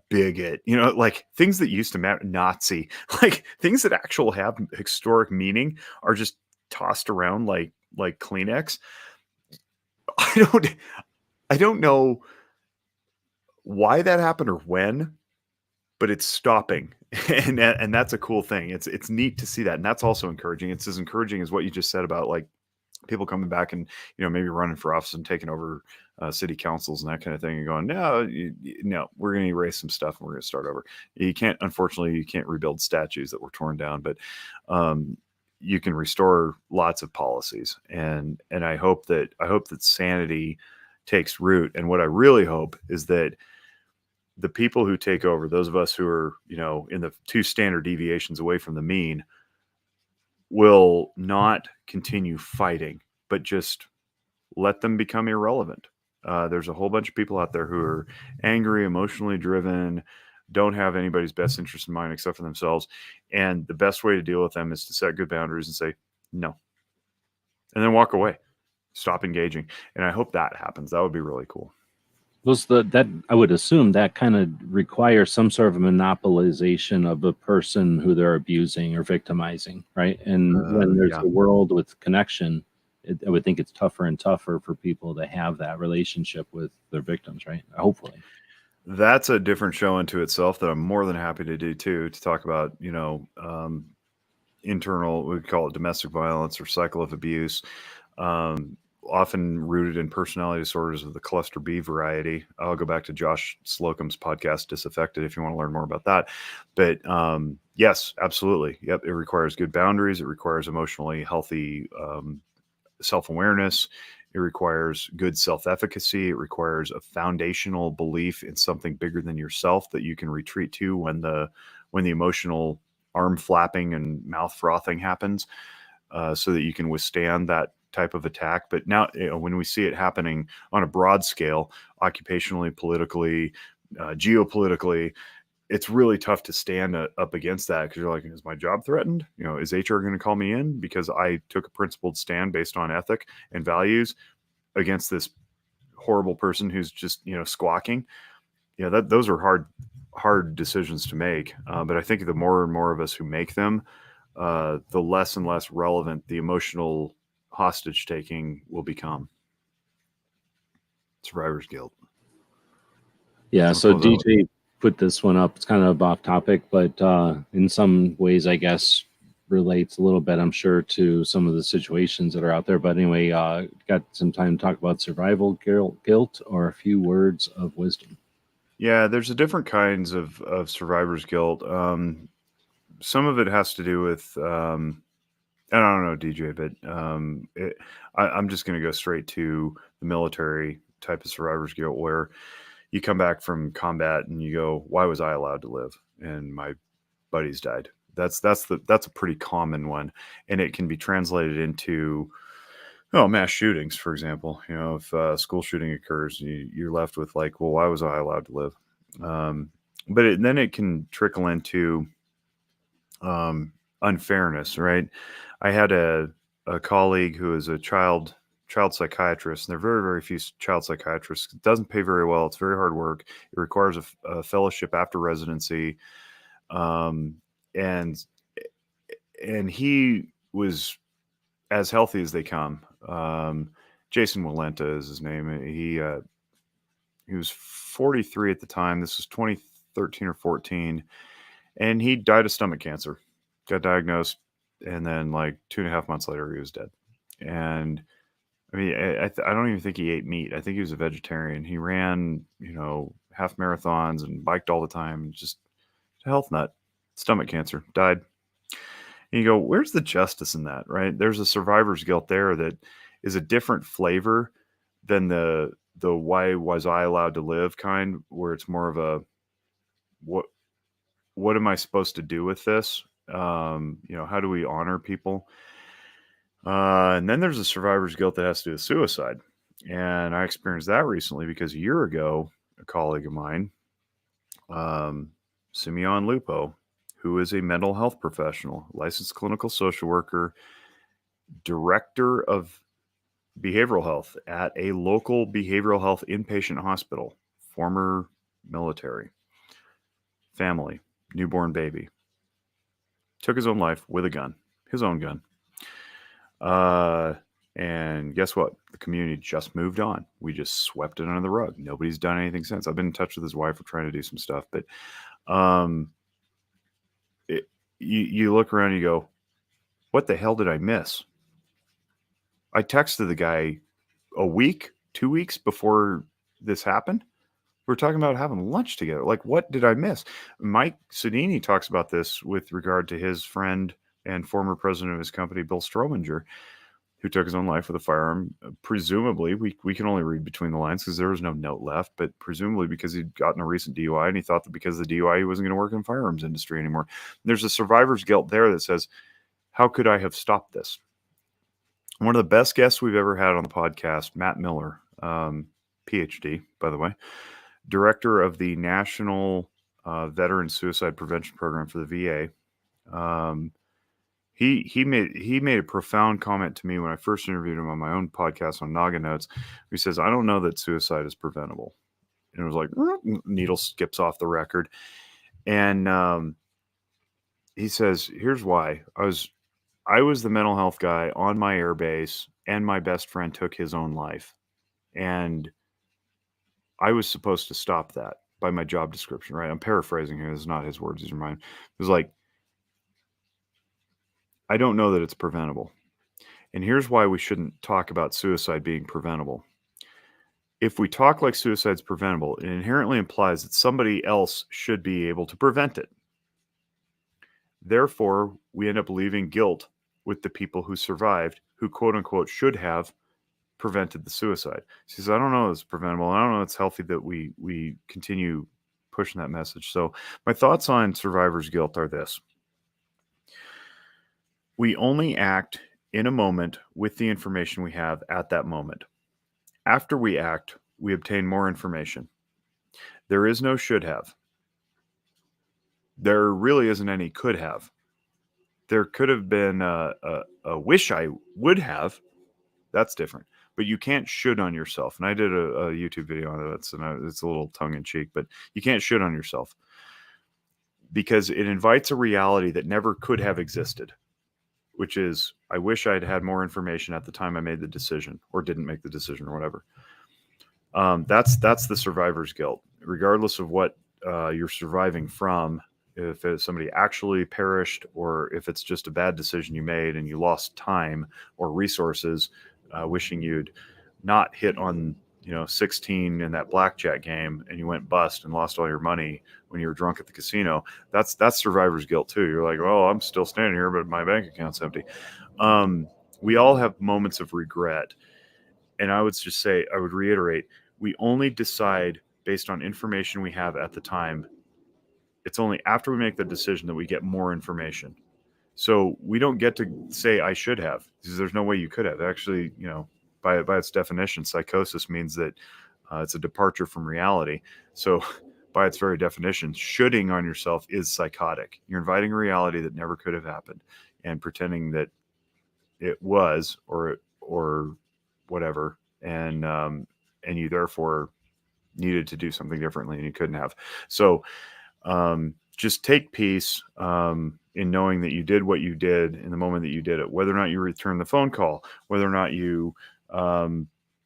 bigot, like things that used to matter, Nazi, like things that actually have historic meaning are just tossed around like Kleenex. I don't know why that happened or when, but it's stopping. And that's a cool thing. It's neat to see that. And that's also encouraging. It's as encouraging as what you just said about like people coming back and, maybe running for office and taking over city councils and that kind of thing and going, no, we're going to erase some stuff and we're going to start over. Unfortunately, you can't rebuild statues that were torn down, but you can restore lots of policies. And I hope that sanity takes root. And what I really hope is that the people who take over, those of us who are, in the 2 standard deviations away from the mean, will not continue fighting, but just let them become irrelevant. There's a whole bunch of people out there who are angry, emotionally driven, don't have anybody's best interest in mind except for themselves. And the best way to deal with them is to set good boundaries and say, no, and then walk away, stop engaging. And I hope that happens. That would be really cool. That I would assume that kind of requires some sort of monopolization of a person who they're abusing or victimizing, right? And when there's a world with connection, I would think it's tougher and tougher for people to have that relationship with their victims, right? Hopefully. That's a different show unto itself that I'm more than happy to do too, to talk about, internal, we call it domestic violence or cycle of abuse. Often rooted in personality disorders of the cluster B variety. I'll go back to Josh Slocum's podcast, Disaffected, if you want to learn more about that. But yes, absolutely. Yep. It requires good boundaries. It requires emotionally healthy self-awareness. It requires good self-efficacy. It requires a foundational belief in something bigger than yourself that you can retreat to when the emotional arm flapping and mouth frothing happens, so that you can withstand that type of attack. But now, when we see it happening on a broad scale, occupationally, politically, geopolitically, it's really tough to stand up against that, because you're like, is my job threatened? Is HR going to call me in because I took a principled stand based on ethic and values against this horrible person who's just, squawking? Those are hard decisions to make. But I think the more and more of us who make them, the less and less relevant the emotional hostage taking will become. Survivor's guilt. Yeah. So DJ put this one up. It's kind of off topic, but in some ways, I guess, relates a little bit, I'm sure, to some of the situations that are out there. But anyway, got some time to talk about survival guilt or a few words of wisdom. Yeah, there's a different kinds of survivor's guilt. Some of it has to do with, I don't know, DJ, but I'm just going to go straight to the military type of survivor's guilt, where you come back from combat and you go, why was I allowed to live? And my buddies died. That's a pretty common one. And it can be translated into, mass shootings, for example. If a school shooting occurs, you're left with like, well, why was I allowed to live? But then it can trickle into unfairness, right? I had a colleague who is a child psychiatrist, and there are very, very few child psychiatrists. It doesn't pay very well. It's very hard work. It requires a fellowship after residency. And he was as healthy as they come. Jason Walenta is his name. He was 43 at the time. This was 2013 or 14. And he died of stomach cancer, got diagnosed. And then like 2.5 months later, he was dead. And I mean, I don't even think he ate meat. I think he was a vegetarian. He ran, half marathons and biked all the time. Just a health nut, stomach cancer, died. And you go, where's the justice in that, right? There's a survivor's guilt there that is a different flavor than the why was I allowed to live kind, where it's more of a, what am I supposed to do with this? How do we honor people? And then there's a survivor's guilt that has to do with suicide. And I experienced that recently because a year ago, a colleague of mine, Simeon Lupo, who is a mental health professional, licensed clinical social worker, director of behavioral health at a local behavioral health inpatient hospital, former military, family, newborn baby, took his own life with a gun, his own gun. And guess what? The community just moved on. We just swept it under the rug. Nobody's done anything since. I've been in touch with his wife. We're trying to do some stuff, but you look around and you go, what the hell did I miss? I texted the guy a week, 2 weeks before this happened. We were talking about having lunch together. Like, what did I miss? Mike Sedini talks about this with regard to his friend and former president of his company, Bill Strominger, who took his own life with a firearm. Presumably, we can only read between the lines because there was no note left, but presumably because he'd gotten a recent DUI and he thought that because of the DUI, he wasn't going to work in the firearms industry anymore. There's a survivor's guilt there that says, how could I have stopped this? One of the best guests we've ever had on the podcast, Matt Miller, PhD, by the way, director of the National Veteran Suicide Prevention Program for the VA. He made a profound comment to me when I first interviewed him on my own podcast on Noggin Notes. He says, I don't know that suicide is preventable. And it was like, needle skips off the record. And he says, here's why. I was the mental health guy on my air base, and my best friend took his own life. And I was supposed to stop that by my job description, right? I'm paraphrasing here. This is not his words, these are mine. It was like, I don't know that it's preventable. And here's why we shouldn't talk about suicide being preventable. If we talk like suicide's preventable, it inherently implies that somebody else should be able to prevent it. Therefore, we end up leaving guilt with the people who survived, who quote unquote should have prevented the suicide. He says, I don't know if it's preventable. I don't know if it's healthy that we continue pushing that message. So my thoughts on survivor's guilt are this. We only act in a moment with the information we have at that moment. After we act, we obtain more information. There is no should have. There really isn't any could have. There could have been a wish I would have. That's different. But you can't should on yourself. And I did a YouTube video on it. It's a little tongue-in-cheek, but you can't should on yourself because it invites a reality that never could have existed, which is, I wish I'd had more information at the time I made the decision or didn't make the decision or whatever. That's the survivor's guilt, regardless of what you're surviving from. If somebody actually perished or if it's just a bad decision you made and you lost time or resources, wishing you'd not hit on 16 in that blackjack game and you went bust and lost all your money when you were drunk at the casino, that's survivor's guilt too. You're like, oh, I'm still standing here, but my bank account's empty. We all have moments of regret. And I would reiterate, we only decide based on information we have at the time. It's only after we make the decision that we get more information. So we don't get to say I should have, because there's no way you could have. Actually, by its definition, psychosis means that it's a departure from reality. So by its very definition, shoulding on yourself is psychotic. You're inviting a reality that never could have happened and pretending that it was or whatever. And you therefore needed to do something differently and you couldn't have. So just take peace in knowing that you did what you did in the moment that you did it, whether or not you returned the phone call, whether or not you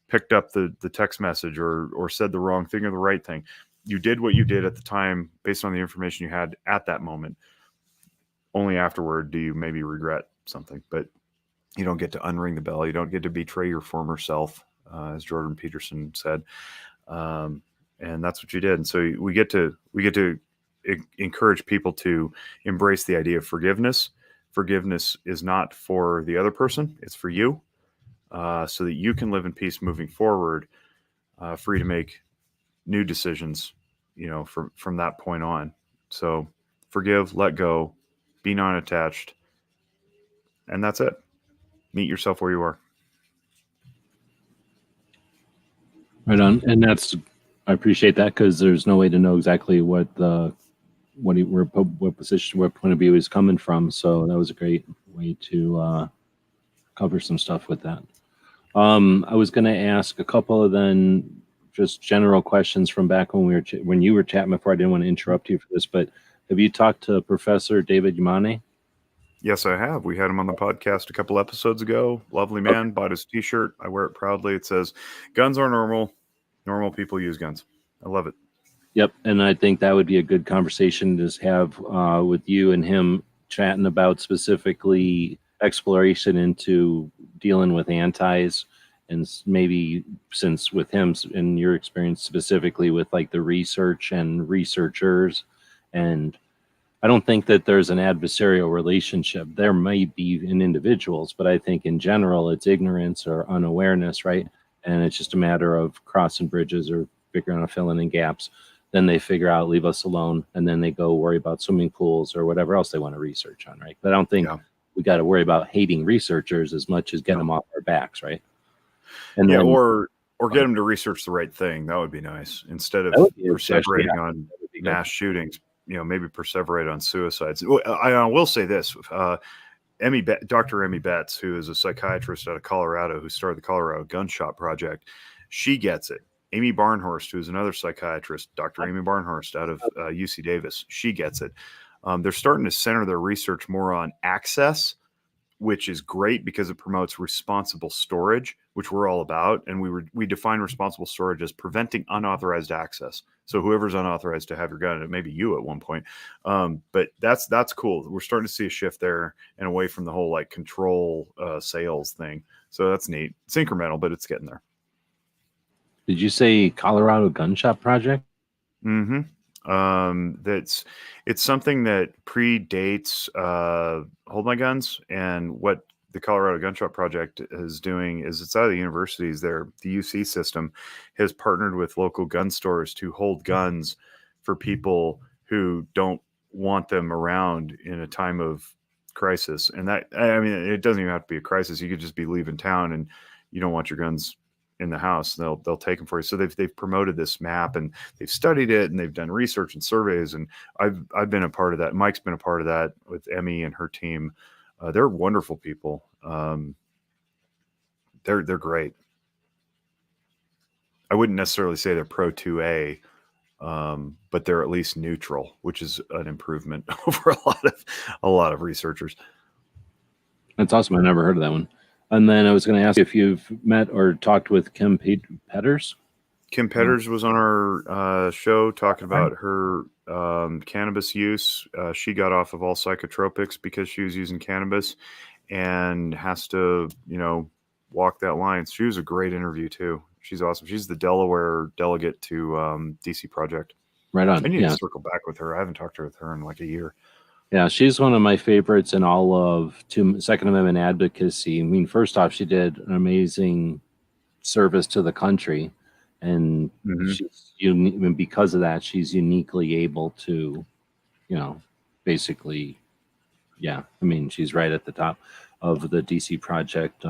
picked up the text message or said the wrong thing or the right thing. You did what you did at the time based on the information you had at that moment. Only afterward do you maybe regret something, but you don't get to unring the bell. You don't get to betray your former self, as Jordan Peterson said. And that's what you did. And so we get to encourage people to embrace the idea of forgiveness. Forgiveness is not for the other person. It's for you, so that you can live in peace moving forward, free to make new decisions, from that point on. So forgive, let go, be non-attached. And that's it. Meet yourself where you are. Right on. And I appreciate that, because there's no way to know exactly what position, what point of view he's coming from. So that was a great way to cover some stuff with that. I was going to ask a couple of then just general questions from back when you were chatting before. I didn't want to interrupt you for this, but have you talked to Professor David Yamane? Yes, I have. We had him on the podcast a couple episodes ago. Lovely man. Okay. Bought his T-shirt. I wear it proudly. It says, "Guns are normal. Normal people use guns." I love it. Yep, and I think that would be a good conversation to have with you and him chatting about specifically exploration into dealing with antis, and maybe since with him in your experience specifically with like the research and researchers. And I don't think that there's an adversarial relationship. There may be in individuals, but I think in general it's ignorance or unawareness, right? And it's just a matter of crossing bridges or figuring out filling in gaps. Then they figure out, leave us alone, and then they go worry about swimming pools or whatever else they want to research on, right? But I don't think we got to worry about hating researchers as much as getting them off our backs, right? And then, or get them to research the right thing. That would be nice. Instead of perseverating on mass shootings, maybe perseverate on suicides. I will say this. Dr. Emmy Betts, who is a psychiatrist out of Colorado, who started the Colorado Gunshot Project, she gets it. Amy Barnhorst, who's another psychiatrist, Dr. Amy Barnhorst out of UC Davis, she gets it. They're starting to center their research more on access, which is great because it promotes responsible storage, which we're all about. And we define responsible storage as preventing unauthorized access. So whoever's unauthorized to have your gun, it may be you at one point. But that's cool. We're starting to see a shift there and away from the whole like control sales thing. So that's neat. It's incremental, but it's getting there. Did you say Colorado Gunshot Project? Mm-hmm. It's something that predates Hold My Guns, and what the Colorado Gunshot Project is doing is it's out of the universities there. The UC system has partnered with local gun stores to hold guns for people who don't want them around in a time of crisis. And that, I mean, it doesn't even have to be a crisis. You could just be leaving town and you don't want your guns in the house. They'll take them for you. So they've promoted this map and they've studied it and they've done research and surveys. And I've been a part of that. Mike's been a part of that with Emmy and her team. They're wonderful people. They're great. I wouldn't necessarily say they're pro 2A, but they're at least neutral, which is an improvement over a lot of researchers. That's awesome. I never heard of that one. And then I was going to ask if you've met or talked with Kim Petters. Kim Petters was on our show talking about her cannabis use. She got off of all psychotropics because she was using cannabis and has to, walk that line. She was a great interview too. She's awesome. She's the Delaware delegate to DC Project. Right on. I need to circle back with her. I haven't talked to her in like a year. Yeah, she's one of my favorites in all of Second Amendment advocacy. I mean, first off, she did an amazing service to the country, and she's and because of that, she's uniquely able to, basically, I mean, she's right at the top of the DC Project.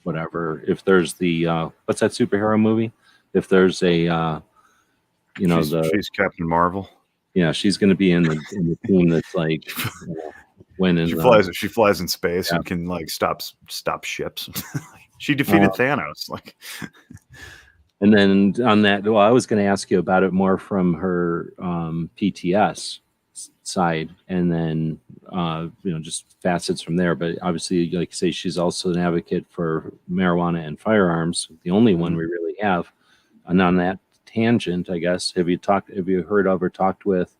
Whatever. If there's the what's that superhero movie? If there's a, she's Captain Marvel. Yeah, she's going to be in the team that's like winning. She flies in space and can like stop ships. She defeated Thanos. And then on that, well, I was going to ask you about it more from her PTS side, and then just facets from there. But obviously, like you say, she's also an advocate for marijuana and firearms, the only one we really have. And on that tangent, I guess, have you heard of or talked with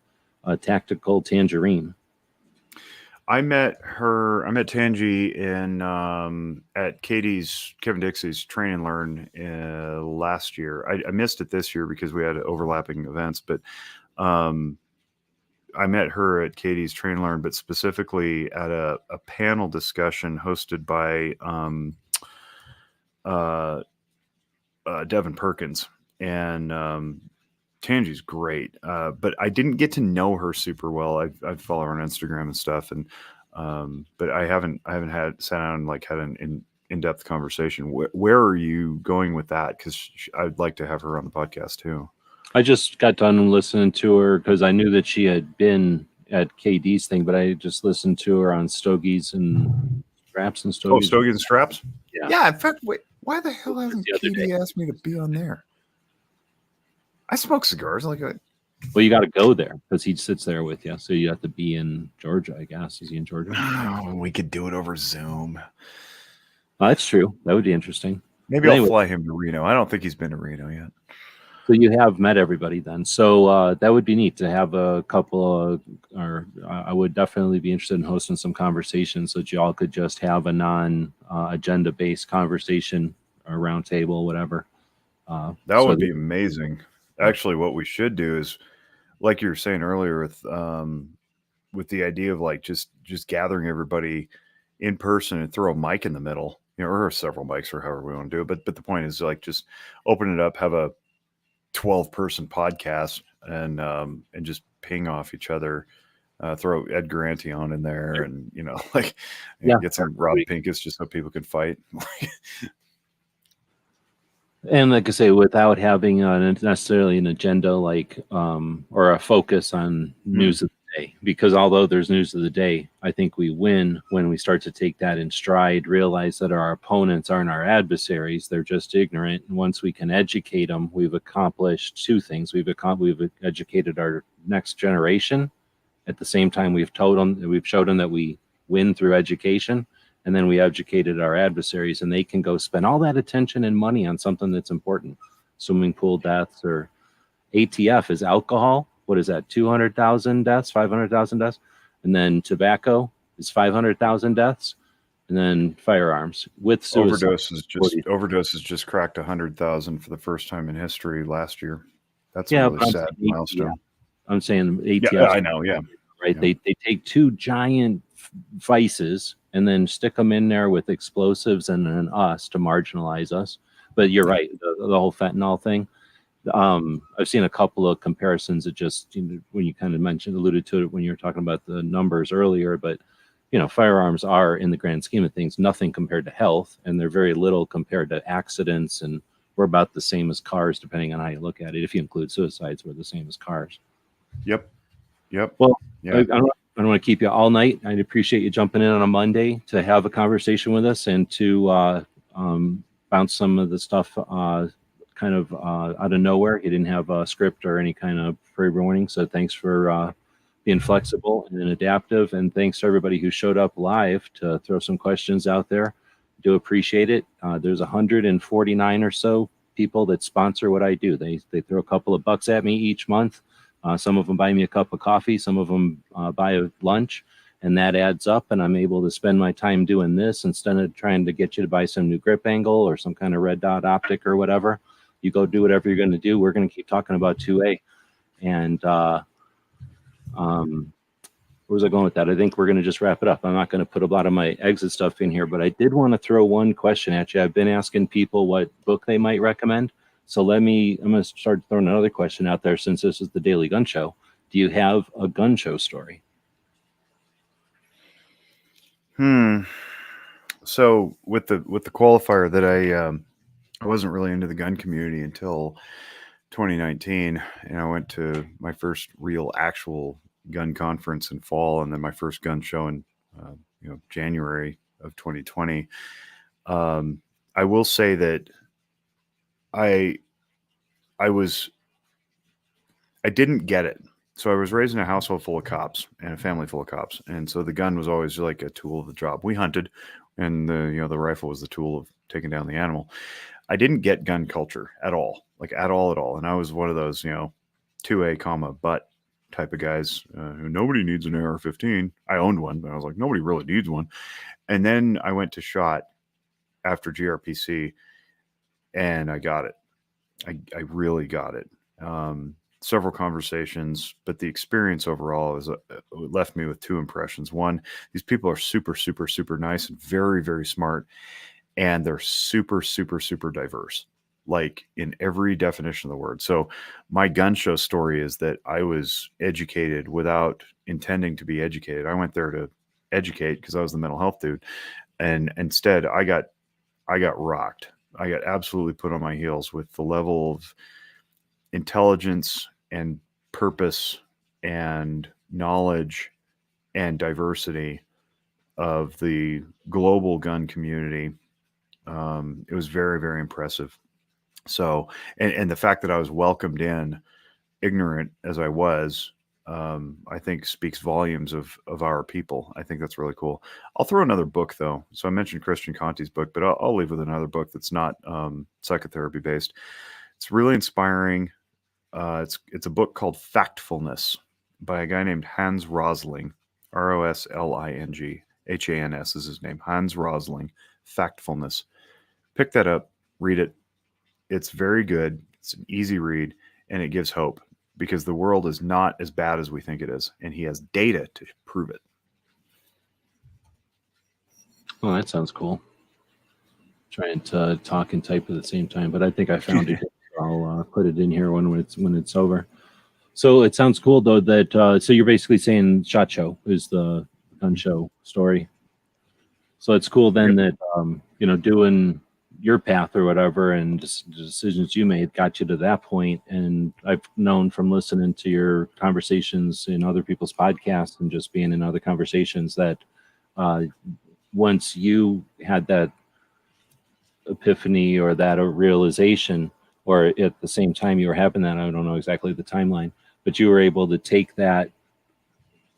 Tactical Tangerine? I met Tangie in at Kevin Dixie's Train and Learn last year. I missed it this year because we had overlapping events, but I met her at Katie's Train and Learn, but specifically at a panel discussion hosted by Devin Perkins. And Tangie's great, but I didn't get to know her super well. I follow her on Instagram and stuff, and but I haven't sat down and like had an in-depth conversation. Where are you going with that? Because I'd like to have her on the podcast too. I just got done listening to her because I knew that she had been at KD's thing, but I just listened to her on Stogie's and Straps and Oh, Stogies. Stogies and Straps? Yeah. Yeah, in fact, wait, why the hell hasn't The other Katie day. asked me to be on there? I smoke cigars. Like, Well, you got to go there because he sits there with you. So you have to be in Georgia, I guess. Is he in Georgia? oh, we could do it over Zoom. That's true. That would be interesting. Maybe But I'll anyway, fly him to Reno. I don't think he's been to Reno yet. so you have met everybody then. So that would be neat to have a couple of, or I would definitely be interested in hosting some conversations so that you all could just have a non-agenda based conversation or round table, whatever. That So would be amazing. Actually, what we should do is, like you were saying earlier, with the idea of like just gathering everybody in person and throw a mic in the middle, or several mics, or however we want to do it. But the point is like just open it up, have a 12-person podcast, and just ping off each other. Throw Edgar Antion in there, and like get some Rob Pincus just so people could fight. And like I say, without having necessarily an agenda or a focus on news of the day, because although there's news of the day, I think we win when we start to take that in stride, realize that our opponents aren't our adversaries, they're just ignorant. And once we can educate them, we've accomplished two things. We've educated our next generation. At the same time, we've showed them that we win through education. And then we educated our adversaries, and they can go spend all that attention and money on something that's important. Swimming pool deaths, or ATF is alcohol. What is that? 200,000 deaths, 500,000 deaths. And then tobacco is 500,000 deaths. And then firearms with suicide. Overdoses just cracked 100,000 for the first time in history last year. That's a really sad milestone. I'm saying ATF. Yeah, I know. Yeah. Right. Yeah. They take two giant vices and then stick them in there with explosives and then us to marginalize us. But you're right. The whole fentanyl thing. I've seen a couple of comparisons that just, when you kind of alluded to it when you were talking about the numbers earlier, but firearms are, in the grand scheme of things, nothing compared to health, and they're very little compared to accidents, and we're about the same as cars, depending on how you look at it. If you include suicides, we're the same as cars. Yep. Well, yeah. I don't want to keep you all night. I'd appreciate you jumping in on a Monday to have a conversation with us and to bounce some of the stuff kind of out of nowhere. You didn't have a script or any kind of pre-warning, so thanks for being flexible and adaptive. And thanks to everybody who showed up live to throw some questions out there. Do appreciate it. There's 149 or so people that sponsor what I do. They throw a couple of bucks at me each month. Some of them buy me a cup of coffee. Some of them buy a lunch, and that adds up. And I'm able to spend my time doing this instead of trying to get you to buy some new grip angle or some kind of red dot optic or whatever. You go do whatever you're going to do. We're going to keep talking about 2A. And where was I going with that? I think we're going to just wrap it up. I'm not going to put a lot of my exit stuff in here, but I did want to throw one question at you. I've been asking people what book they might recommend. So I'm going to start throwing another question out there since this is the Daily Gun Show. Do you have a gun show story? So with the qualifier that I wasn't really into the gun community until 2019, and I went to my first real actual gun conference in fall, and then my first gun show in January of 2020. I will say that I didn't get it. So I was raised in a household full of cops and a family full of cops, and so the gun was always like a tool of the job. We hunted, and the rifle was the tool of taking down the animal. I didn't get gun culture at all, like at all. And I was one of those 2A, but type of guys who nobody needs an AR-15. I owned one, but I was like, nobody really needs one. And then I went to SHOT after GRPC, and I got it. I really got it. Several conversations, but the experience overall left me with two impressions. One, these people are super, super, super nice and very, very smart, and they're super, super, super diverse, like in every definition of the word. So my gun show story is that I was educated without intending to be educated. I went there to educate because I was the mental health dude, and instead I got rocked. I got absolutely put on my heels with the level of intelligence and purpose and knowledge and diversity of the global gun community. It was very, very impressive. So, and the fact that I was welcomed in, ignorant as I was, I think speaks volumes of our people. I think that's really cool. I'll throw another book though. So I mentioned Christian Conti's book, but I'll leave with another book that's not psychotherapy based. It's really inspiring. It's a book called Factfulness by a guy named Hans Rosling, Rosling, Hans is his name. Hans Rosling, Factfulness. Pick that up, read it. It's very good. It's an easy read, and it gives hope because the world is not as bad as we think it is, and he has data to prove it. Well, that sounds cool. Trying to talk and type at the same time, but I think I found it. I'll put it in here when it's over. So it sounds cool though that so you're basically saying SHOT Show is the gun show story. So it's cool then that doing your path or whatever and just the decisions you made got you to that point. And I've known from listening to your conversations in other people's podcasts and just being in other conversations that once you had that epiphany or that realization, or at the same time you were having that, I don't know exactly the timeline, but you were able to take that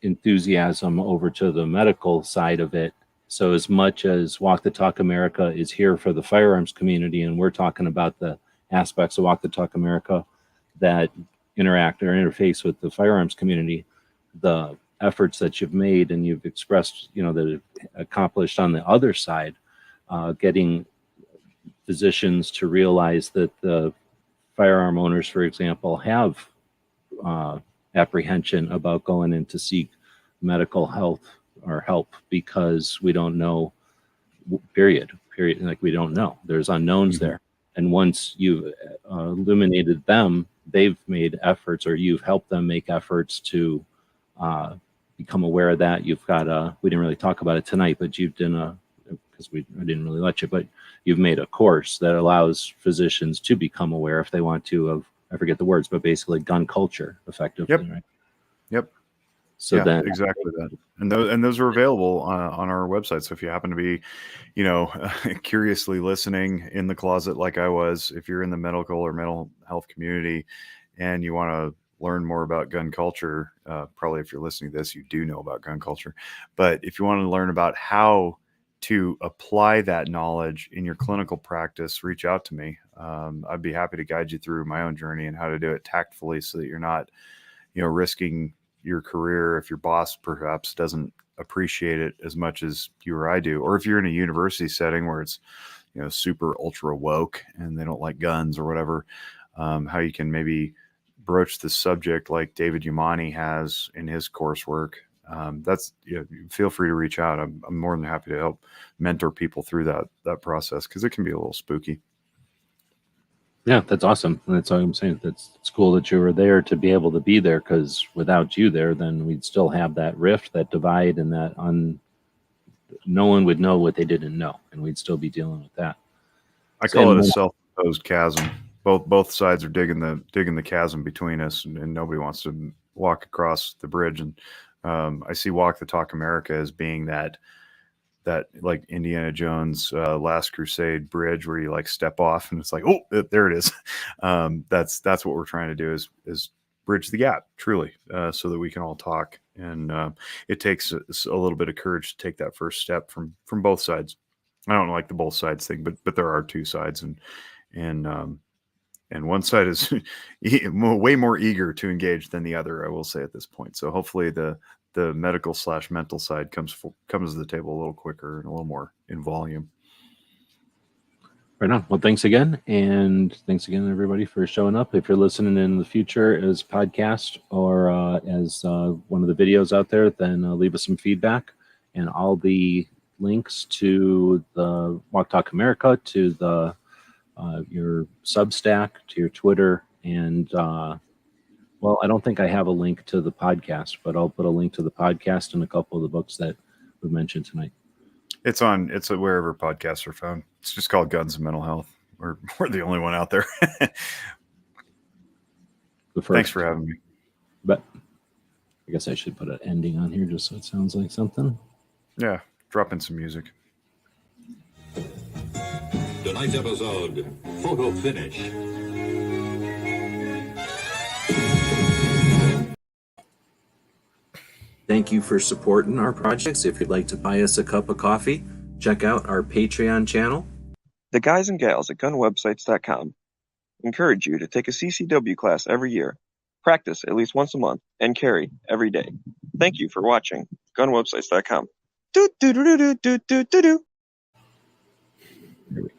enthusiasm over to the medical side of it. So as much as Walk the Talk America is here for the firearms community, and we're talking about the aspects of Walk the Talk America that interact or interface with the firearms community, the efforts that you've made and you've expressed, that accomplished on the other side, getting physicians to realize that the firearm owners, for example, have apprehension about going in to seek medical health or help because we don't know, period, like we don't know. There's unknowns there. And once you've illuminated them, they've made efforts, or you've helped them make efforts to become aware of that. You've got we didn't really talk about it tonight, but you've done because I didn't really let you, but you've made a course that allows physicians to become aware if they want to of, I forget the words, but basically gun culture effectively. Yep. Right? Yep. So yeah, then exactly that. And those are available on our website. So if you happen to be, curiously listening in the closet like I was, if you're in the medical or mental health community and you want to learn more about gun culture, probably if you're listening to this, you do know about gun culture. But if you want to learn about how to apply that knowledge in your clinical practice, reach out to me. I'd be happy to guide you through my own journey and how to do it tactfully so that you're not, risking your career if your boss perhaps doesn't appreciate it as much as you or I do, or if you're in a university setting where it's, super ultra woke and they don't like guns or whatever, how you can maybe broach the subject like David Yamani has in his coursework. That's feel free to reach out. I'm more than happy to help mentor people through that process because it can be a little spooky. Yeah, that's awesome. That's all I'm saying. It's cool that you were there to be able to be there, because without you there, then we'd still have that rift, that divide, and that no one would know what they didn't know, and we'd still be dealing with that. I call it a self-imposed chasm. Both sides are digging the chasm between us, and nobody wants to walk across the bridge. And I see Walk the Talk America as being that like Indiana Jones Last Crusade bridge where you like step off and it's like, oh, there it is. That's what we're trying to do is bridge the gap truly, so that we can all talk. And it takes a little bit of courage to take that first step from both sides. I don't like the both sides thing, but there are two sides, and one side is way more eager to engage than the other, I will say at this point. So hopefully the medical / mental side comes to the table a little quicker and a little more in volume. Right on. Well, thanks again. And thanks again, everybody, for showing up. If you're listening in the future as podcast or as one of the videos out there, then leave us some feedback. And all the links to the Walk Talk America, to the your Substack, to your Twitter, and well, I don't think I have a link to the podcast, but I'll put a link to the podcast and a couple of the books that we mentioned tonight. It's wherever podcasts are found. It's just called Guns and Mental Health. We're the only one out there. Thanks for having me. But I guess I should put an ending on here just so it sounds like something. Yeah. drop in some music. Tonight's episode, photo finish. Thank you for supporting our projects. If you'd like to buy us a cup of coffee, check out our Patreon channel. The guys and gals at gunwebsites.com encourage you to take a CCW class every year, practice at least once a month, and carry every day. Thank you for watching gunwebsites.com. Do do do do do do do do. Here we go.